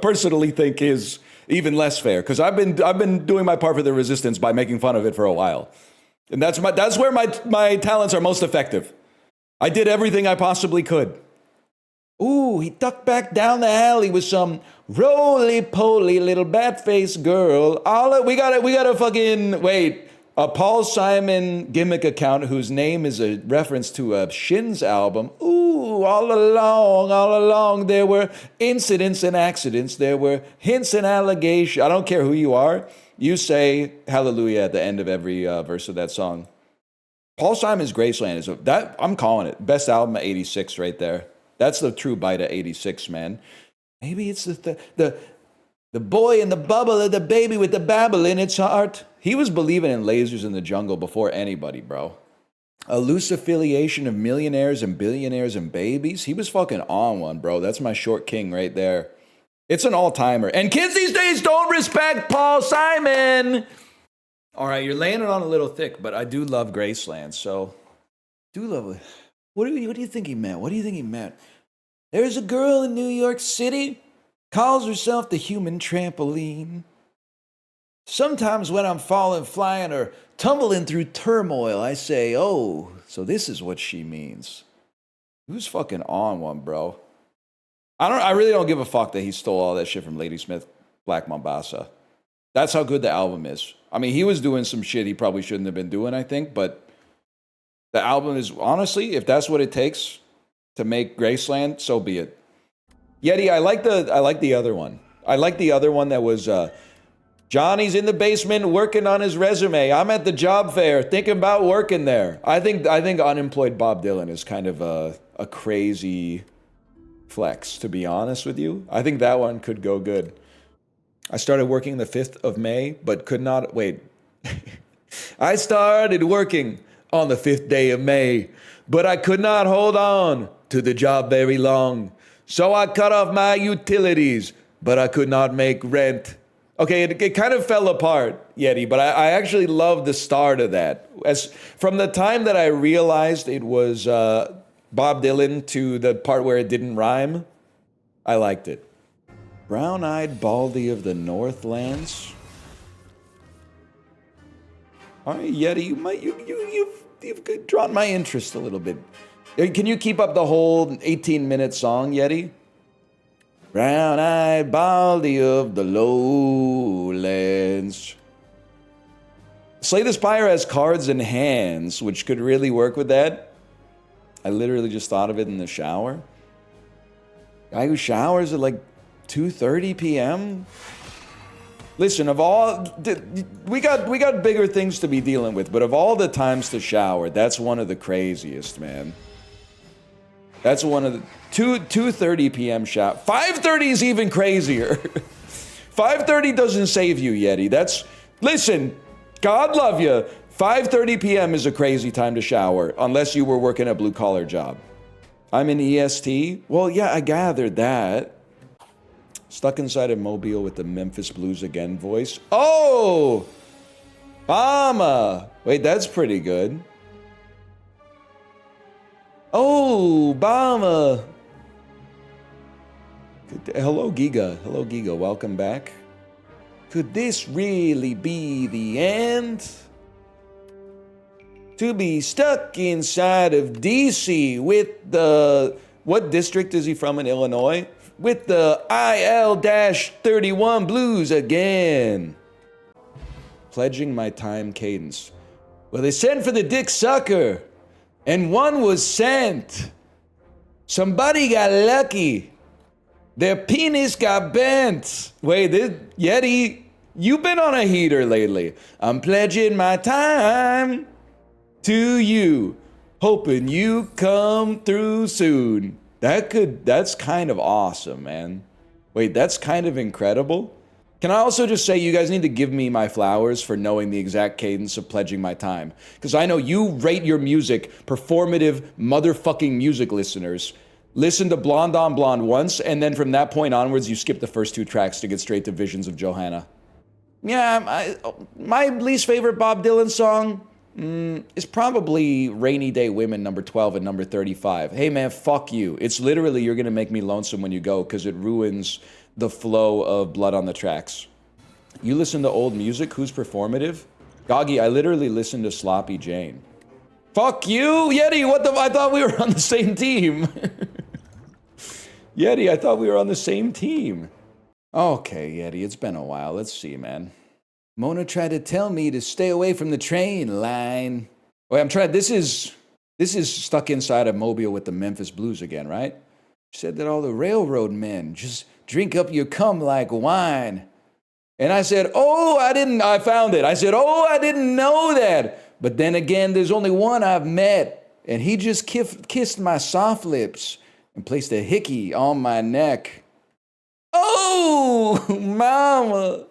personally think is even less fair, because I've been doing my part for the resistance by making fun of it for a while. And that's where my talents are most effective. I did everything I possibly could. Ooh, he ducked back down the alley with some roly-poly little bat-faced girl. We got a fucking, wait, a Paul Simon gimmick account whose name is a reference to a Shins album. Ooh, all along, there were incidents and accidents. There were hints and allegations. I don't care who you are. You say hallelujah at the end of every verse of that song. Paul Simon's Graceland I'm calling it. Best album of 86 right there. That's the true bite of 86, man. Maybe it's the boy in the bubble of the baby with the babble in its heart. He was believing in lasers in the jungle before anybody, bro. A loose affiliation of millionaires and billionaires and babies. He was fucking on one, bro. That's my short king right there. It's an all-timer. And kids these days don't respect Paul Simon. All right, you're laying it on a little thick, but I do love Graceland, so do love it. What do you think he meant? There's a girl in New York City, calls herself the human trampoline. Sometimes when I'm falling, flying, or tumbling through turmoil, I say, oh, so this is what she means. Who's fucking on one, bro? I really don't give a fuck that he stole all that shit from Ladysmith Black Mombasa. That's how good the album is. I mean, he was doing some shit he probably shouldn't have been doing, I think, but the album is, honestly, if that's what it takes to make Graceland, so be it. Yeti, I like the other one. I like the other one that was Johnny's in the basement working on his resume. I'm at the job fair thinking about working there. I think unemployed Bob Dylan is kind of a crazy flex, to be honest with you. I think that one could go good. I started working the 5th of May, but could not wait. I started working on the 5th day of May, but I could not hold on to the job very long. So I cut off my utilities, but I could not make rent. Okay, it kind of fell apart, Yeti, but I actually love the start of that. From the time that I realized it was Bob Dylan to the part where it didn't rhyme, I liked it. Brown-eyed Baldy of the Northlands. All right, Yeti, you've drawn my interest a little bit. Can you keep up the whole 18-minute song, Yeti? Brown-eyed Baldy of the Lowlands. Slay the Spire has cards in hands, which could really work with that. I literally just thought of it in the shower. Guy who showers at like 2:30 p.m.? Listen, we got bigger things to be dealing with, but of all the times to shower, that's one of the craziest, man. That's one of the 2:30 p.m. shower. 5:30 is even crazier. 5:30 doesn't save you, Yeti. Listen, God love you. 5:30 p.m. is a crazy time to shower, unless you were working a blue-collar job. I'm in EST? Well, yeah, I gathered that. Stuck inside a mobile with the Memphis Blues Again voice. Oh! Bama! Wait, that's pretty good. Oh, Bama! Hello, Giga. Hello, Giga. Welcome back. Could this really be the end? to be stuck inside of DC with the... What district is he from in Illinois? With the IL-31 blues again. Pledging my time cadence. Well, they sent for the dick sucker, and one was sent. Somebody got lucky. Their penis got bent. Wait, this, Yeti, you've been on a heater lately. I'm pledging my time to you, hoping you come through soon. That's kind of awesome, man. Wait, that's kind of incredible. Can I also just say you guys need to give me my flowers for knowing the exact cadence of pledging my time? Because I know you rate your music, performative motherfucking music listeners. Listen to Blonde on Blonde once, and then from that point onwards, you skip the first 2 tracks to get straight to Visions of Johanna. Yeah, my least favorite Bob Dylan song is probably Rainy Day Women, number 12 and number 35. Hey man, fuck you. It's literally you're gonna make me lonesome when you go because it ruins the flow of Blood on the Tracks. You listen to old music, who's performative? Goggy, I literally listen to Sloppy Jane. Fuck you, Yeti, what the, I thought we were on the same team. Yeti, I thought we were on the same team. Okay, Yeti, it's been a while, let's see, man. Mona tried to tell me to stay away from the train line. Wait, I'm trying, this is Stuck Inside of Mobile with the Memphis Blues again, right? She said that all the railroad men just drink up your cum like wine. And I said, I found it. I said, I didn't know that. But then again, there's only one I've met, and he just kissed my soft lips and placed a hickey on my neck. Oh, mama,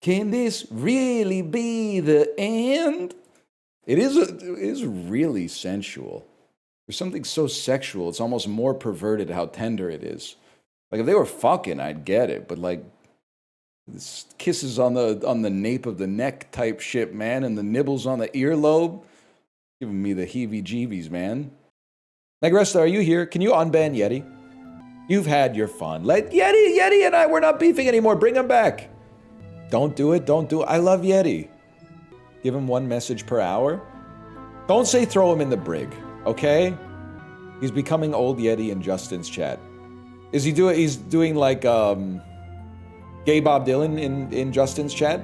can this really be the end? It is really sensual. There's something so sexual, it's almost more perverted how tender it is. Like, if they were fucking, I'd get it, but like, this kisses on the nape of the neck type shit, man, and the nibbles on the earlobe, giving me the heebie-jeebies, man. Negresta, are you here? Can you unban Yeti? You've had your fun. Let Yeti and I, we're not beefing anymore. Bring him back. Don't do it. I love Yeti. Give him 1 message per hour. Don't say throw him in the brig, okay? He's becoming old Yeti in Justin's chat. He's doing like gay Bob Dylan in Justin's chat.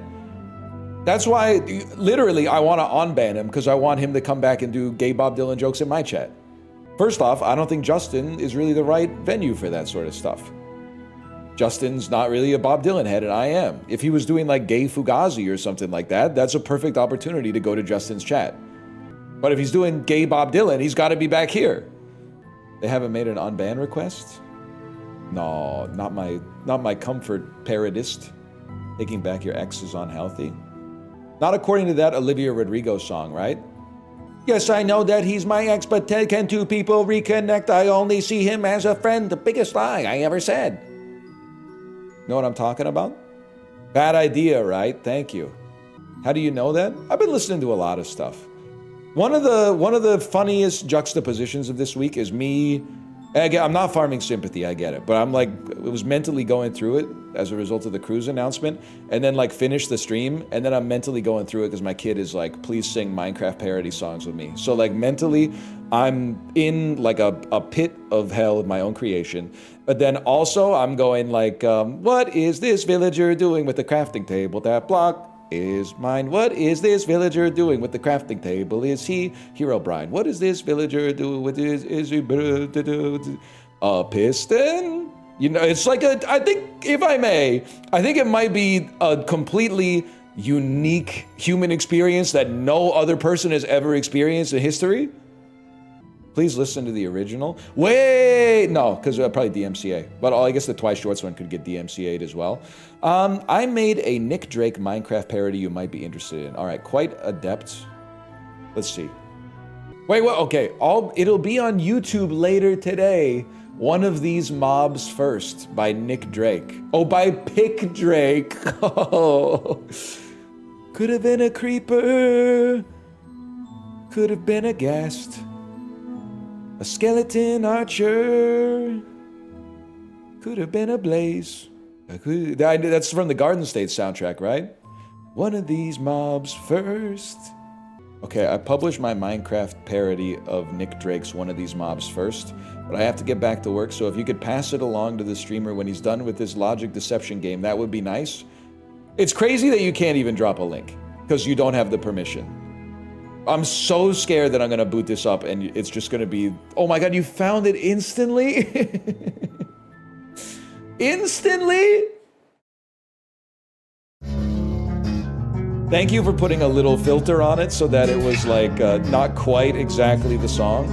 That's why, literally, I want to unban him because I want him to come back and do gay Bob Dylan jokes in my chat. First off, I don't think Justin is really the right venue for that sort of stuff. Justin's not really a Bob Dylan head, and I am. If he was doing like gay Fugazi or something like that, that's a perfect opportunity to go to Justin's chat. But if he's doing gay Bob Dylan, he's got to be back here. They haven't made an unban request? No, not my comfort parodist. Taking back your ex is unhealthy. Not according to that Olivia Rodrigo song, right? Yes, I know that he's my ex, but can 2 people reconnect? I only see him as a friend. The biggest lie I ever said. Know what I'm talking about? Bad idea, right? Thank you. How do you know that? I've been listening to a lot of stuff. One of the funniest juxtapositions of this week is me. Again, I'm not farming sympathy, I get it, but I'm like, it was mentally going through it as a result of the cruise announcement, and then like finish the stream, and then I'm mentally going through it because my kid is like, please sing Minecraft parody songs with me. So like mentally, I'm in like a pit of hell of my own creation, but then also I'm going like, what is this villager doing with the crafting table? That block is mine. What is this villager doing with the crafting table? Is he Herobrine? What is this villager doing with his, is he a piston? You know, it's like I think, if I may, I think it might be a completely unique human experience that no other person has ever experienced in history. Please listen to the original. Wait, no, because probably DMCA. But I guess the Twice Shorts one could get DMCA'd as well. I made a Nick Drake Minecraft parody you might be interested in. All right, quite adept. Let's see. Wait, what? Okay, it'll be on YouTube later today. One of These Mobs First by Nick Drake. Oh, by Pick Drake. Oh. Could have been a creeper. Could have been a ghast. A skeleton archer. Could have been a blaze. That's from the Garden State soundtrack, right? One of these mobs first. Okay, I published my Minecraft parody of Nick Drake's One of These Mobs first, but I have to get back to work, so if you could pass it along to the streamer when he's done with this logic deception game, that would be nice. It's crazy that you can't even drop a link, because you don't have the permission. I'm so scared that I'm gonna boot this up and it's just gonna be, oh my god, you found it instantly? Instantly? Thank you for putting a little filter on it so that it was like not quite exactly the song.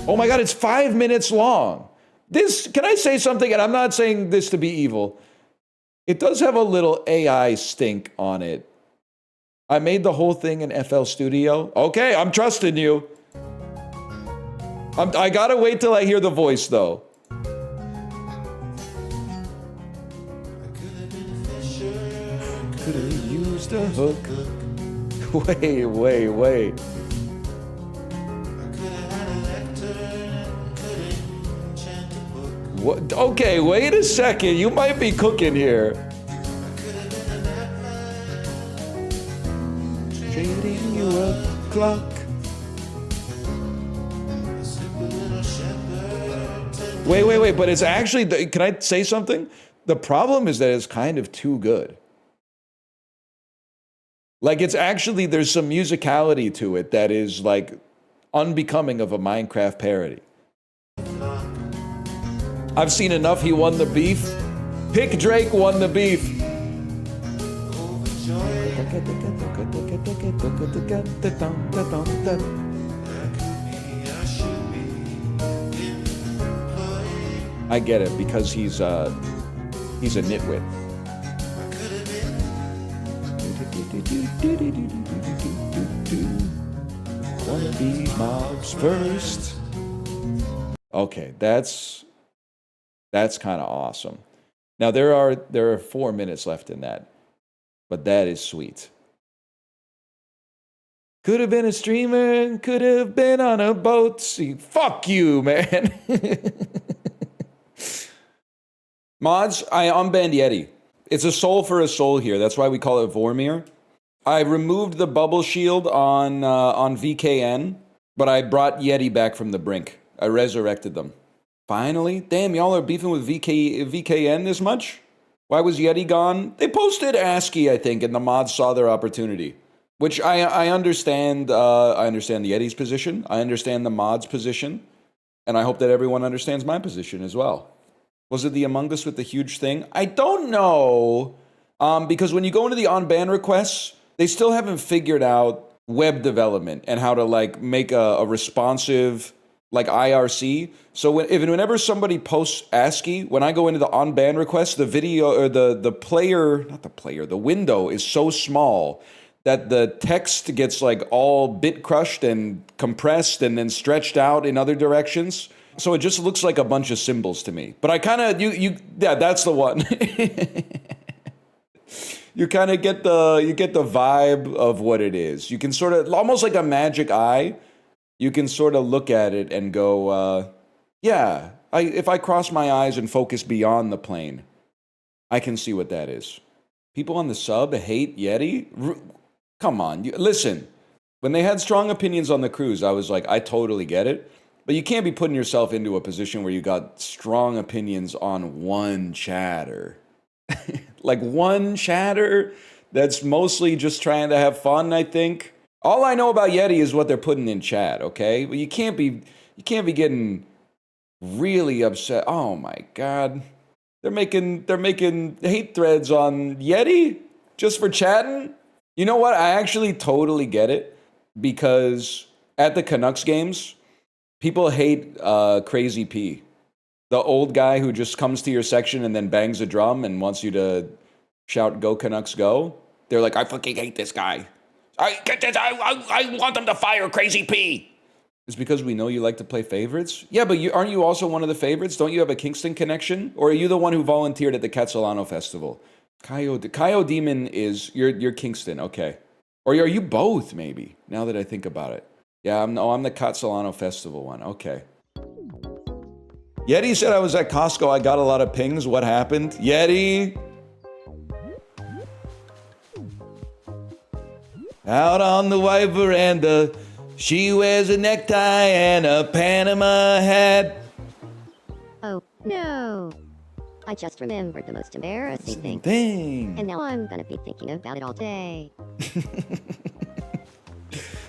Oh my god, it's 5 minutes long. This, can I say something? And I'm not saying this to be evil. It does have a little AI stink on it. I made the whole thing in FL Studio. Okay, I'm trusting you. I gotta wait till I hear the voice though. Could've used a hook. Wait. What? Okay, wait a second. You might be cooking here. Trading you a clock. Wait, but it's actually, can I say something? The problem is that it's kind of too good. Like, it's actually, there's some musicality to it that is, like, unbecoming of a Minecraft parody. I've seen enough, he won the beef. Pick Drake won the beef. I get it, because he's a nitwit. One of these mobs first. Okay, that's kind of awesome. Now there are 4 minutes left in that, but that is sweet. Could have been a streamer, could have been on a boat. See, fuck you, man. Mods, I unbanned Yeti. It's a soul for a soul here. That's why we call it Vormir. I removed the bubble shield on VKN, but I brought Yeti back from the brink. I resurrected them. Finally? Damn, y'all are beefing with VKN this much? Why was Yeti gone? They posted ASCII, I think, and the mods saw their opportunity. Which I understand. I understand the Yeti's position. I understand the mods' position. And I hope that everyone understands my position as well. Was it the Among Us with the huge thing? I don't know. Because when you go into the on-ban requests, they still haven't figured out web development and how to like make a responsive like IRC. So whenever somebody posts ASCII, when I go into the on-ban request, the video or the window is so small that the text gets like all bit crushed and compressed and then stretched out in other directions. So it just looks like a bunch of symbols to me. But I kind of yeah, that's the one. You kind of get the vibe of what it is. You can sort of almost like a magic eye. You can sort of look at it and go, yeah. If I cross my eyes and focus beyond the plane, I can see what that is. People on the sub hate Yeti. Come on, listen. When they had strong opinions on the cruise, I was like, I totally get it. But you can't be putting yourself into a position where you got strong opinions on one chatter. Like one chatter that's mostly just trying to have fun, I think. All I know about Yeti is what they're putting in chat, okay? But you can't be getting really upset. Oh my god. They're making hate threads on Yeti just for chatting? You know what? I actually totally get it, because at the Canucks games, people hate Crazy P. The old guy who just comes to your section and then bangs a drum and wants you to shout, "Go Canucks, go." They're like, I fucking hate this guy. I want them to fire Crazy P. It's because we know you like to play favorites? Yeah, but aren't you also one of the favorites? Don't you have a Kingston connection? Or are you the one who volunteered at the Quetzalano Festival? Kaio Demon is, you're Kingston, okay. Or are you both, maybe, now that I think about it? Yeah, I'm the Quetzalano Festival one, okay. Yeti said I was at Costco, I got a lot of pings, what happened? Yeti! Out on the white veranda, she wears a necktie and a Panama hat. Oh, no. I just remembered the most embarrassing thing. And now I'm gonna be thinking about it all day.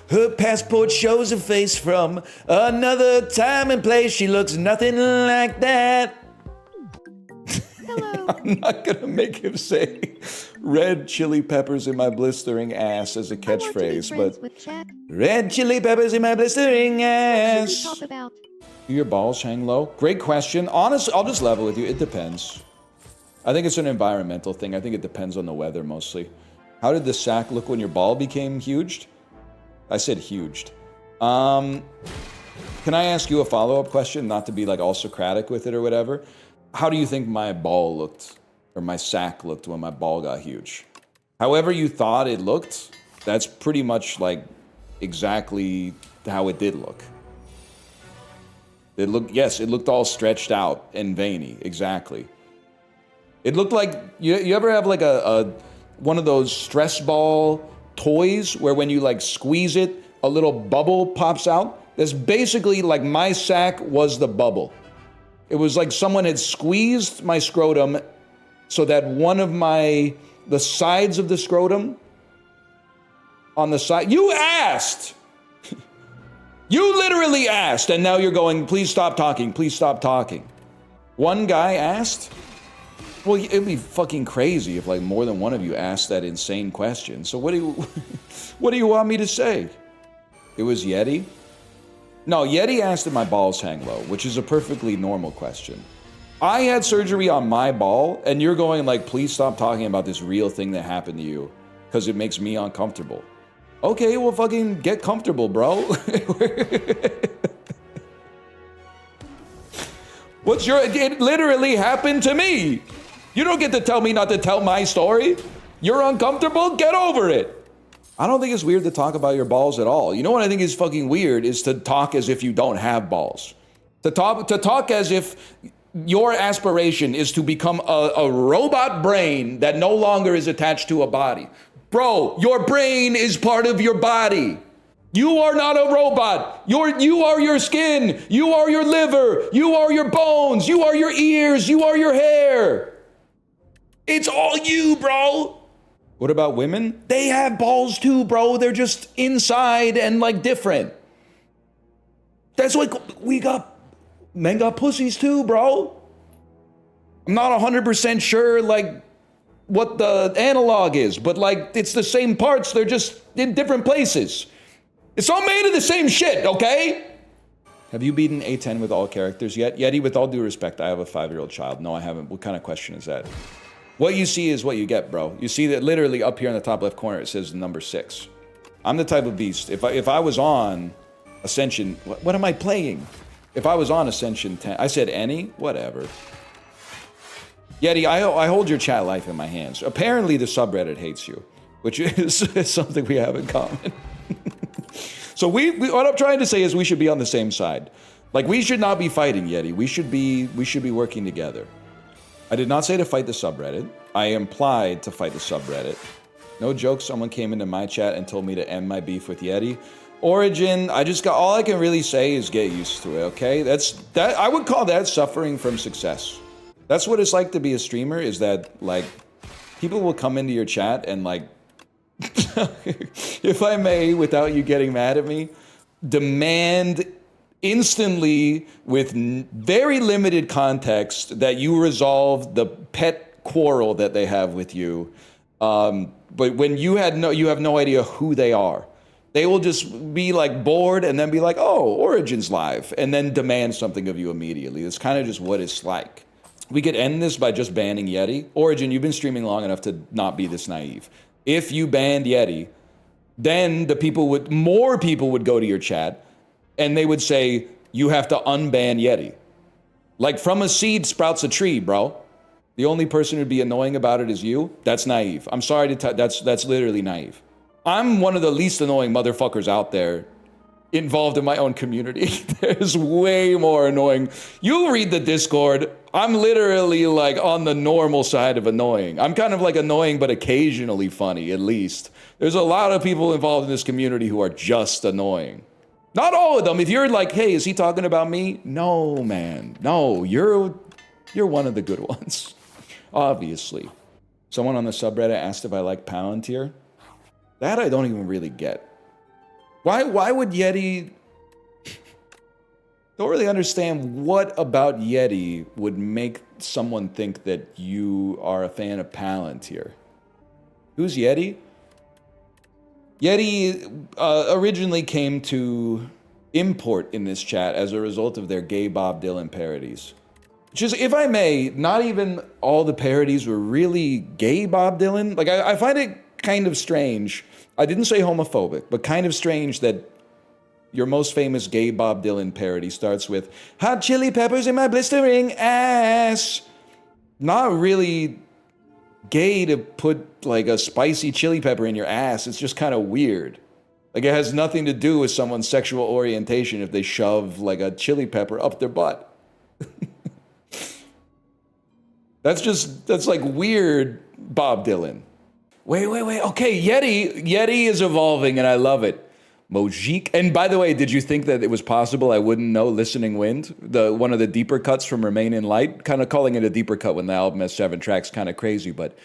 Her passport shows a face from another time and place. She looks nothing like that. Hello. I'm not gonna make him say red chili peppers in my blistering ass as a catchphrase, but red chili peppers in my blistering ass. What should we talk about? Do your balls hang low? Great question. Honestly, I'll just level with you. It depends. I think it's an environmental thing. I think it depends on the weather mostly. How did the sack look when your ball became huge? I said huge. Can I ask you a follow-up question? Not to be like all Socratic with it or whatever. How do you think my ball looked, or my sack looked when my ball got huge? However you thought it looked, that's pretty much like exactly how it did look. It looked all stretched out and veiny, exactly. It looked like, you ever have like a one of those stress ball toys where when you like squeeze it, a little bubble pops out? That's basically like my sack was the bubble. It was like someone had squeezed my scrotum so that one of the sides of the scrotum on the side, you asked! You literally asked, and now you're going, please stop talking, please stop talking. One guy asked? Well, it'd be fucking crazy if like more than one of you asked that insane question. So what do you want me to say? It was Yeti? No, Yeti asked if my balls hang low, which is a perfectly normal question. I had surgery on my ball, and you're going like, please stop talking about this real thing that happened to you, because it makes me uncomfortable. Okay, well fucking get comfortable, bro. It literally happened to me. You don't get to tell me not to tell my story. You're uncomfortable? Get over it. I don't think it's weird to talk about your balls at all. You know what I think is fucking weird is to talk as if you don't have balls. To talk as if your aspiration is to become a robot brain that no longer is attached to a body. Bro, your brain is part of your body. You are not a robot. You are your skin. You are your liver. You are your bones. You are your ears. You are your hair. It's all you, bro. What about women? They have balls too, bro. They're just inside and like different. That's like men got pussies too, bro. I'm not 100% sure like what the analog is, but like it's the same parts. They're just in different places. It's all made of the same shit, okay? Have you beaten A10 with all characters yet? Yeti, with all due respect, I have a 5-year-old child. No, I haven't. What kind of question is that? What you see is what you get, bro. You see that literally up here in the top left corner, it says number 6. I'm the type of beast. If I was on Ascension, what am I playing? If I was on Ascension 10, I said any? Whatever. Yeti, I hold your chat life in my hands. Apparently the subreddit hates you, which is something we have in common. So what I'm trying to say is we should be on the same side. Like we should not be fighting, Yeti. We should be working together. I did not say to fight the subreddit. I implied to fight the subreddit. No joke, someone came into my chat and told me to end my beef with Yeti. Origin, all I can really say is get used to it, okay? I would call that suffering from success. That's what it's like to be a streamer, is that like people will come into your chat and like if I may, without you getting mad at me, demand instantly with very limited context that you resolve the pet quarrel that they have with you. But when you have no idea who they are. They will just be like bored and then be like, oh, Origin's live, and then demand something of you immediately. It's kind of just what it's like. We could end this by just banning Yeti. Origin, you've been streaming long enough to not be this naive. If you banned Yeti, then more people would go to your chat and they would say, you have to unban Yeti. Like from a seed sprouts a tree, bro. The only person who'd be annoying about it is you. That's naive. I'm sorry to that's literally naive. I'm one of the least annoying motherfuckers out there involved in my own community. There's way more annoying. You read the Discord. I'm literally like on the normal side of annoying. I'm kind of like annoying, but occasionally funny, at least. There's a lot of people involved in this community who are just annoying. Not all of them. If you're like, hey, is he talking about me? No, man. No, you're one of the good ones. Obviously. Someone on the subreddit asked if I like Palantir. That I don't even really get. Why would Yeti... Don't really understand what about Yeti would make someone think that you are a fan of Palantir. Who's Yeti? Yeti originally came to import in this chat as a result of their gay Bob Dylan parodies. Just, if I may, not even all the parodies were really gay Bob Dylan. Like, I find it kind of strange. I didn't say homophobic, but kind of strange that your most famous gay Bob Dylan parody starts with hot chili peppers in my blistering ass. Not really gay to put like a spicy chili pepper in your ass. It's just kind of weird. Like, it has nothing to do with someone's sexual orientation if they shove like a chili pepper up their butt. That's like weird Bob Dylan. Wait. Okay, Yeti is evolving and I love it. Mojik. And by the way, did you think that it was possible I wouldn't know Listening Wind? One of the deeper cuts from Remain in Light? Kind of calling it a deeper cut when the album has 7 tracks, kind of crazy, but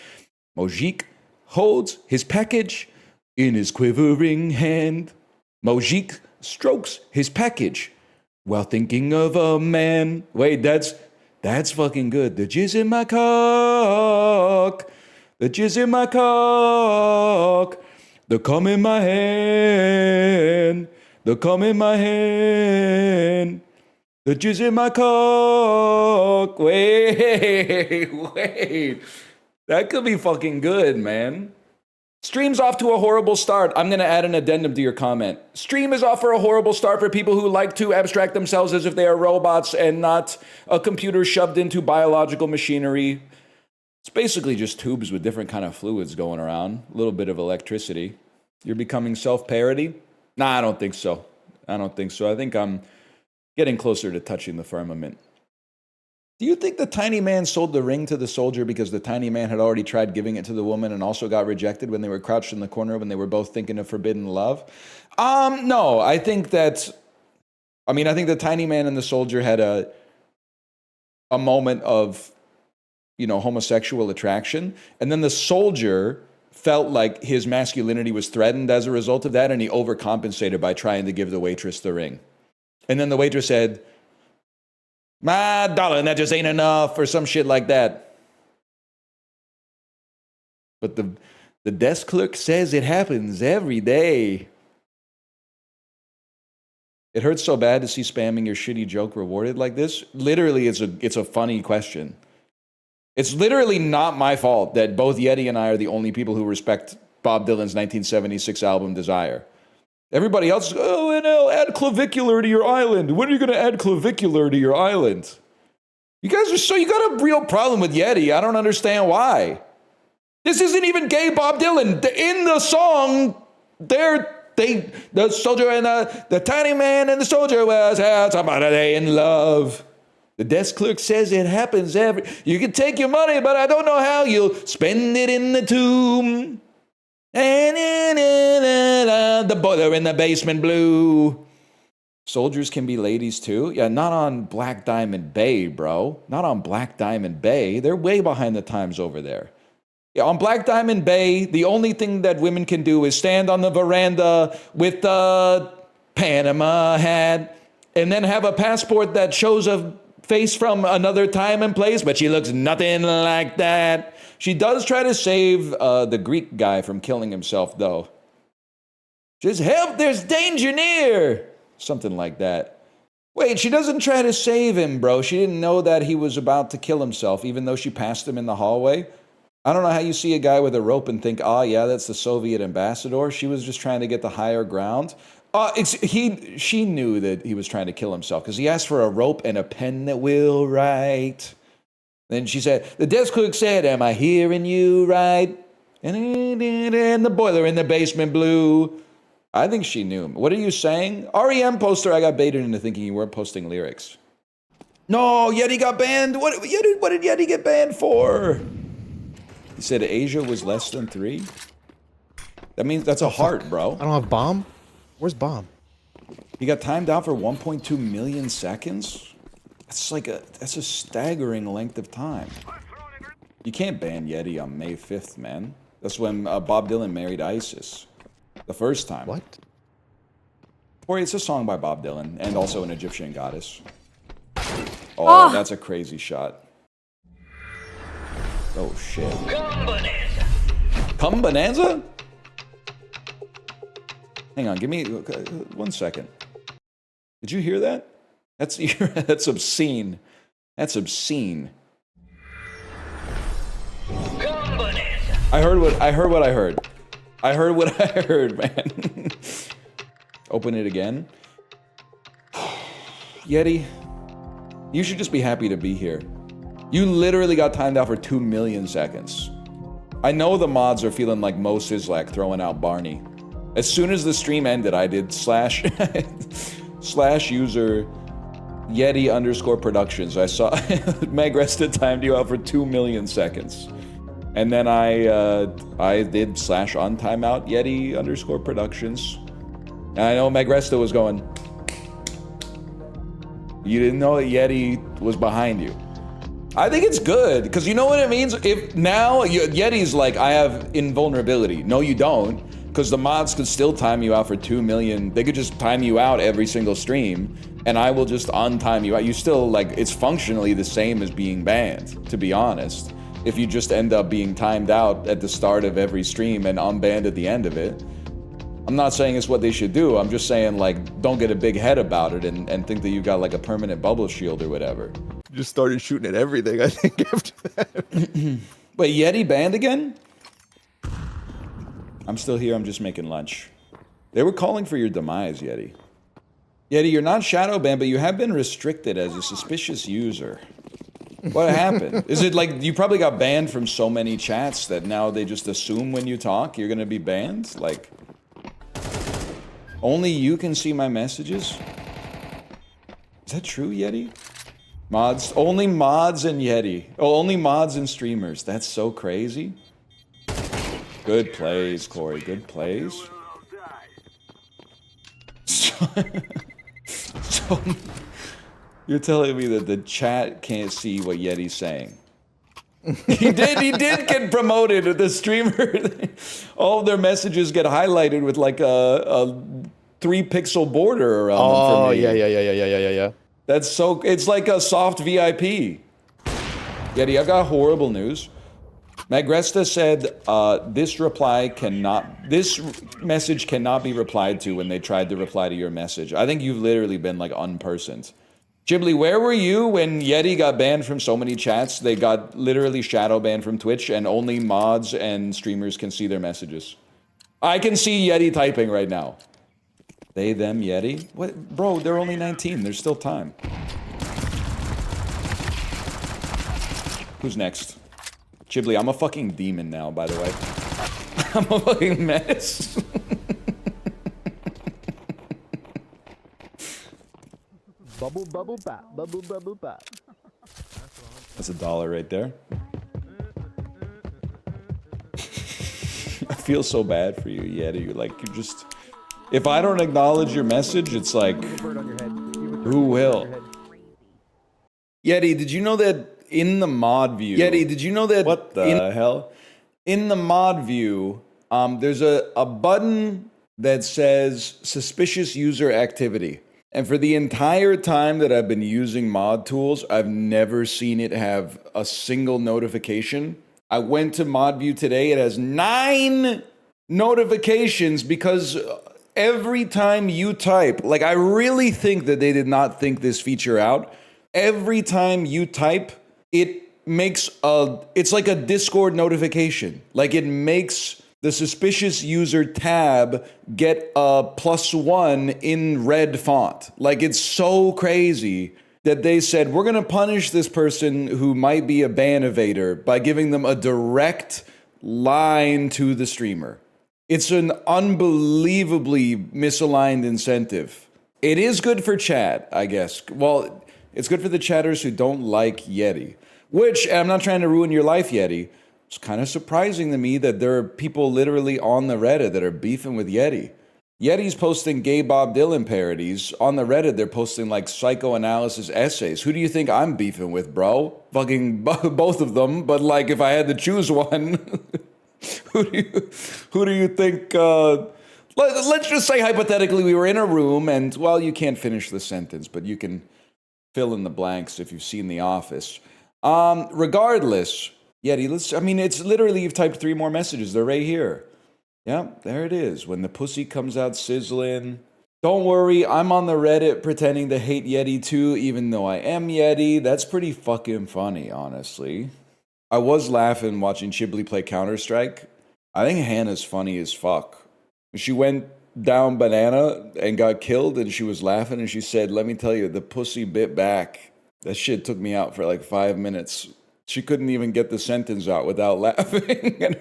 Mojik holds his package in his quivering hand. Mojik strokes his package while thinking of a man. Wait, that's fucking good. The jizz in my cock. The jizz in my cock. The cum in my hand. The cum in my hand. The jizz in my cock. Wait. That could be fucking good, man. Stream's off to a horrible start. I'm going to add an addendum to your comment. Stream is off for a horrible start for people who like to abstract themselves as if they are robots and not a computer shoved into biological machinery. It's basically just tubes with different kind of fluids going around. A little bit of electricity. You're becoming self-parody? Nah, I don't think so. I think I'm getting closer to touching the firmament. Do you think the tiny man sold the ring to the soldier because the tiny man had already tried giving it to the woman and also got rejected when they were crouched in the corner when they were both thinking of forbidden love? No, I think the tiny man and the soldier had a moment of, homosexual attraction. And then the soldier felt like his masculinity was threatened as a result of that, and he overcompensated by trying to give the waitress the ring. And then the waitress said, "My darling, that just ain't enough," or some shit like that. But the desk clerk says it happens every day. It hurts so bad to see spamming your shitty joke rewarded like this. Literally, it's a funny question. It's literally not my fault that both Yeti and I are the only people who respect Bob Dylan's 1976 album Desire. Everybody else, NL, add clavicular to your island. When are you going to add clavicular to your island? You guys you got a real problem with Yeti. I don't understand why. This isn't even gay Bob Dylan. In the song, the soldier and the tiny man and the soldier was out somebody in love. The desk clerk says it happens you can take your money, but I don't know how you'll spend it in the tomb. The boiler in the basement blue. Soldiers can be ladies too? Yeah, not on Black Diamond Bay, bro. Not on Black Diamond Bay. They're way behind the times over there. Yeah, on Black Diamond Bay, the only thing that women can do is stand on the veranda with the Panama hat and then have a passport that shows a face from another time and place, but she looks nothing like that. She does try to save the Greek guy from killing himself, though. Just help, there's danger near. Something like that. Wait, she doesn't try to save him, bro. She didn't know that he was about to kill himself, even though she passed him in the hallway. I don't know how you see a guy with a rope and think, yeah, that's the Soviet ambassador. She was just trying to get the higher ground. She knew that he was trying to kill himself because he asked for a rope and a pen that will write. Then she said, the desk clerk said, am I hearing you right? And the boiler in the basement blue. I think she knew. What are you saying? REM poster, I got baited into thinking you weren't posting lyrics. No, Yeti got banned. What did Yeti get banned for? He said Asia was less than 3. That means that's a heart, bro. I don't have bomb. Where's bomb? He got timed out for 1.2 million seconds? That's a staggering length of time. You can't ban Yeti on May 5th, man. That's when Bob Dylan married ISIS. The first time. What? Or it's a song by Bob Dylan, and also an Egyptian goddess. Oh, that's a crazy shot. Oh, shit. Come Bonanza? Hang on, give me 1 second. Did you hear that? That's obscene. That's obscene. I heard what I heard. I heard what I heard, man. Open it again. Yeti, you should just be happy to be here. You literally got timed out for 2 million seconds. I know the mods are feeling like Mo Sislak throwing out Barney. As soon as the stream ended, I did slash user Yeti_productions. I saw Magresta timed you out for 2 million seconds. And then I did slash on timeout Yeti_productions. And I know Magresta was going, you didn't know that Yeti was behind you. I think it's good, because you know what it means? If now Yeti's like, I have invulnerability. No, you don't, because the mods could still time you out for 2 million. They could just time you out every single stream, and I will just untime you out. You still, like, it's functionally the same as being banned, to be honest. If you just end up being timed out at the start of every stream and unbanned at the end of it. I'm not saying it's what they should do. I'm just saying, like, don't get a big head about it and think that you got, like, a permanent bubble shield or whatever. Just started shooting at everything, I think, after that. Wait, Yeti banned again? I'm still here, I'm just making lunch. They were calling for your demise, Yeti. Yeti, you're not shadow banned, but you have been restricted as a suspicious user. What happened? Is it like you probably got banned from so many chats that now they just assume when you talk you're gonna be banned? Like, only you can see my messages? Is that true, Yeti? Mods, only mods and Yeti. Oh, only mods and streamers. That's so crazy. Good plays, Corey. Good plays. So you're telling me that the chat can't see what Yeti's saying? He did get promoted at the streamer. All of their messages get highlighted with like a 3-pixel border around them for me. Yeah. That's so, it's like a soft VIP. Yeti, I've got horrible news. Magresta said this message cannot be replied to when they tried to reply to your message. I think you've literally been like unpersoned. Ghibli, where were you when Yeti got banned from so many chats? They got literally shadow banned from Twitch and only mods and streamers can see their messages. I can see Yeti typing right now. They, them, Yeti? What? Bro, they're only 19. There's still time. Who's next? Ghibli, I'm a fucking demon now, by the way. I'm a fucking menace. Bubble, bubble, bop. Bubble, bubble, bop. That's $1 right there. I feel so bad for you, Yeti. Like, you just... If I don't acknowledge your message, it's like... Who will? Yeti, did you know that in the mod view... Yeti, did you know that... What the hell? In the mod view, there's a button that says suspicious user activity. And for the entire time that I've been using mod tools, I've never seen it have a single notification. I went to mod view today, it has 9 notifications because every time you type, like I really think that they did not think this feature out. Every time you type, it makes it's like a Discord notification. Like it makes the suspicious user tab get a +1 in red font. Like it's so crazy that they said, we're gonna punish this person who might be a ban evader by giving them a direct line to the streamer. It's an unbelievably misaligned incentive. It is good for chat, I guess. Well, it's good for the chatters who don't like Yeti. Which, I'm not trying to ruin your life, Yeti. It's kind of surprising to me that there are people literally on the Reddit that are beefing with Yeti. Yeti's posting gay Bob Dylan parodies. On the Reddit, they're posting like psychoanalysis essays. Who do you think I'm beefing with, bro? Fucking both of them. But like, if I had to choose one, who do you think? Let's just say hypothetically, we were in a room, and well, you can't finish the sentence, but you can fill in the blanks if you've seen The Office. Regardless, Yeti. It's literally you've typed 3 more messages. They're right here. Yeah, there it is. When the pussy comes out sizzling. Don't worry, I'm on the Reddit pretending to hate Yeti too, even though I am Yeti. That's pretty fucking funny, honestly. I was laughing watching Chiblee play Counter-Strike. I think Hannah's funny as fuck. She went down banana and got killed, and she was laughing, and she said, let me tell you, the pussy bit back. That shit took me out for like 5 minutes. She couldn't even get the sentence out without laughing. And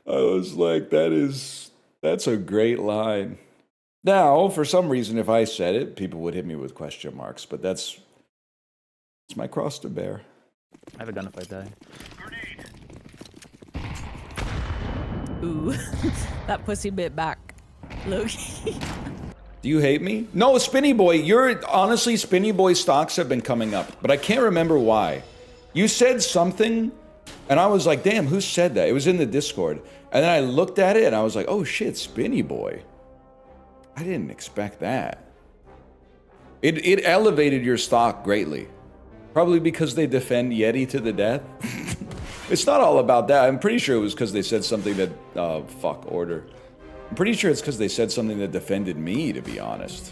I was like, that's a great line. Now, for some reason, if I said it, people would hit me with question marks, but it's my cross to bear. I have a gun if I die. Ooh, that pussy bit back. Loki. Do you hate me? No, Spinny Boy, honestly, Spinny Boy stocks have been coming up, but I can't remember why. You said something, and I was like, damn, who said that? It was in the Discord. And then I looked at it, and I was like, oh shit, Spinny Boy. I didn't expect that. It elevated your stock greatly. Probably because they defend Yeti to the death. It's not all about that. I'm pretty sure it was because they said something that... order. I'm pretty sure it's because they said something that defended me, to be honest.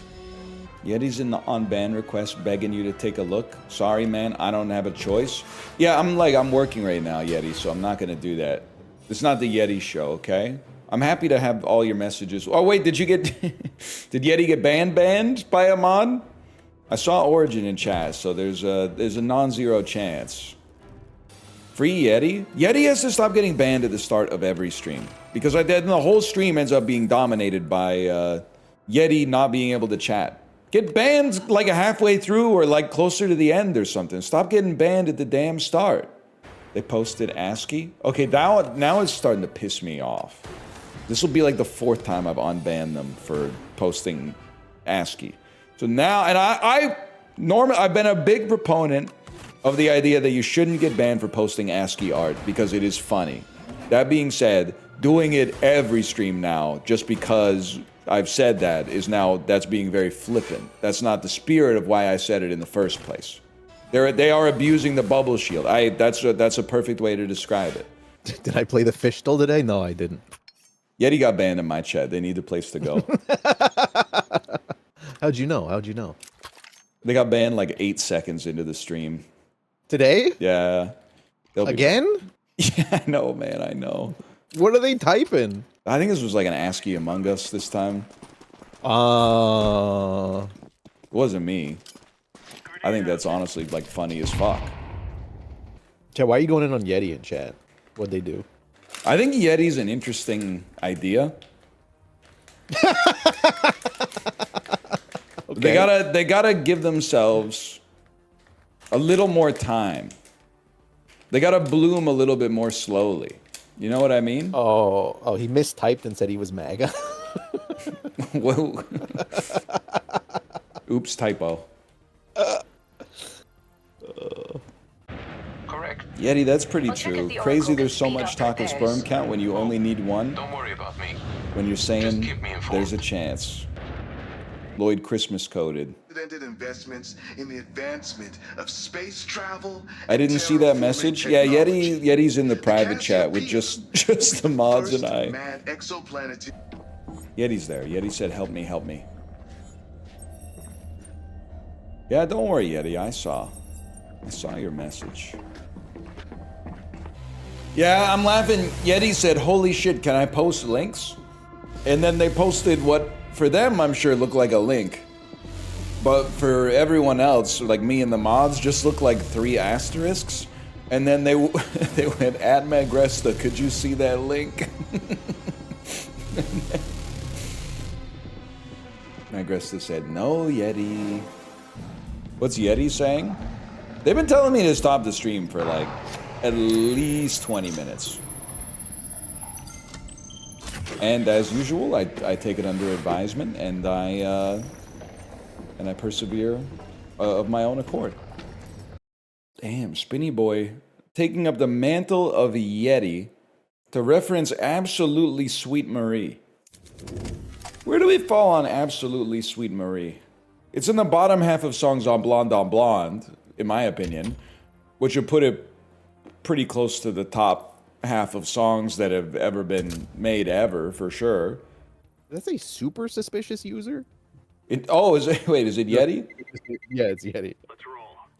Yeti's in the on-ban request begging you to take a look. Sorry, man, I don't have a choice. Yeah, I'm working right now, Yeti, so I'm not going to do that. It's not the Yeti show, okay? I'm happy to have all your messages. Oh, wait, did you get... did Yeti get banned by a mod? I saw Origin in chat, so there's a non-zero chance. Free Yeti? Yeti has to stop getting banned at the start of every stream. Because then the whole stream ends up being dominated by Yeti not being able to chat. Get banned like halfway through or like closer to the end or something. Stop getting banned at the damn start. They posted ASCII. Okay, now it's starting to piss me off. This will be like the 4th time I've unbanned them for posting ASCII. So now, and I've been a big proponent of the idea that you shouldn't get banned for posting ASCII art because it is funny. That being said, doing it every stream now, just because I've said that, that's being very flippant. That's not the spirit of why I said it in the first place. They are abusing the bubble shield. That's a perfect way to describe it. Did I play the fish still today? No, I didn't. Yeti got banned in my chat. They need a place to go. How'd you know? They got banned like 8 seconds into the stream. Today? Yeah. Again? Yeah, I know, man. I know. What are they typing? I think this was like an ASCII Among Us this time. It wasn't me. I think that's honestly like funny as fuck. Chat, why are you going in on Yeti in chat? What'd they do? I think Yeti's an interesting idea. Okay. They gotta give themselves a little more time. They gotta bloom a little bit more slowly. You know what I mean? Oh, he mistyped and said he was MAGA. Whoa. Oops, typo. Correct. Yeti, that's pretty true. Crazy there's so much talk of sperm count when you only need one. Don't worry about me. When you're saying there's a chance. Lloyd Christmas coded. Investments in the advancement of space travel. I didn't see that message. Yeah, Yeti's in the private chat with just the mods and I. Yeti's there. Yeti said, "Help me, help me." Yeah, don't worry, Yeti. I saw your message. Yeah, I'm laughing. Yeti said, "Holy shit, can I post links?" And then they posted what, for them, I'm sure looked like a link. But for everyone else, like me and the mods, just looked like 3 asterisks. And then they went, "At Magresta, could you see that link?" Magresta said, no, Yeti. What's Yeti saying? They've been telling me to stop the stream for like at least 20 minutes. And as usual, I take it under advisement and I persevere of my own accord. Damn, Spinny Boy taking up the mantle of Yeti to reference Absolutely Sweet Marie. Where do we fall on Absolutely Sweet Marie? It's in the bottom half of songs on Blonde, in my opinion, which would put it pretty close to the top half of songs that have ever been made ever, for sure. That's a super suspicious user? Is it Yeti? Yeah, it's Yeti.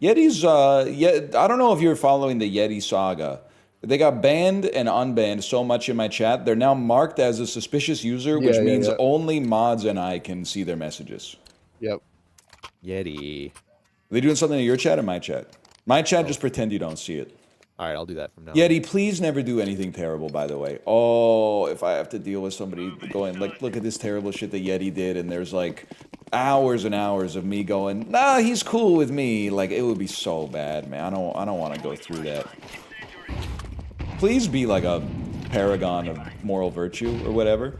Yeti's, I don't know if you're following the Yeti saga. They got banned and unbanned so much in my chat. They're now marked as a suspicious user, which means only mods and I can see their messages. Yep. Yeti. Are they doing something in your chat or my chat? My chat, just pretend you don't see it. All right, I'll do that from now on. Yeti, please never do anything terrible, by the way. Oh, if I have to deal with somebody going, like, look at this terrible shit that Yeti did, and there's, like, hours and hours of me going, nah, he's cool with me. Like, it would be so bad, man. I don't want to go through that. Please be, like, a paragon of moral virtue or whatever.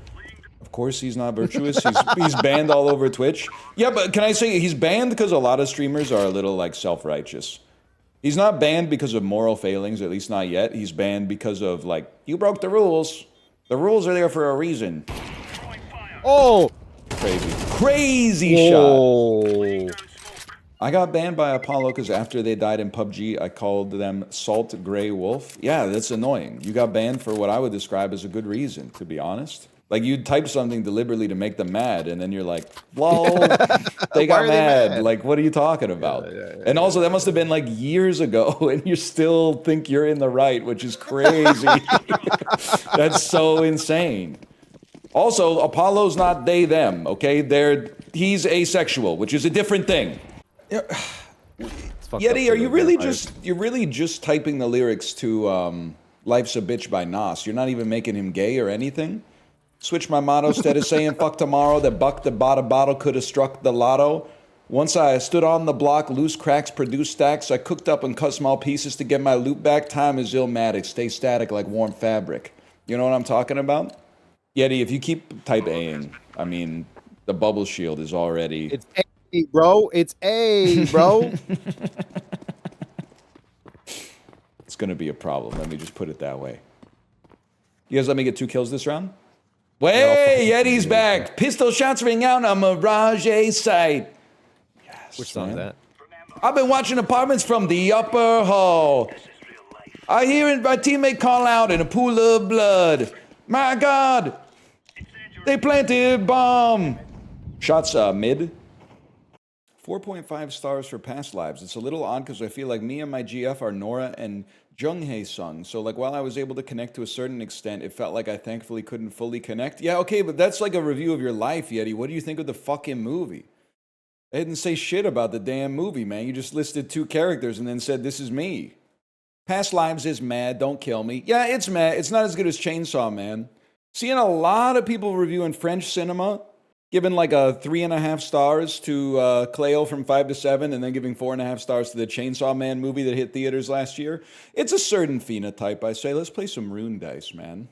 Of course he's not virtuous. He's banned all over Twitch. Yeah, but can I say he's banned because a lot of streamers are a little, like, self-righteous. He's not banned because of moral failings, at least not yet. He's banned because of, like, you broke the rules. The rules are there for a reason. Oh! Crazy shot. I got banned by Apollo because after they died in PUBG, I called them Salt Grey Wolf. Yeah, that's annoying. You got banned for what I would describe as a good reason, to be honest. Like, you'd type something deliberately to make them mad, and then you're like, lol, they got mad. Like, what are you talking about? And also, that must have been, like, years ago, and you still think you're in the right, which is crazy. That's so insane. Also, Apollo's not they, them, okay? He's asexual, which is a different thing. Yeti, are you really just typing the lyrics to Life's a Bitch by Nas? You're not even making him gay or anything? Switch my motto instead of saying fuck tomorrow, that buck that bought a bottle could have struck the lotto. Once I stood on the block, loose cracks produced stacks. I cooked up and cut small pieces to get my loot back. Time is illmatic, stay static like warm fabric. You know what I'm talking about? Yeti, if you keep type A-ing, I mean, the bubble shield is already... It's A, bro. It's A, bro. It's going to be a problem. Let me just put it that way. You guys let me get 2 kills this round? Way, Yeti's back. Pistol shots ring out on Mirage sight. Yes, which song is that? I've been watching Apartments from the upper hall. I hear my teammate call out in a pool of blood. My God, they planted bomb. Shots mid. 4.5 stars for past lives. It's a little odd because I feel like me and my GF are Nora and Junghae Sung. So like while I was able to connect to a certain extent, it felt like I thankfully couldn't fully connect. Yeah, okay, but that's like a review of your life, Yeti. What do you think of the fucking movie? I didn't say shit about the damn movie, man. You just listed 2 characters and then said, this is me. Past Lives is mad, don't kill me. Yeah, it's mad. It's not as good as Chainsaw Man. Seeing a lot of people reviewing French cinema, giving like a 3.5 stars to Cleo from 5 to 7, and then giving 4.5 stars to the Chainsaw Man movie that hit theaters last year. It's a certain phenotype, I say. Let's play some rune dice, man.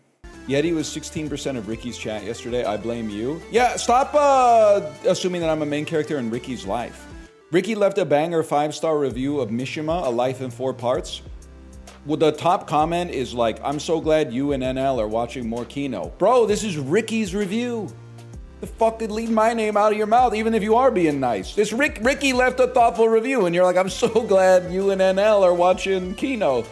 Yeti was 16% of Ricky's chat yesterday. I blame you. Yeah, stop assuming that I'm a main character in Ricky's life. Ricky left a banger 5-star review of Mishima, A Life in 4 Parts. Well, the top comment is like, I'm so glad you and NL are watching more Kino. Bro, this is Ricky's review. The fuck did leave my name out of your mouth, even if you are being nice. This Ricky left a thoughtful review, and you're like, I'm so glad you and NL are watching Kino.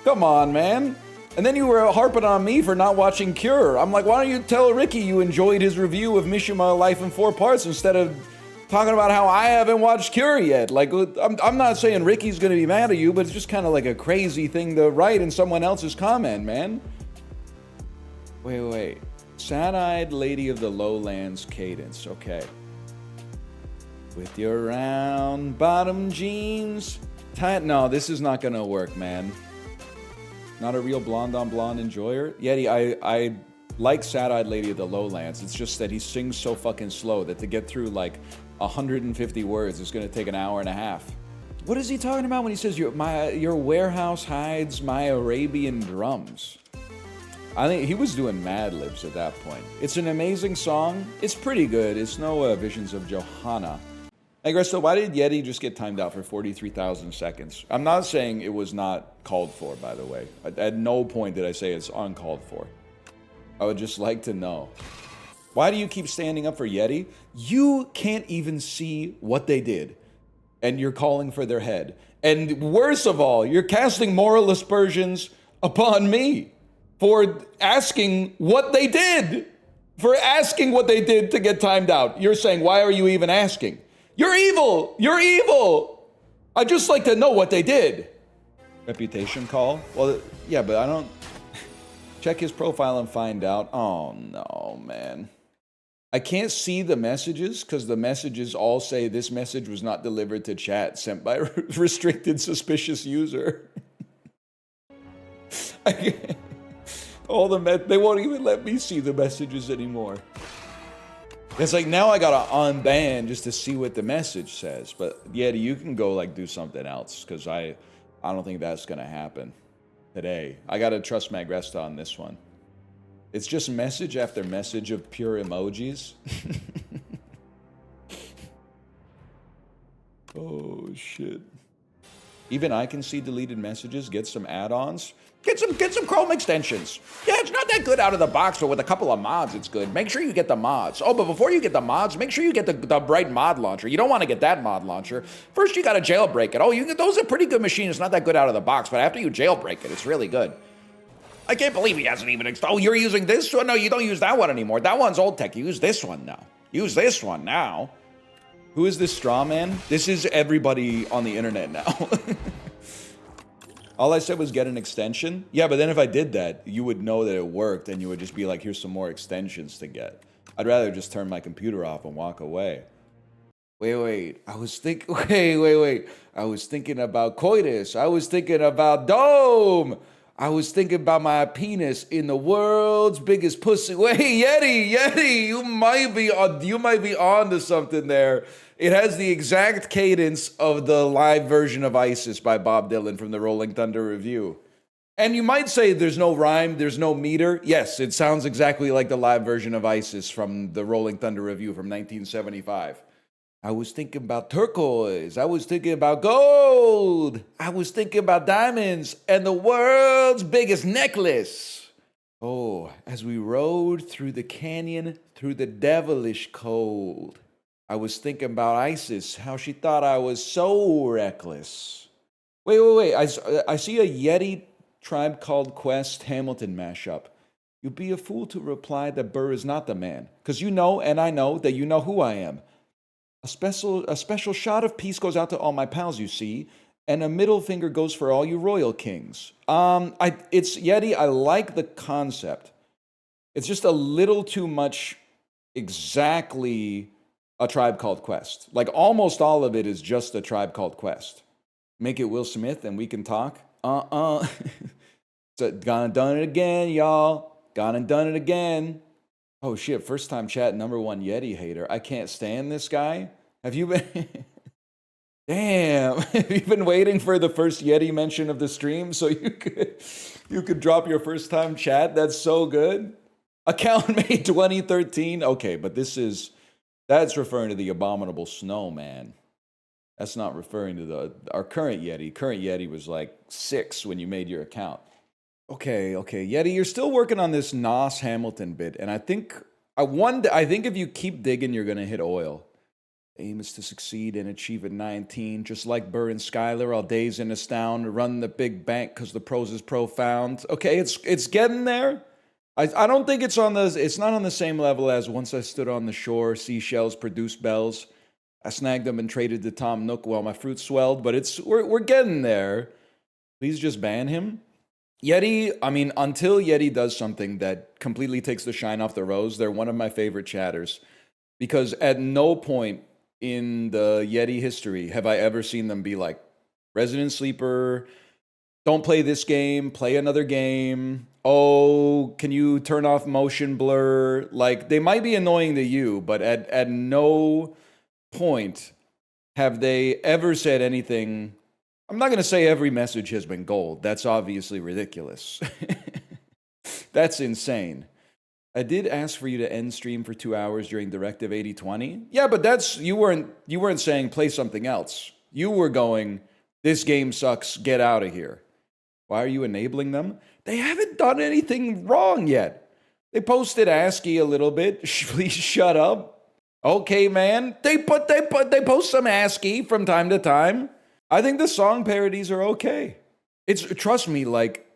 Come on, man. And then you were harping on me for not watching Cure. I'm like, why don't you tell Ricky you enjoyed his review of Mishima, A Life in 4 Parts, instead of talking about how I haven't watched Cure yet. Like, I'm not saying Ricky's gonna be mad at you, but it's just kind of like a crazy thing to write in someone else's comment, man. Wait. Sad-eyed lady of the lowlands cadence. Okay. With your round bottom jeans. Tight. No, this is not gonna work, man. Not a real blonde on blonde enjoyer. Yeti, I like Sad-Eyed Lady of the Lowlands. It's just that he sings so fucking slow that to get through like 150 words is gonna take an hour and a half. What is he talking about when he says your warehouse hides my Arabian drums? I think he was doing Mad Libs at that point. It's an amazing song. It's pretty good. It's no Visions of Johanna. Hey, Gresto, why did Yeti just get timed out for 43,000 seconds? I'm not saying it was not called for, by the way. At no point did I say it's uncalled for. I would just like to know. Why do you keep standing up for Yeti? You can't even see what they did. And you're calling for their head. And worst of all, you're casting moral aspersions upon me for asking what they did. For asking what they did to get timed out. You're saying, why are you even asking? You're evil! You're evil! I'd just like to know what they did. Reputation call? Well, yeah, but I don't... Check his profile and find out. Oh, no, man. I can't see the messages because the messages all say this message was not delivered to chat, sent by restricted suspicious user. They won't even let me see the messages anymore. It's like now I gotta unban just to see what the message says. But Yeti, you can go like do something else because I don't think that's gonna happen today. I gotta trust Magresta on this one. It's just message after message of pure emojis. Oh shit. Even I can see deleted messages, get some add-ons. Get some Chrome extensions. Yeah, it's not that good out of the box, but with a couple of mods, it's good. Make sure you get the mods. Oh, but before you get the mods, make sure you get the right mod launcher. You don't want to get that mod launcher. First, you got to jailbreak it. Oh, those are pretty good machines. It's not that good out of the box, but after you jailbreak it, it's really good. I can't believe he hasn't even... Oh, you're using this one? No, you don't use that one anymore. That one's old tech. You use this one now. Use this one now. Who is this straw man? This is everybody on the internet now. All I said was get an extension. Yeah, but then if I did that, you would know that it worked and you would just be like, here's some more extensions to get. I'd rather just turn my computer off and walk away. Wait. I was thinking, wait. I was thinking about coitus. I was thinking about dome. I was thinking about my penis in the world's biggest pussy. Wait, Yeti, you might be on to something there. It has the exact cadence of the live version of ISIS by Bob Dylan from the Rolling Thunder Review. And you might say there's no rhyme, there's no meter. Yes, it sounds exactly like the live version of ISIS from the Rolling Thunder Review from 1975. I was thinking about turquoise. I was thinking about gold. I was thinking about diamonds and the world's biggest necklace. Oh, as we rode through the canyon, through the devilish cold, I was thinking about Isis, how she thought I was so reckless. Wait. I see a Yeti Tribe Called Quest Hamilton mashup. You'd be a fool to reply that Burr is not the man, because you know and I know that you know who I am. A special shot of peace goes out to all my pals, you see, and a middle finger goes for all you royal kings. It's Yeti, I like the concept. It's just a little too much exactly a Tribe Called Quest. Like almost all of it is just a Tribe Called Quest. Make it Will Smith and we can talk. So, gone and done it again, y'all. Gone and done it again. Oh shit, first time chat, #1 Yeti hater. I can't stand this guy. Have you been... Damn, have you been waiting for the first Yeti mention of the stream so you could drop your first time chat? That's so good. Account made 2013. Okay, but that's referring to the abominable snowman. That's not referring to our current Yeti. Current Yeti was like 6 when you made your account. Okay, Yeti, you're still working on this Nos Hamilton bit, and I think if you keep digging, you're gonna hit oil. Aim is to succeed and achieve at 19, just like Burr and Skyler, all days in astound, run the big bank because the prose is profound. Okay, it's getting there. I don't think it's not on the same level as Once I Stood on the Shore, Seashells Produced Bells. I snagged them and traded to Tom Nook while my fruit swelled, but we're getting there. Please just ban him. Yeti, until Yeti does something that completely takes the shine off the rose, they're one of my favorite chatters. Because at no point in the Yeti history have I ever seen them be like, Resident Sleeper, don't play this game, play another game. Oh, can you turn off motion blur? Like, they might be annoying to you, but at no point have they ever said anything. I'm not going to say every message has been gold. That's obviously ridiculous. That's insane. I did ask for you to end stream for 2 hours during Directive 8020. Yeah, but that's you weren't saying play something else. You were going, this game sucks, get out of here. Why are you enabling them? They haven't done anything wrong yet. They posted ASCII a little bit. Please shut up. Okay, man. They post some ASCII from time to time. I think the song parodies are okay. Trust me, like,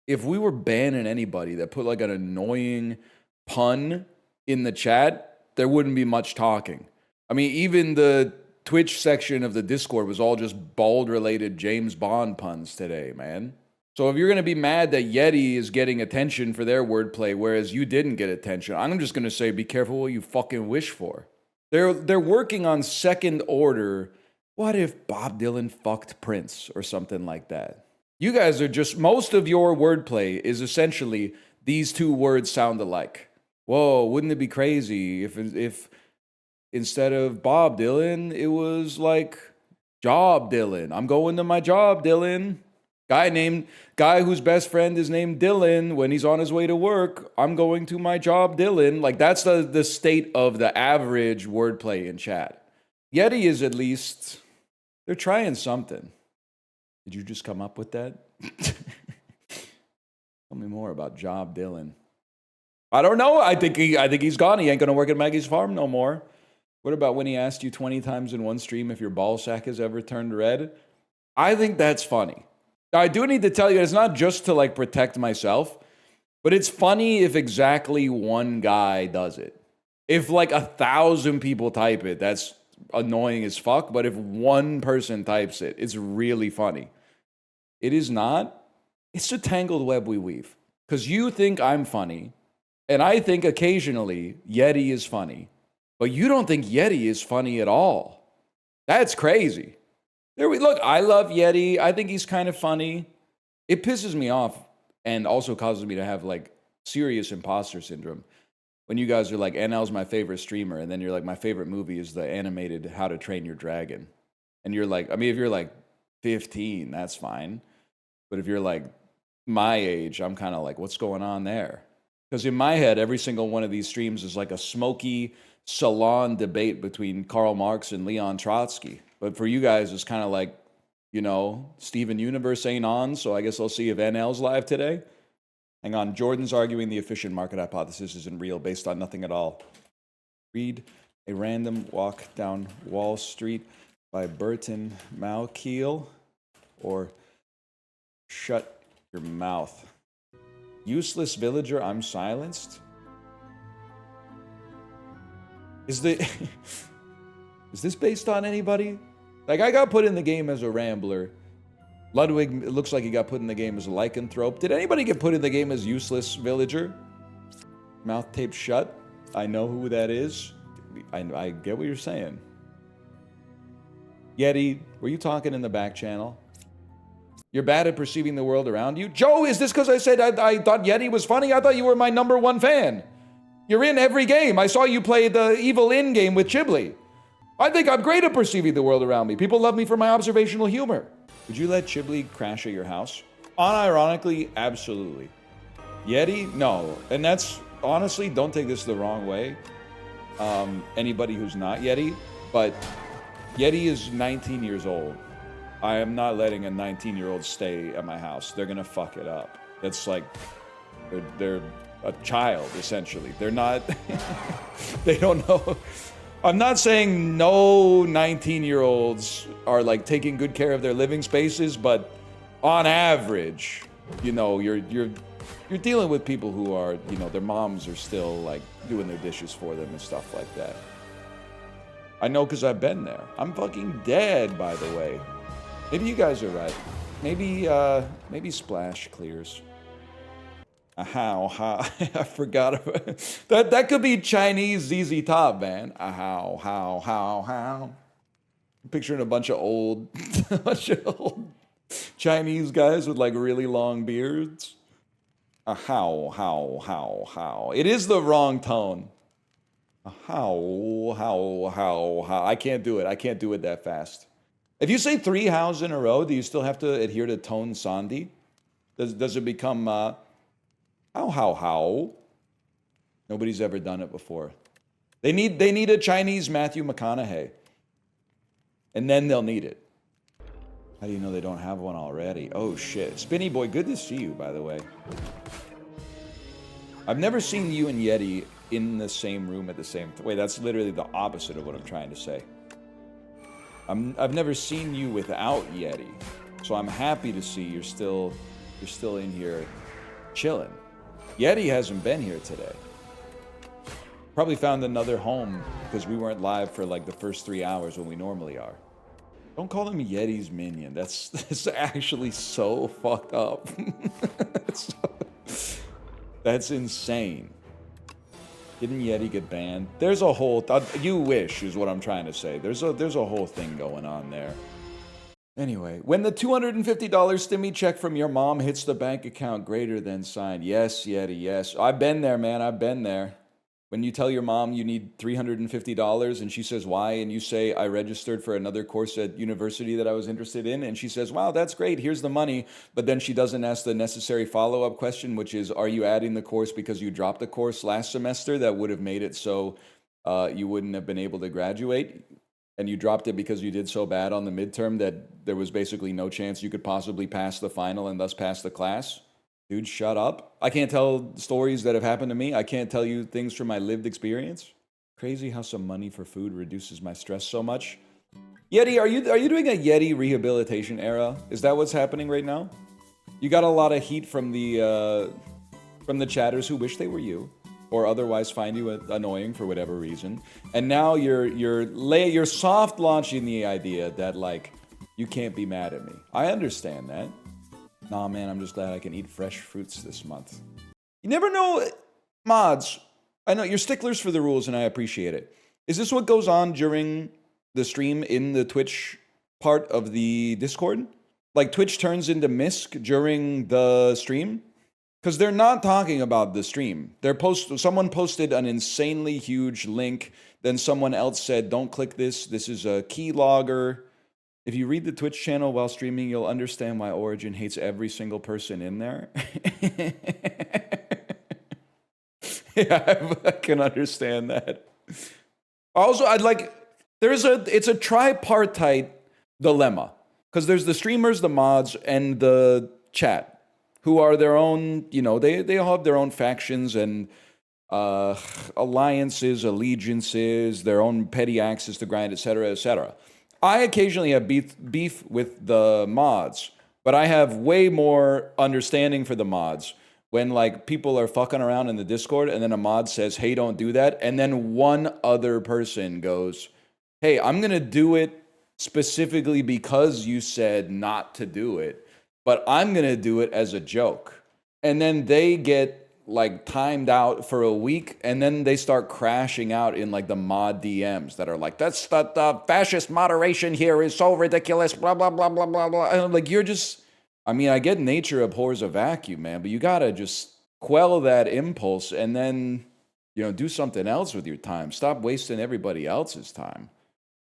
if we were banning anybody that put like an annoying pun in the chat, there wouldn't be much talking. I mean, even the Twitch section of the Discord was all just bald-related James Bond puns today, man. So if you're going to be mad that Yeti is getting attention for their wordplay, whereas you didn't get attention, I'm just going to say be careful what you fucking wish for. They're working on second order. What if Bob Dylan fucked Prince or something like that? You guys are just, most of your wordplay is essentially these two words sound alike. Whoa, wouldn't it be crazy if instead of Bob Dylan, it was like Job Dylan. I'm going to my job, Dylan. Guy whose best friend is named Dylan when he's on his way to work. I'm going to my job, Dylan. Like, that's the state of the average wordplay in chat. Yeti is at least, they're trying something. Did you just come up with that? Tell me more about Job Dylan. I don't know. I think he's gone. He ain't gonna work at Maggie's farm no more. What about when he asked you 20 times in one stream if your ball sack has ever turned red? I think that's funny. I do need to tell you, it's not just to like protect myself, but it's funny if exactly one guy does it. If like 1,000 people type it, that's annoying as fuck. But if one person types it, it's really funny. It is not. It's a tangled web we weave. Because you think I'm funny, and I think occasionally Yeti is funny. But you don't think Yeti is funny at all. That's crazy. Look, I love Yeti. I think he's kind of funny. It pisses me off and also causes me to have like serious imposter syndrome. When you guys are like, NL's my favorite streamer, and then you're like, my favorite movie is the animated How to Train Your Dragon. And you're like, I mean, if you're like 15, that's fine. But if you're like my age, I'm kind of like, what's going on there? Because in my head, every single one of these streams is like a smoky salon debate between Karl Marx and Leon Trotsky. But for you guys, it's kind of like, you know, Steven Universe ain't on, so I guess I'll see if NL's live today. Hang on, Jordan's arguing the efficient market hypothesis isn't real, based on nothing at all. Read A Random Walk Down Wall Street by Burton Malkiel, or Shut Your Mouth. Useless villager, I'm silenced? Is this based on anybody? Like, I got put in the game as a rambler. Ludwig, it looks like he got put in the game as a lycanthrope. Did anybody get put in the game as useless villager? Mouth taped shut. I know who that is. I get what you're saying. Yeti, were you talking in the back channel? You're bad at perceiving the world around you? Joe, is this because I said I thought Yeti was funny? I thought you were my #1 fan. You're in every game. I saw you play the Evil In game with Chiblee. I think I'm great at perceiving the world around me. People love me for my observational humor. Would you let Chiblee crash at your house? Unironically, absolutely. Yeti? No. And that's, honestly, don't take this the wrong way. Anybody who's not Yeti. But Yeti is 19 years old. I am not letting a 19-year-old stay at my house. They're going to fuck it up. That's like, they're a child, essentially. They're not, they don't know. I'm not saying no 19-year-olds are like taking good care of their living spaces, but on average, you know, you're dealing with people who are, you know, their moms are still like doing their dishes for them and stuff like that. I know because I've been there. I'm fucking dead, by the way. Maybe you guys are right. Maybe Splash clears. How? I forgot about that. That could be Chinese ZZ Top, man. How? I'm picturing a bunch of old Chinese guys with like really long beards. How. It is the wrong tone. How. I can't do it. I can't do it that fast. If you say 3 hows in a row, do you still have to adhere to tone sandhi? Does it become how? Nobody's ever done it before. They need a Chinese Matthew McConaughey. And then they'll need it. How do you know they don't have one already? Oh shit. Spinny Boy, good to see you, by the way. I've never seen you and Yeti in the same room at the same time. Wait, that's literally the opposite of what I'm trying to say. I've never seen you without Yeti. So I'm happy to see you're still in here chilling. Yeti hasn't been here today. Probably found another home because we weren't live for like the first 3 hours when we normally are. Don't call him Yeti's minion. That's actually so fucked up. That's insane. Didn't Yeti get banned? There's a whole... you wish is what I'm trying to say. There's a whole thing going on there. Anyway, when the $250 stimmy check from your mom hits the bank account greater than sign. Yes, Yeti, yes. I've been there, man. I've been there. When you tell your mom you need $350 and she says why, and you say I registered for another course at university that I was interested in, and she says, wow, that's great, here's the money, but then she doesn't ask the necessary follow-up question, which is, are you adding the course because you dropped the course last semester that would have made it so you wouldn't have been able to graduate, and you dropped it because you did so bad on the midterm that there was basically no chance you could possibly pass the final and thus pass the class? Dude, shut up. I can't tell stories that have happened to me. I can't tell you things from my lived experience. Crazy how some money for food reduces my stress so much. Yeti, are you doing a Yeti rehabilitation era? Is that what's happening right now? You got a lot of heat from the chatters who wish they were you, or otherwise find you annoying for whatever reason. And now you're soft launching the idea that like you can't be mad at me. I understand that. Nah, man, I'm just glad I can eat fresh fruits this month. You never know, mods. I know you're sticklers for the rules, and I appreciate it. Is this what goes on during the stream in the Twitch part of the Discord? Like Twitch turns into MISC during the stream? Because they're not talking about the stream. Someone posted an insanely huge link, then someone else said, don't click this. This is a keylogger. If you read the Twitch channel while streaming, you'll understand why Origin hates every single person in there. Yeah, I can understand that. Also, it's a tripartite dilemma. Because there's the streamers, the mods, and the chat, who are their own, they all have their own factions and alliances, allegiances, their own petty axes to grind, etc., etc. I occasionally have beef with the mods, but I have way more understanding for the mods when like people are fucking around in the Discord and then a mod says, hey, don't do that. And then one other person goes, hey, I'm going to do it specifically because you said not to do it, but I'm going to do it as a joke. And then they get like timed out for a week, and then they start crashing out in like the mod DMs that are like, that's the fascist moderation here is so ridiculous, blah, blah, blah, blah, blah, blah. And I'm like, I get nature abhors a vacuum, man, but you gotta just quell that impulse and then, do something else with your time. Stop wasting everybody else's time.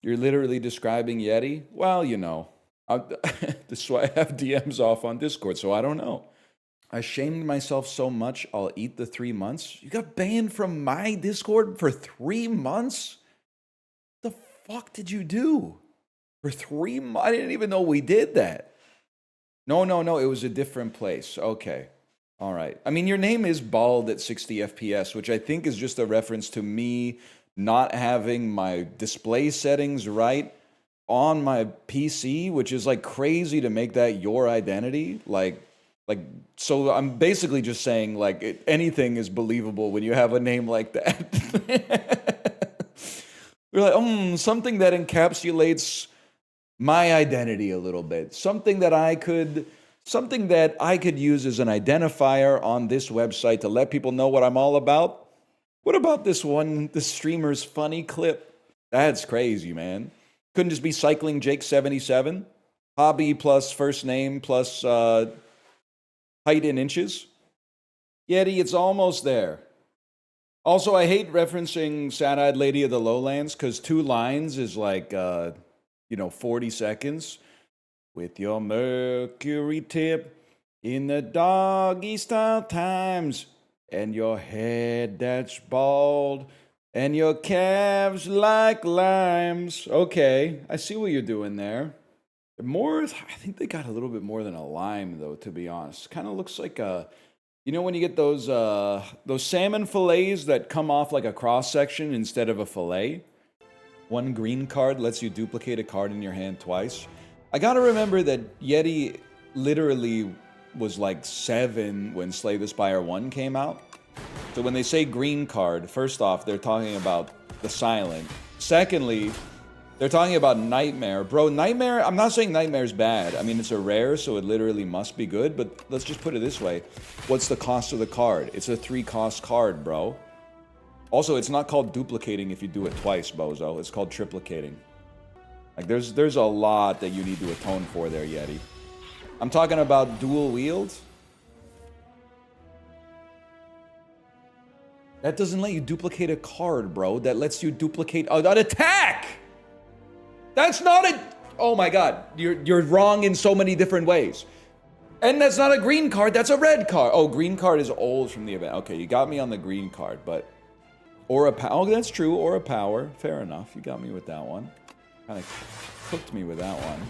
You're literally describing Yeti? Well, this is why I have DMs off on Discord, so I don't know. I shamed myself so much, I'll eat the 3 months. You got banned from my Discord for 3 months? The fuck did you do? For 3 months? I didn't even know we did that. No, it was a different place. Okay. All right. I mean, your name is Bald at 60 FPS, which I think is just a reference to me not having my display settings right on my PC, which is like crazy to make that your identity. So I'm basically just saying, like, anything is believable when you have a name like that. We're like, something that encapsulates my identity a little bit. Something that I could use as an identifier on this website to let people know what I'm all about. What about this streamer's funny clip? That's crazy, man. Couldn't just be Cycling Jake 77? Hobby plus first name plus height in inches. Yeti, it's almost there. Also, I hate referencing Sad-Eyed Lady of the Lowlands because 2 lines is like, 40 seconds. With your mercury tip in the doggy style times, and your head that's bald, and your calves like limes. Okay, I see what you're doing there. I think they got a little bit more than a lime, though, to be honest. Kind of looks like a... when you get those salmon fillets that come off like a cross-section instead of a fillet? 1 green card lets you duplicate a card in your hand twice. I gotta remember that Yeti literally was like 7 when Slay the Spire 1 came out. So when they say green card, first off, they're talking about the silent. Secondly, they're talking about Nightmare. Bro, Nightmare, I'm not saying Nightmare's bad. I mean, it's a rare, so it literally must be good, but let's just put it this way. What's the cost of the card? It's a 3-cost card, bro. Also, it's not called duplicating if you do it twice, bozo. It's called triplicating. Like, there's a lot that you need to atone for there, Yeti. I'm talking about dual wield. That doesn't let you duplicate a card, bro. That lets you duplicate an attack! That's not a... Oh my god. You're wrong in so many different ways. And that's not a green card, that's a red card. Oh, green card is old from the event. Okay, you got me on the green card, but... Aura power. Oh, that's true. Aura power. Fair enough. You got me with that one. Kind of cooked me with that one.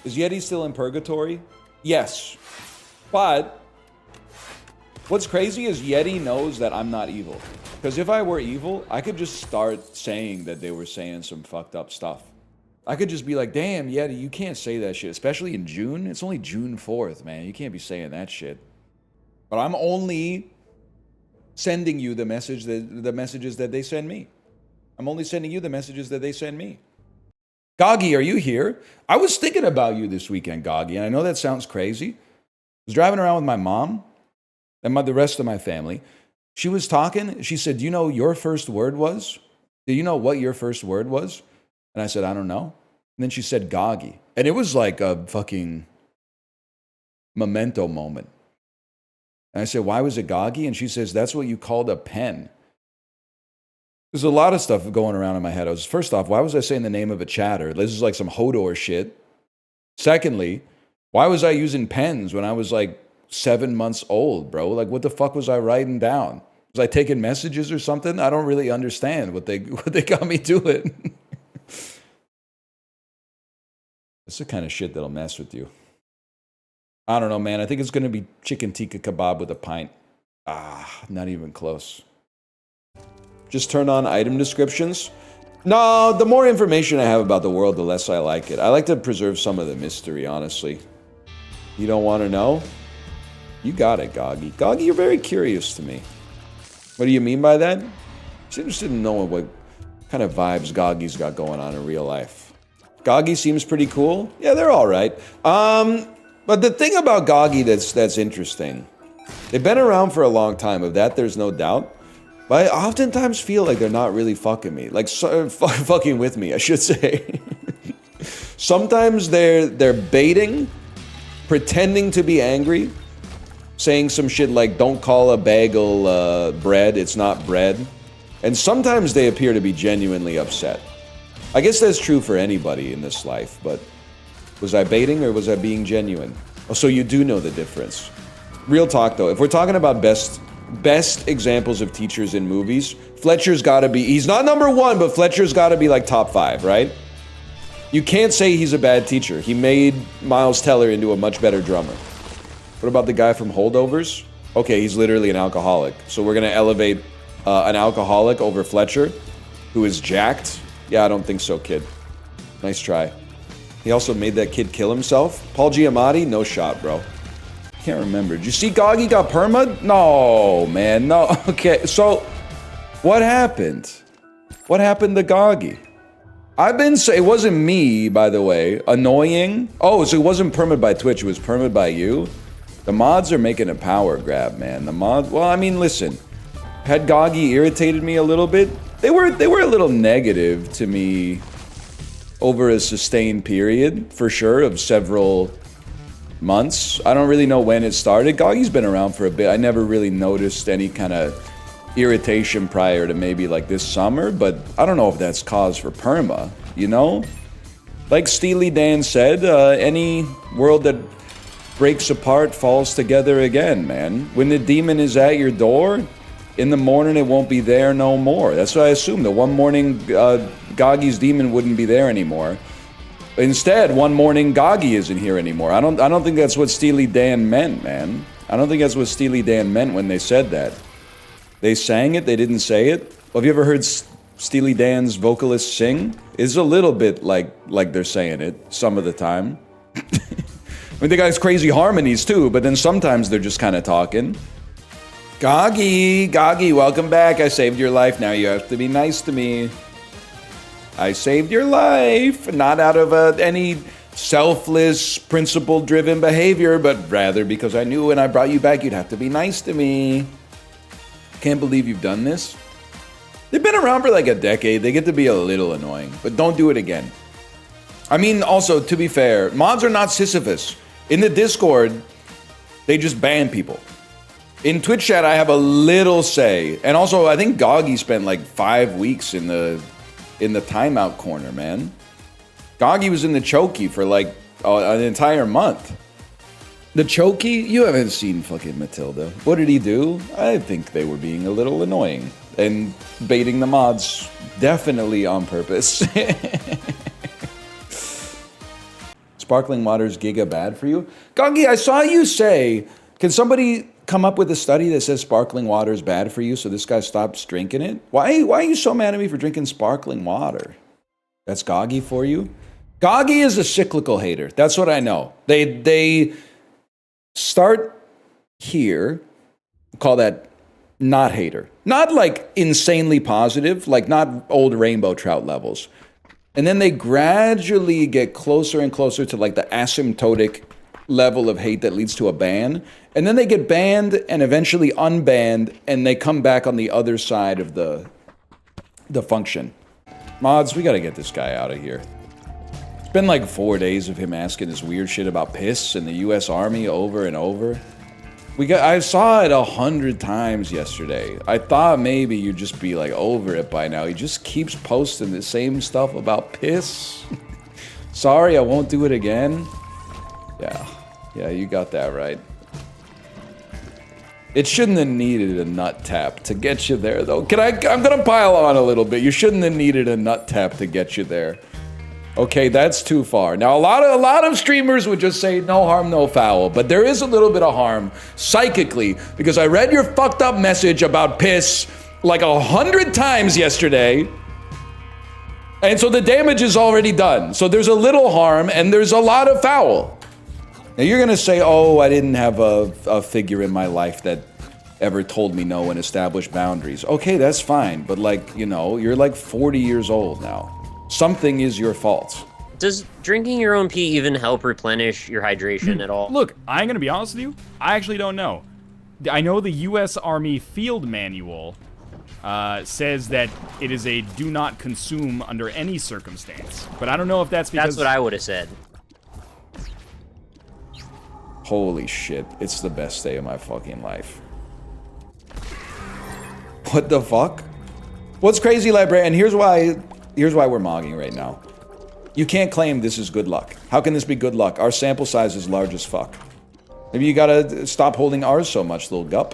Is Yeti still in purgatory? Yes. But what's crazy is Yeti knows that I'm not evil. Because if I were evil, I could just start saying that they were saying some fucked up stuff. I could just be like, damn, Yeti, you can't say that shit. Especially in June. It's only June 4th, man. You can't be saying that shit. But I'm only sending you the messages that they send me. I'm only sending you the messages that they send me. Goggy, are you here? I was thinking about you this weekend, Goggy, and I know that sounds crazy. I was driving around with my mom and the rest of my family. She was talking. She said, "Do you know your first word was? Do you know what your first word was?" And I said, "I don't know." And then she said, "Goggy." And it was like a fucking memento moment. And I said, "Why was it Goggy?" And she says, "That's what you called a pen." There's a lot of stuff going around in my head. First off, why was I saying the name of a chatter? This is like some Hodor shit. Secondly, why was I using pens when I was like 7 months old, bro? Like, what the fuck was I writing down? Was I taking messages or something? I don't really understand what they got me doing. It's the kind of shit that'll mess with you. I don't know, man. I think it's going to be chicken tikka kebab with a pint. Not even close. Just turn on item descriptions. No, the more information I have about the world, the less I like it. I like to preserve some of the mystery, honestly. You don't want to know? You got it, Goggy. Goggy, you're very curious to me. What do you mean by that? Just interested in knowing what kind of vibes Goggy's got going on in real life. Goggy seems pretty cool. Yeah, they're all right. But the thing about Goggy that's interesting, they've been around for a long time. Of that, there's no doubt. But I oftentimes feel like they're not really fucking me. Like, fucking with me, I should say. Sometimes they're baiting, pretending to be angry, saying some shit like, don't call a bagel bread, it's not bread. And sometimes they appear to be genuinely upset. I guess that's true for anybody in this life, but was I baiting or was I being genuine? Oh, so you do know the difference. Real talk though, if we're talking about best examples of teachers in movies, Fletcher's gotta be, he's not number 1, but Fletcher's gotta be like top 5, right? You can't say he's a bad teacher. He made Miles Teller into a much better drummer. What about the guy from Holdovers? Okay, he's literally an alcoholic. So we're gonna elevate an alcoholic over Fletcher, who is jacked? Yeah, I don't think so, kid. Nice try. He also made that kid kill himself. Paul Giamatti? No shot, bro. Can't remember. Did you see Goggy got perma'd? No, man, no. Okay, so what happened? What happened to Goggy? I've been saying, it wasn't me, by the way. Annoying? Oh, so it wasn't perma'd by Twitch, it was perma'd by you? The mods are making a power grab, man. The mods, well, I mean, listen. Had Goggy irritated me a little bit? They were a little negative to me over a sustained period, for sure, of several months. I don't really know when it started. Goggy's been around for a bit. I never really noticed any kind of irritation prior to maybe like this summer, but I don't know if that's cause for perma, you know? Like Steely Dan said, any world that breaks apart falls together again, man. When the demon is at your door, in the morning it won't be there no more. That's what I assumed. The one morning Goggy's demon wouldn't be there anymore. Instead, one morning Goggy isn't here anymore. I don't think that's what Steely Dan meant, man. I don't think that's what Steely Dan meant when they said that. They sang it, they didn't say it. Have you ever heard Steely Dan's vocalist sing? It's a little bit like they're saying it some of the time. I mean, the guy's crazy harmonies too, but then sometimes they're just kind of talking. Goggy, welcome back. I saved your life. Now you have to be nice to me. I saved your life. Not out of any selfless, principle-driven behavior, but rather because I knew when I brought you back, you'd have to be nice to me. Can't believe you've done this. They've been around for like a decade. They get to be a little annoying, but don't do it again. I mean, also, to be fair, mods are not Sisyphus. In the Discord, they just ban people. In Twitch chat, I have a little say. And also, I think Goggy spent like 5 weeks in the timeout corner, man. Goggy was in the chokey for like an entire month. The chokey? You haven't seen fucking Matilda. What did he do? I think they were being a little annoying and baiting the mods, definitely on purpose. Sparkling water's giga bad for you? Goggy, I saw you say, can somebody come up with a study that says sparkling water is bad for you so this guy stops drinking it? Why are you so mad at me for drinking sparkling water? That's Goggy for you? Goggy is a cyclical hater. That's what I know. They start here, call that not hater. Not like insanely positive, like not old rainbow trout levels. And then they gradually get closer and closer to like the asymptotic level of hate that leads to a ban. And then they get banned and eventually unbanned, and they come back on the other side of the function. Mods, we gotta get this guy out of here. It's been like 4 days of him asking this weird shit about piss and the US Army over and over. I saw it 100 times yesterday. I thought maybe you'd just be like over it by now. He just keeps posting the same stuff about piss. Sorry, I won't do it again. Yeah, you got that right. It shouldn't have needed a nut tap to get you there, though. I'm gonna pile on a little bit. You shouldn't have needed a nut tap to get you there. Okay, that's too far. Now, a lot of streamers would just say no harm, no foul, but there is a little bit of harm psychically because I read your fucked up message about piss like 100 times yesterday. And so the damage is already done. So there's a little harm and there's a lot of foul. Now you're gonna say, oh, I didn't have a figure in my life that ever told me no and established boundaries. Okay, that's fine, but like, you know, you're like 40 years old now. Something is your fault. Does drinking your own pee even help replenish your hydration at all? Look, I'm gonna be honest with you, I actually don't know. I know the US Army Field Manual says that it is a do not consume under any circumstance, but I don't know if that's because... That's what I would have said. Holy shit, it's the best day of my fucking life. What the fuck? What's crazy, librarian? And here's why we're mogging right now. You can't claim this is good luck. How can this be good luck? Our sample size is large as fuck. Maybe you gotta stop holding ours so much, little gup.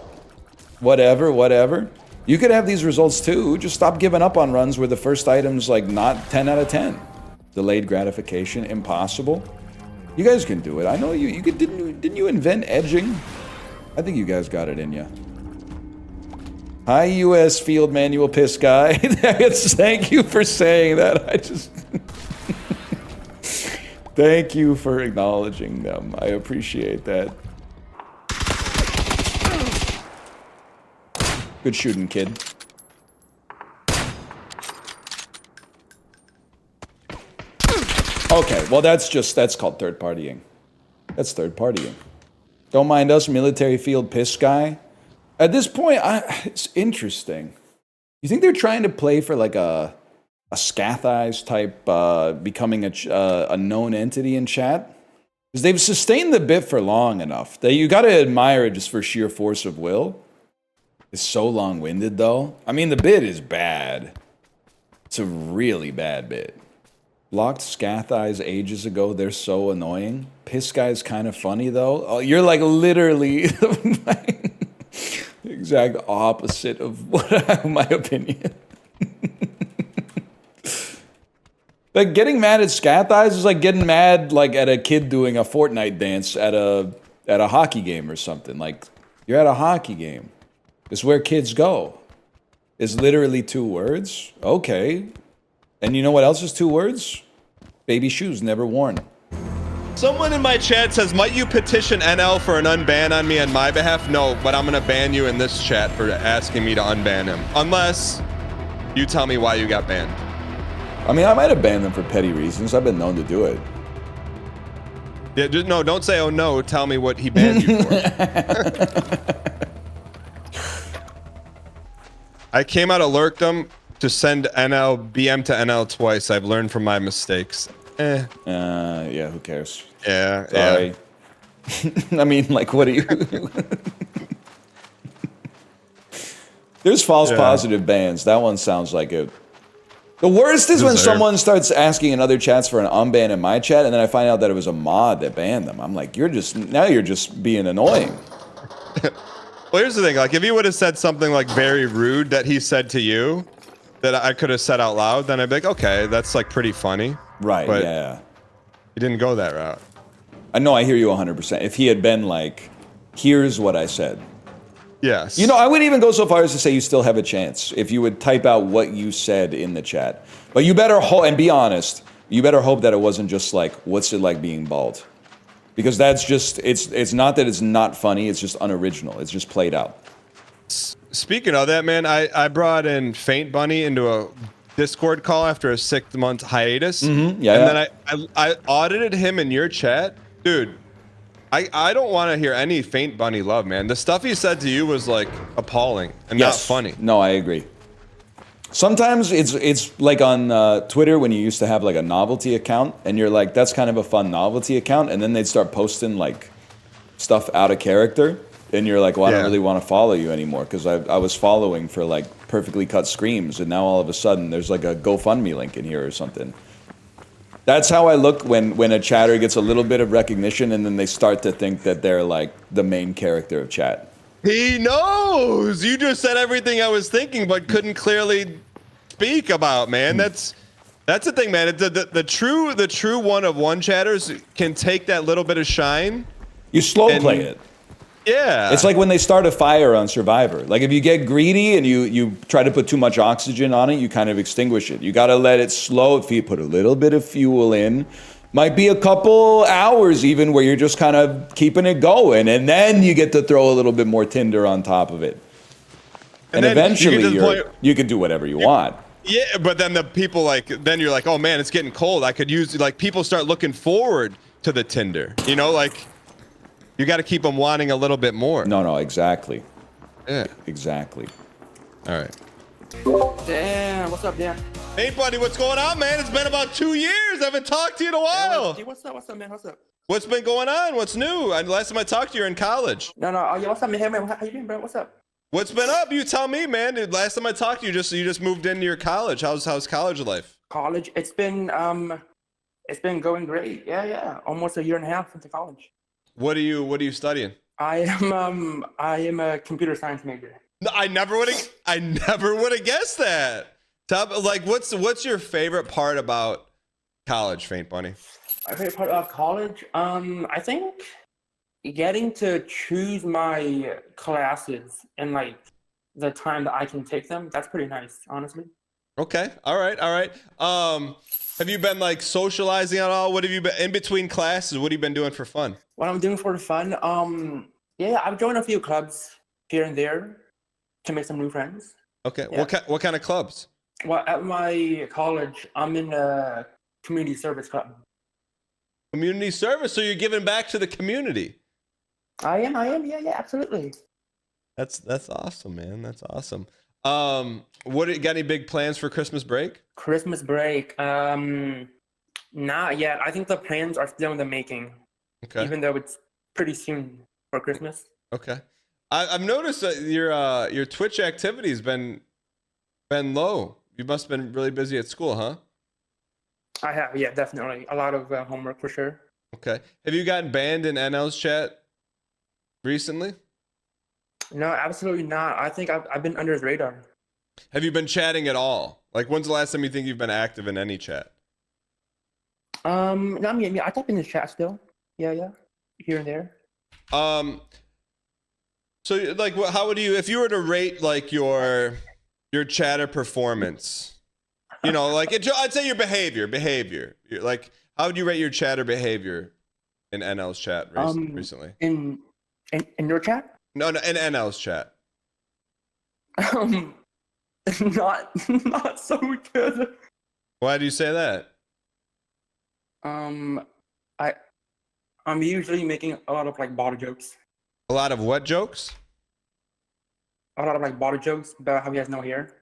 Whatever. You could have these results too. Just stop giving up on runs where the first item's like not 10 out of 10. Delayed gratification, impossible. You guys can do it. I know you didn't you invent edging? I think you guys got it in you. Hi, U.S. Field Manual piss guy. Thank you for saying that. Thank you for acknowledging them. I appreciate that. Good shooting, kid. Okay, well that's called third partying. That's third partying. Don't mind us, military field piss guy. At this point, it's interesting. You think they're trying to play for like a Scath Eyes type becoming a known entity in chat. Because they've sustained the bit for long enough that you got to admire it just for sheer force of will. It's so long-winded, though. I mean, the bit is bad. It's a really bad bit. Blocked Scath Eyes ages ago. They're so annoying. Piss Guy's kind of funny, though. Oh, you're like literally the exact opposite of what my opinion. Like, getting mad at Scath Eyes is like getting mad like at a kid doing a Fortnite dance at a hockey game or something. Like, you're at a hockey game. It's where kids go. It's literally 2 words. Okay. And you know what else is 2 words? Baby shoes never worn. Someone in my chat says, might you petition NL for an unban on me on my behalf? No, but I'm going to ban you in this chat for asking me to unban him. Unless you tell me why you got banned. I mean, I might have banned them for petty reasons. I've been known to do it. Yeah, just, no, don't say, oh no, tell me what he banned you for. I came out of lurkdom to send BM to NL twice. I've learned from my mistakes. Yeah, who cares? Yeah, sorry. Yeah. I mean, like, what are you... There's false positive bans. That one sounds like it. The worst is when someone starts asking in other chats for an unban in my chat, and then I find out that it was a mod that banned them. I'm like, you're just being annoying. Well, here's the thing. Like, if he would have said something like very rude that he said to you, that I could have said out loud, then I'd be like, okay, that's like pretty funny. Right? But yeah. He didn't go that route. I know. I hear you 100%. If he had been like, here's what I said. Yes. You know, I wouldn't even go so far as to say you still have a chance if you would type out what you said in the chat. But you better hope, and be honest, you better hope that it wasn't just like, what's it like being bald? Because that's just, it's not that it's not funny, it's just unoriginal. It's just played out. Speaking of that, man, I brought in Faint Bunny into a Discord call after a 6-month hiatus. Mm-hmm. Yeah. And then I audited him in your chat. Dude, I don't want to hear any Faint Bunny love, man. The stuff he said to you was like appalling and not funny. No, I agree. Sometimes it's like on Twitter when you used to have like a novelty account and you're like, that's kind of a fun novelty account, and then they'd start posting like stuff out of character and you're like, well, I don't really want to follow you anymore because I was following for like perfectly cut screams, and now all of a sudden there's like a GoFundMe link in here or something. That's how I look when a chatter gets a little bit of recognition and then they start to think that they're like the main character of chat. He knows. You just said everything I was thinking, but couldn't clearly speak about, man. That's the thing, man. The true one-of-one chatters can take that little bit of shine. You slow play it. Yeah. It's like when they start a fire on Survivor. Like if you get greedy and you try to put too much oxygen on it, you kind of extinguish it. You got to let it slow. If you put a little bit of fuel in, might be a couple hours even where you're just kind of keeping it going, and then you get to throw a little bit more tinder on top of it. And eventually you can do whatever you want. Yeah, but then the people then you're like, oh man, it's getting cold. I could use, like, people start looking forward to the tinder. You know, like, you got to keep them wanting a little bit more. No, exactly. Yeah. Exactly. All right. Damn, what's up, Dan? Hey, buddy, what's going on, man? It's been about 2 years. I haven't talked to you in a while. Hey, what's up, man? What's up? What's been going on? What's new? Last time I talked to you, in college. No, yeah, what's up, man? Hey, man, how you doing, bro? What's up? What's been up? You tell me, man. Dude, last time I talked to you, you just moved into your college. How's college life? College? It's been going great. Yeah. Almost a year and a half into college. What are you studying? I am a computer science major. No, I never would have guessed that. What's your favorite part about college, Faint Bunny? My favorite part of college, I think getting to choose my classes and like the time that I can take them. That's pretty nice, honestly. Okay. All right. Have you been like socializing at all? What have you been in between classes? What have you been doing for fun? What I'm doing for fun? Yeah, I've joined a few clubs here and there to make some new friends. Okay. Yeah. What kind of clubs? Well, at my college, I'm in a community service club. Community service? So you're giving back to the community? I am. Yeah, absolutely. That's awesome, man. That's awesome. Got any big plans for Christmas break? Christmas break. Not yet. I think the plans are still in the making. Okay. Even though it's pretty soon for Christmas. Okay. I've noticed that your Twitch activity's been low. You must have been really busy at school, huh? I have, yeah, definitely. A lot of homework for sure. Okay. Have you gotten banned in NL's chat recently? No, absolutely not. I think I've been under his radar. Have you been chatting at all? Like, when's the last time you think you've been active in any chat? No, I mean, I type in the chat still. Yeah, here and there. So, like, how would you, if you were to rate like your chatter performance, you know, like I'd say your behavior. Like, how would you rate your chatter behavior in NL's chat recently? In your chat? No, in NL's chat. Not so good. Why do you say that? I'm usually making a lot of like body jokes. A lot of what jokes? A lot of like body jokes about how he has no hair.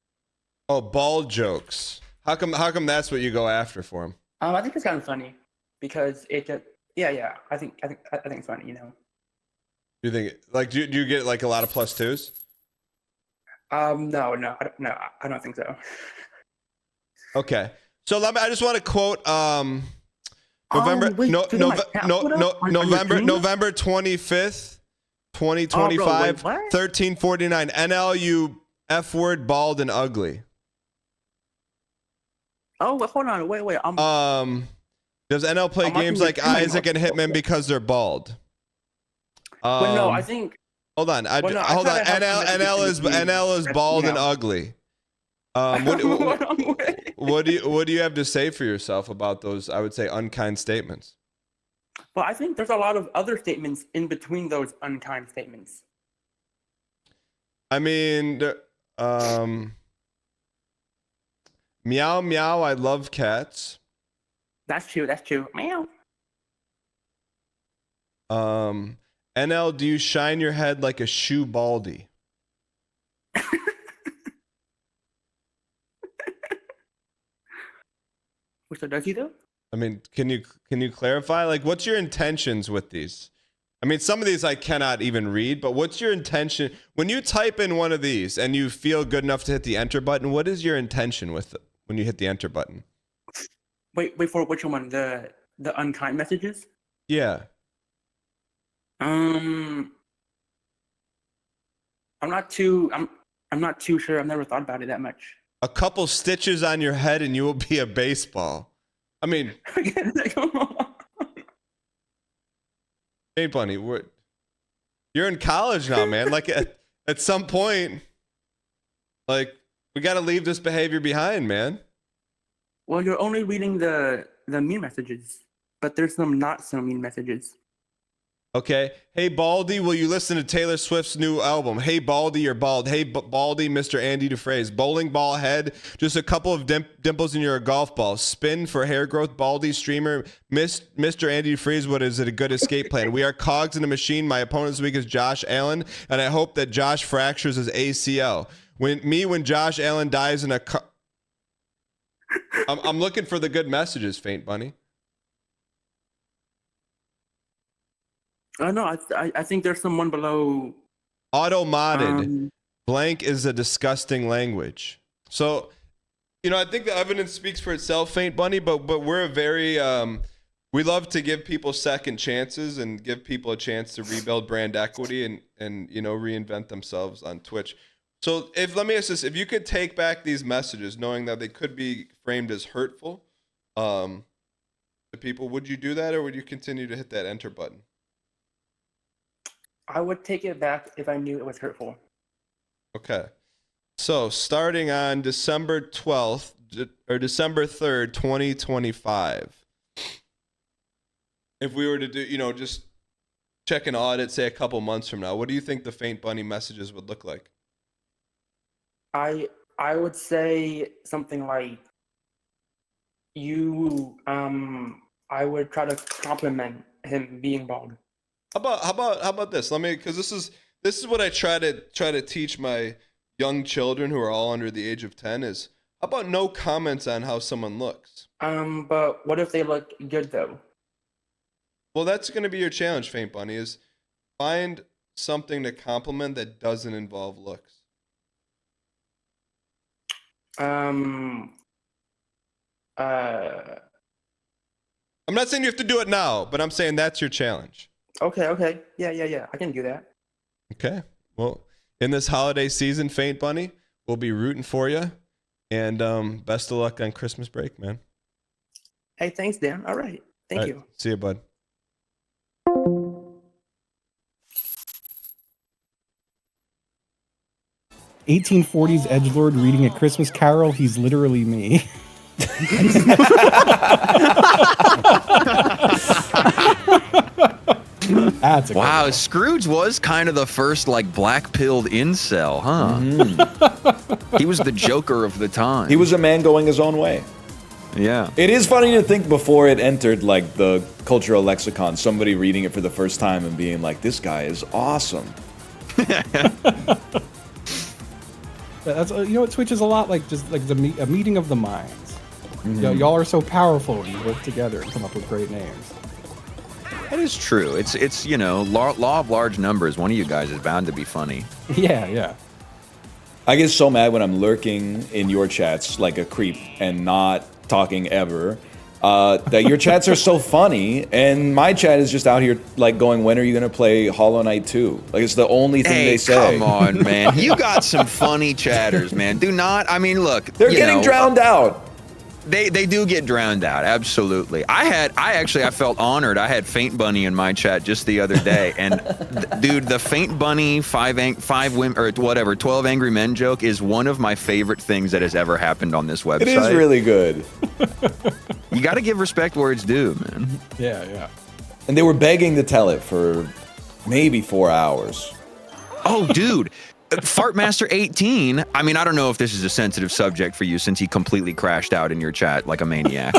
Oh, bald jokes. How come that's what you go after for him? I think it's kind of funny because it just yeah. I think it's funny, you know. You think like do you get like a lot of +2s? No, I don't think so. Okay, so I just want to quote November 25th, 2025, 1349. NL, you F word, bald and ugly. Oh, hold on, wait. Does NL play games like Isaac and Hitman because they're bald? No, I think. Hold on, hold on. NL is bald and ugly. What do you have to say for yourself about those? I would say unkind statements. Well, I think there's a lot of other statements in between those unkind statements. I mean, meow meow. I love cats. That's true. Meow. NL, do you shine your head like a shoe baldy? So does he though? I mean, can you clarify? Like, what's your intentions with these? I mean, some of these I cannot even read, but what's your intention when you type in one of these and you feel good enough to hit the enter button? What is your intention with it when you hit the enter button? Wait for which one? The unkind messages? Yeah. I'm not too sure. I've never thought about it that much. A couple stitches on your head and you will be a baseball. I mean, hey, Bunny, you're in college now, man. Like at some point, like we got to leave this behavior behind, man. Well, you're only reading the mean messages, but there's some not so mean messages. Okay. Hey, Baldy, will you listen to Taylor Swift's new album? Hey, Baldy, you're bald. Hey, Baldy, Mr. Andy Dufresne. Bowling ball head, just a couple of dimples in your golf ball. Spin for hair growth, Baldy, streamer. Mr. Andy Dufresne, what is it? A good escape plan. We are cogs in a machine. My opponent this week is Josh Allen, and I hope that Josh fractures his ACL. When Josh Allen dies in a car. I'm looking for the good messages, Faint Bunny. No, I think there's someone below. Auto-modded. Blank is a disgusting language. So, I think the evidence speaks for itself, Faint Bunny, but we're a very, we love to give people second chances and give people a chance to rebuild brand equity and reinvent themselves on Twitch. So let me ask this, if you could take back these messages knowing that they could be framed as hurtful to people, would you do that or would you continue to hit that enter button? I would take it back if I knew it was hurtful. Okay. So starting on December 12th or December 3rd, 2025, if we were to do, just check an audit, say a couple months from now, what do you think the Faint Bunny messages would look like? I would say something like I would try to compliment him being bald. How about this? Because this is what I try to teach my young children who are all under the age of 10 is How about no comments on how someone looks? But what if they look good though? Well, that's going to be your challenge, Faint Bunny, is find something to compliment that doesn't involve looks. I'm not saying you have to do it now, but I'm saying that's your challenge. Okay. Yeah. I can do that. Okay. Well, in this holiday season, Faint Bunny, we'll be rooting for you. And best of luck on Christmas break, man. Hey, thanks, Dan. All right. Thank you. See you, bud. "1840s edgelord reading A Christmas Carol. He's literally me." That's a wow. Scrooge was kind of the first like black-pilled incel, huh? He was the Joker of the time. He was a man going his own way. Yeah. It is funny to think before it entered like the cultural lexicon, somebody reading it for the first time and being like, "This guy is awesome." That's Twitch is a lot like just like a meeting of the minds. Y'all are so powerful when you work together and come up with great names. That is true. It's law of large numbers. One of you guys is bound to be funny. Yeah. I get so mad when I'm lurking in your chats like a creep and not talking ever. That your chats are so funny, and my chat is just out here like going, "When are you gonna play Hollow Knight 2?" Like it's the only thing they say. Come on, man. You got some funny chatters, man. Do not. I mean, look. They're getting drowned out. They do get drowned out, absolutely. I felt honored. I had Faint Bunny in my chat just the other day, and dude, the Faint Bunny 12 Angry Men joke is one of my favorite things that has ever happened on this website. It is really good. You got to give respect where it's due, man. Yeah. And they were begging to tell it for maybe 4 hours. Oh, dude. Fartmaster 18. I mean, I don't know if this is a sensitive subject for you since he completely crashed out in your chat like a maniac.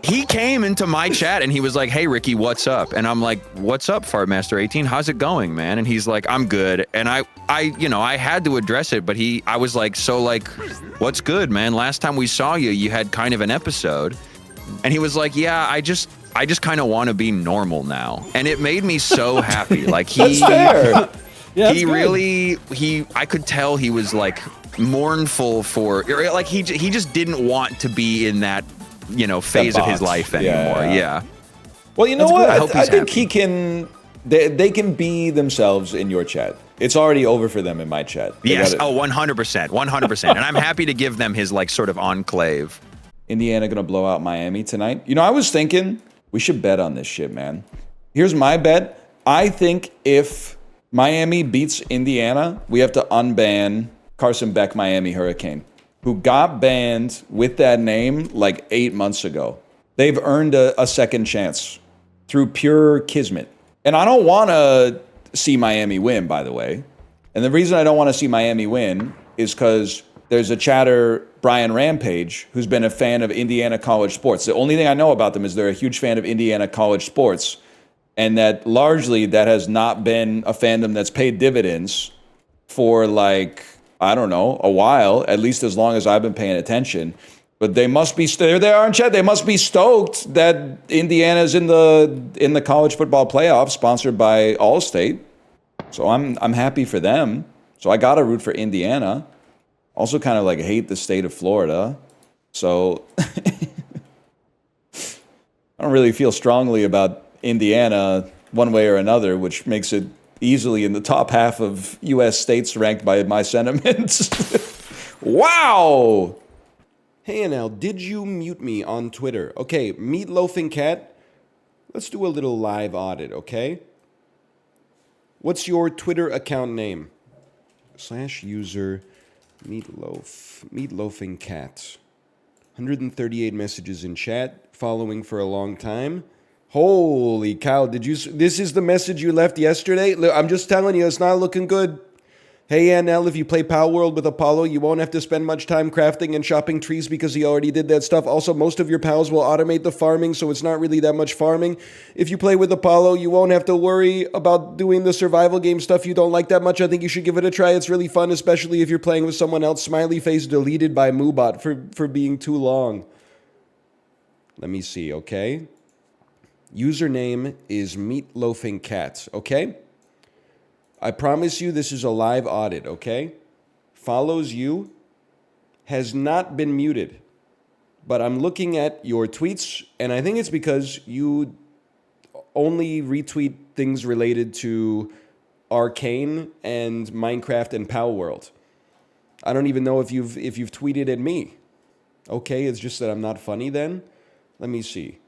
He came into my chat and he was like, "Hey, Ricky, what's up?" And I'm like, "What's up, Fartmaster 18? How's it going, man?" And he's like, "I'm good." And I had to address it, but I was like, "So like, what's good, man? Last time we saw you, you had kind of an episode." And he was like, "Yeah, I just kind of want to be normal now." And it made me so happy. Like That's fair. Yeah, I could tell he was like mournful for, like he just didn't want to be in that, phase of his life anymore. Yeah. Well, you know That's what? good. I think he can. They can be themselves in your chat. It's already over for them in my chat. Yes. 100%. And I'm happy to give them his like sort of enclave. Indiana gonna blow out Miami tonight. I was thinking we should bet on this shit, man. Here's my bet. I think if Miami beats Indiana, we have to unban carsonbeckmiamihurricane, who got banned with that name like 8 months ago. They've earned a second chance through pure kismet. And I don't want to see Miami win, by the way. And the reason I don't want to see Miami win is because there's a chatter, Brian Rampage, who's been a fan of Indiana college sports. The only thing I know about them is they're a huge fan of Indiana college sports. And that largely that has not been a fandom that's paid dividends for like, I don't know, a while, at least as long as I've been paying attention. But they must be, there they are in chat, they must be stoked that Indiana's in the college football playoff sponsored by Allstate. So I'm happy for them. So I gotta root for Indiana. Also kind of like hate the state of Florida. So I don't really feel strongly about Indiana one way or another, which makes it easily in the top half of U.S. states ranked by my sentiments. Wow! Hey, NL, did you mute me on Twitter? Okay, MeatLoafingCat, let's do a little live audit, okay? What's your Twitter account name? /user MeatLoafingCat. 138 messages in chat, following for a long time. Holy cow, this is the message you left yesterday? I'm just telling you, it's not looking good. Hey, NL, if you play Pal World with Apollo, you won't have to spend much time crafting and chopping trees because he already did that stuff. Also, most of your pals will automate the farming, so it's not really that much farming. If you play with Apollo, you won't have to worry about doing the survival game stuff you don't like that much. I think you should give it a try. It's really fun, especially if you're playing with someone else. Smiley face deleted by Moobot for being too long. Let me see, okay? Username is MeatLoafingCat, okay? I promise you this is a live audit, okay? Follows you, has not been muted. But I'm looking at your tweets, and I think it's because you only retweet things related to Arcane and Minecraft and Pal World. I don't even know if you've tweeted at me. Okay, it's just that I'm not funny then. Let me see.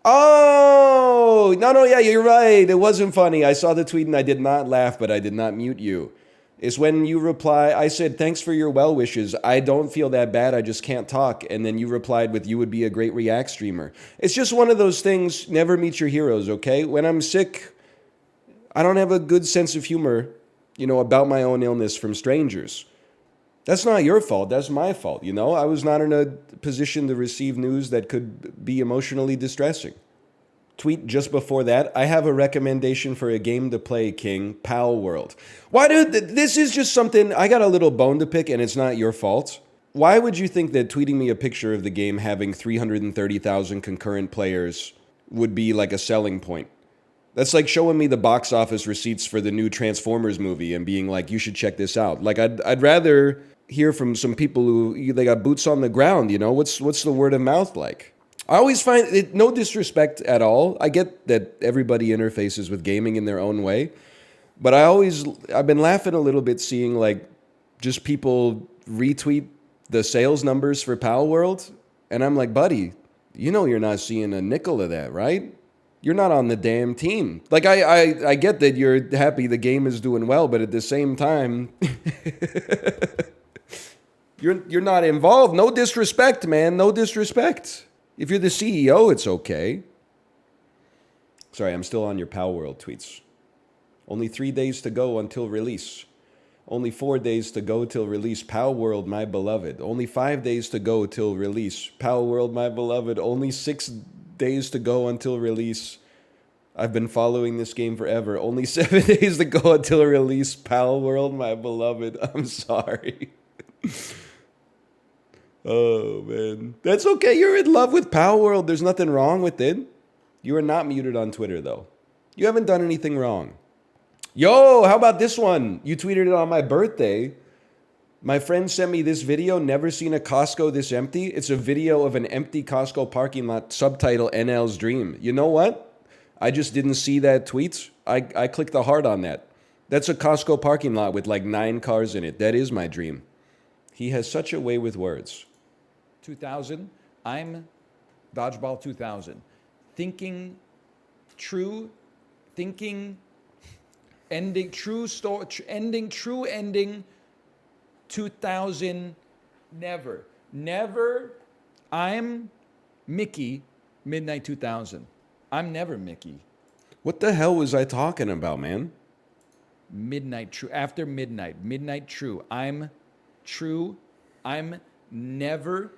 Oh, no, yeah, you're right. It wasn't funny. I saw the tweet and I did not laugh, but I did not mute you. It's when you reply, I said, thanks for your well wishes. I don't feel that bad. I just can't talk. And then you replied with, you would be a great React streamer. It's just one of those things, never meet your heroes, okay? When I'm sick, I don't have a good sense of humor, about my own illness from strangers. That's not your fault. That's my fault, I was not in a position to receive news that could be emotionally distressing. Tweet just before that, I have a recommendation for a game to play, King, Pal World. Why, dude, this is just something, I got a little bone to pick and it's not your fault. Why would you think that tweeting me a picture of the game having 330,000 concurrent players would be like a selling point? That's like showing me the box office receipts for the new Transformers movie and being like, you should check this out. Like, I'd rather hear from some people who they got boots on the ground, what's the word of mouth like? I always find it, no disrespect at all. I get that everybody interfaces with gaming in their own way, but I've been laughing a little bit seeing like just people retweet the sales numbers for Pal World, and I'm like, buddy, you're not seeing a nickel of that, right? You're not on the damn team. Like, I get that you're happy the game is doing well, but at the same time, you're not involved. No disrespect, man. No disrespect. If you're the CEO, it's okay. Sorry, I'm still on your Pal World tweets. Only 3 days to go until release. Only 4 days to go till release. Pal World, my beloved. Only 5 days to go till release. Pal World, my beloved. Only 6 days to go until release. I've been following this game forever. Only 7 days to go until release. Pal World, my beloved. I'm sorry. Oh, man. That's okay. You're in love with Pal World. There's nothing wrong with it. You are not muted on Twitter, though. You haven't done anything wrong. Yo, how about this one? You tweeted it on my birthday. My friend sent me this video, never seen a Costco this empty. It's a video of an empty Costco parking lot, subtitle NL's Dream. You know what? I just didn't see that tweet. I clicked the heart on that. That's a Costco parking lot with like 9 cars in it. That is my dream. He has such a way with words. 2000, I'm Dodgeball 2000. Thinking true, ending, true story, true ending, 2000, never, I'm Mickey, Midnight 2000. I'm never Mickey. What the hell was I talking about, man? Midnight true, after midnight true. I'm true, I'm never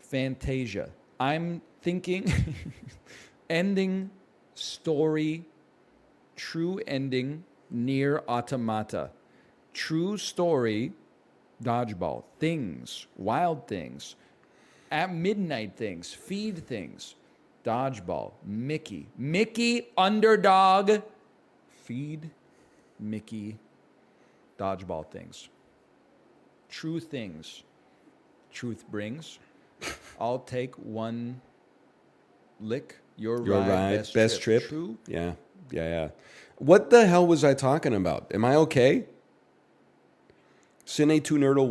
Fantasia. I'm thinking ending story, true ending, near automata. True story, dodgeball. Things, wild things. At midnight things, feed things. Dodgeball, Mickey. Mickey, underdog. Feed, Mickey, dodgeball things. True things, truth brings. I'll take one lick. Your ride, best trip. True. Yeah. What the hell was I talking about? Am I okay? Cine2Nerdle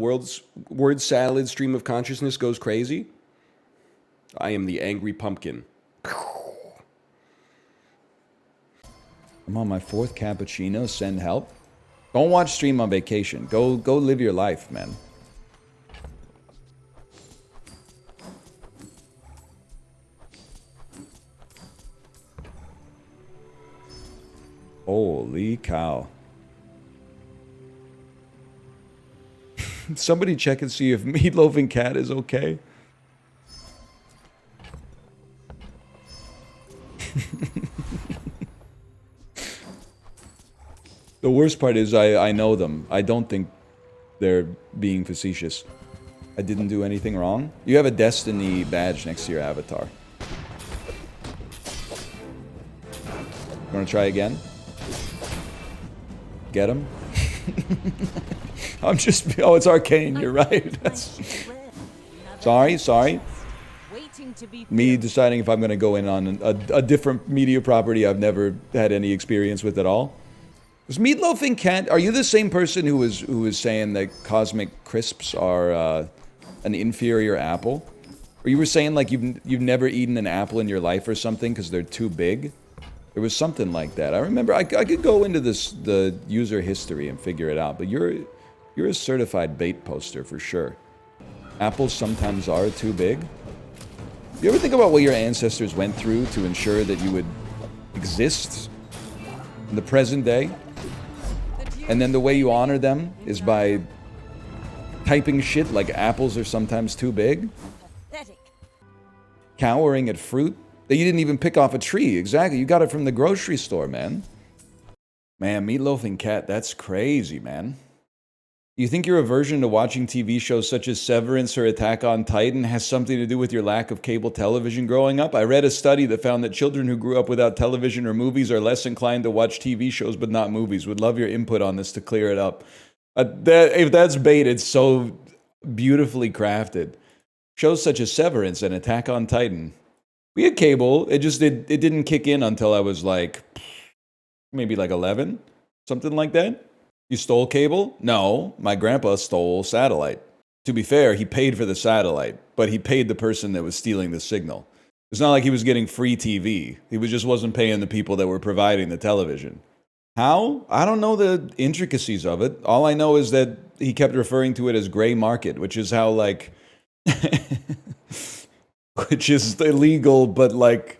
word salad stream of consciousness goes crazy. I am the angry pumpkin. I'm on my 4th cappuccino. Send help. Don't watch stream on vacation. Go live your life, man. Holy cow. Somebody check and see if MeatLoafingCat is okay. The worst part is I know them. I don't think they're being facetious. I didn't do anything wrong. You have a Destiny badge next to your avatar. Want to try again? Get him? I'm just... Oh, it's arcane. You're right. Sorry. Me deciding if I'm going to go in on a different media property I've never had any experience with at all. Was MeatLoafingCat... Are you the same person who was saying that Cosmic Crisps are an inferior apple? Or you were saying like you've never eaten an apple in your life or something because they're too big? There was something like that. I remember I could go into the user history and figure it out, but you're a certified bait poster for sure. Apples sometimes are too big. You ever think about what your ancestors went through to ensure that you would exist in the present day? And then the way you honor them is by typing shit like apples are sometimes too big? Cowering at fruit that you didn't even pick off a tree. Exactly. You got it from the grocery store, man. Man, MeatLoafingCat, that's crazy, man. You think your aversion to watching TV shows such as Severance or Attack on Titan has something to do with your lack of cable television growing up? I read a study that found that children who grew up without television or movies are less inclined to watch TV shows but not movies. Would love your input on this to clear it up. If that's bait, it's so beautifully crafted. Shows such as Severance and Attack on Titan. We had cable. It didn't kick in until I was like, maybe like 11, something like that. You stole cable? No, my grandpa stole satellite. To be fair, he paid for the satellite, but he paid the person that was stealing the signal. It's not like he was getting free TV. He just wasn't paying the people that were providing the television. How? I don't know the intricacies of it. All I know is that he kept referring to it as gray market, which is how like... which is illegal, but like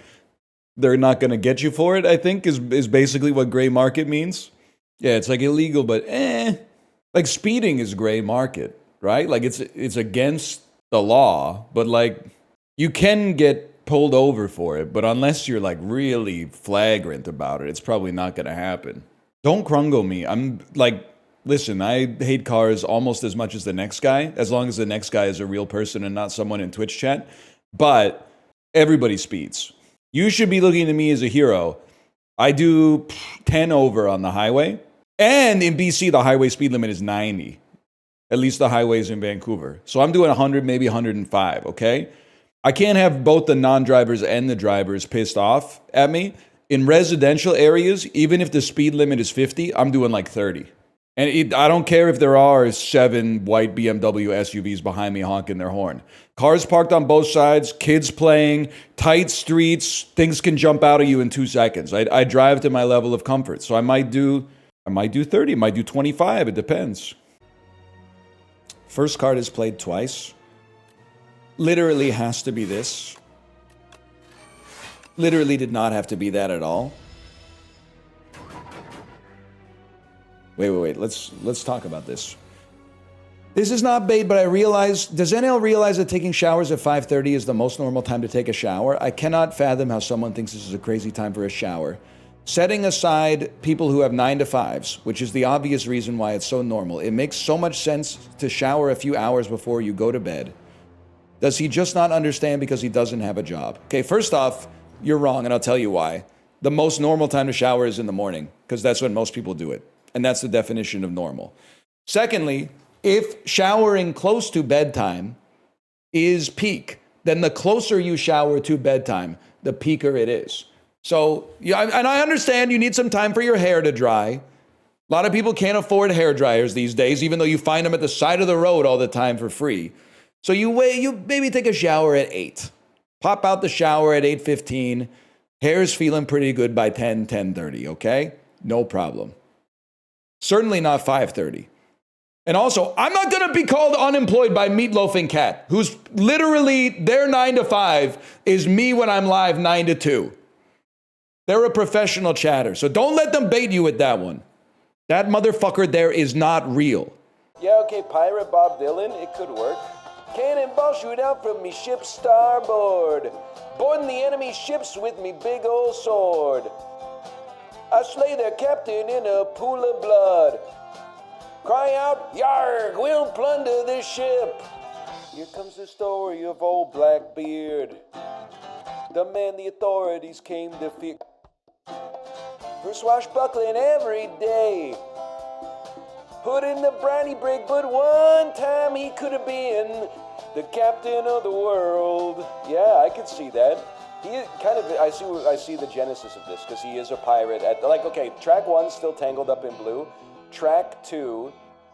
they're not going to get you for it, I think is basically what gray market means. Yeah, it's like illegal, but like speeding is gray market, right? Like it's against the law, but like you can get pulled over for it, but unless you're like really flagrant about it, it's probably not going to happen. Don't crungo me. I'm like, listen, I hate cars almost as much as the next guy, as long as the next guy is a real person and not someone in Twitch chat. But everybody speeds. You should be looking to me as a hero. I do 10 over on the highway. And in BC, the highway speed limit is 90. At least the highways in Vancouver. So I'm doing 100, maybe 105, okay? I can't have both the non-drivers and the drivers pissed off at me. In residential areas, even if the speed limit is 50, I'm doing like 30. And I don't care if there are 7 white BMW SUVs behind me honking their horn. Cars parked on both sides, kids playing, tight streets, things can jump out at you in 2 seconds. I drive to my level of comfort. So I might do 30, I might do 25, it depends. First card is played twice. Literally has to be this. Literally did not have to be that at all. Wait. Let's talk about this. This is not bait, but I realize, does NL realize that taking showers at 5:30 is the most normal time to take a shower? I cannot fathom how someone thinks this is a crazy time for a shower. Setting aside people who have 9 to 5s, which is the obvious reason why it's so normal, it makes so much sense to shower a few hours before you go to bed. Does he just not understand because he doesn't have a job? Okay, first off, you're wrong, and I'll tell you why. The most normal time to shower is in the morning, because that's when most people do it. And that's the definition of normal. Secondly, if showering close to bedtime is peak, then the closer you shower to bedtime, the peaker it is. So, yeah, and I understand you need some time for your hair to dry. A lot of people can't afford hair dryers these days, even though you find them at the side of the road all the time for free. So you maybe take a shower at 8. Pop out the shower at 8:15. Hair's feeling pretty good by 10:30, okay? No problem. Certainly not 5:30. And also, I'm not going to be called unemployed by MeatLoafingCat, who's literally, their 9 to 5 is me when I'm live 9 to 2. They're a professional chatter, so don't let them bait you with that one. That motherfucker there is not real. Yeah, okay, Pirate Bob Dylan, it could work. Cannonball shoot out from me ship's starboard. Boarding the enemy ships with me big old sword. I slay their captain in a pool of blood. Cry out, yarg, we'll plunder this ship. Here comes the story of old Blackbeard, the man the authorities came to fear. For swashbuckling every day, put in the briny brig, but one time he could have been the captain of the world. Yeah, I could see that. He kind of, I see the genesis of this, because he is a pirate. Okay, track 1's still tangled up in blue. Track 2,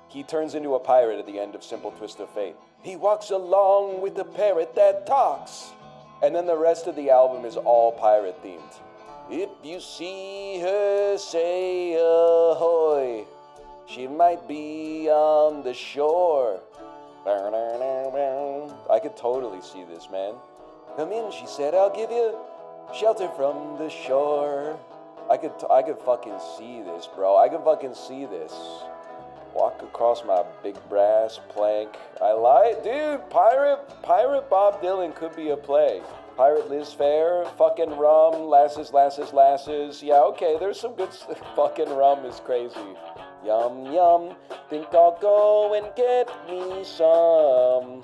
he turns into a pirate at the end of Simple Twist of Fate. He walks along with a parrot that talks. And then the rest of the album is all pirate themed. If you see her, say ahoy. She might be on the shore. I could totally see this, man. Come in, she said, I'll give you shelter from the shore. I could fucking see this, bro. I could fucking see this. Walk across my big brass plank. I lie, dude. Pirate Bob Dylan could be a play. Pirate Liz Fair, fucking rum, lasses. Yeah, okay, there's some good fucking rum is crazy. Yum, yum, think I'll go and get me some.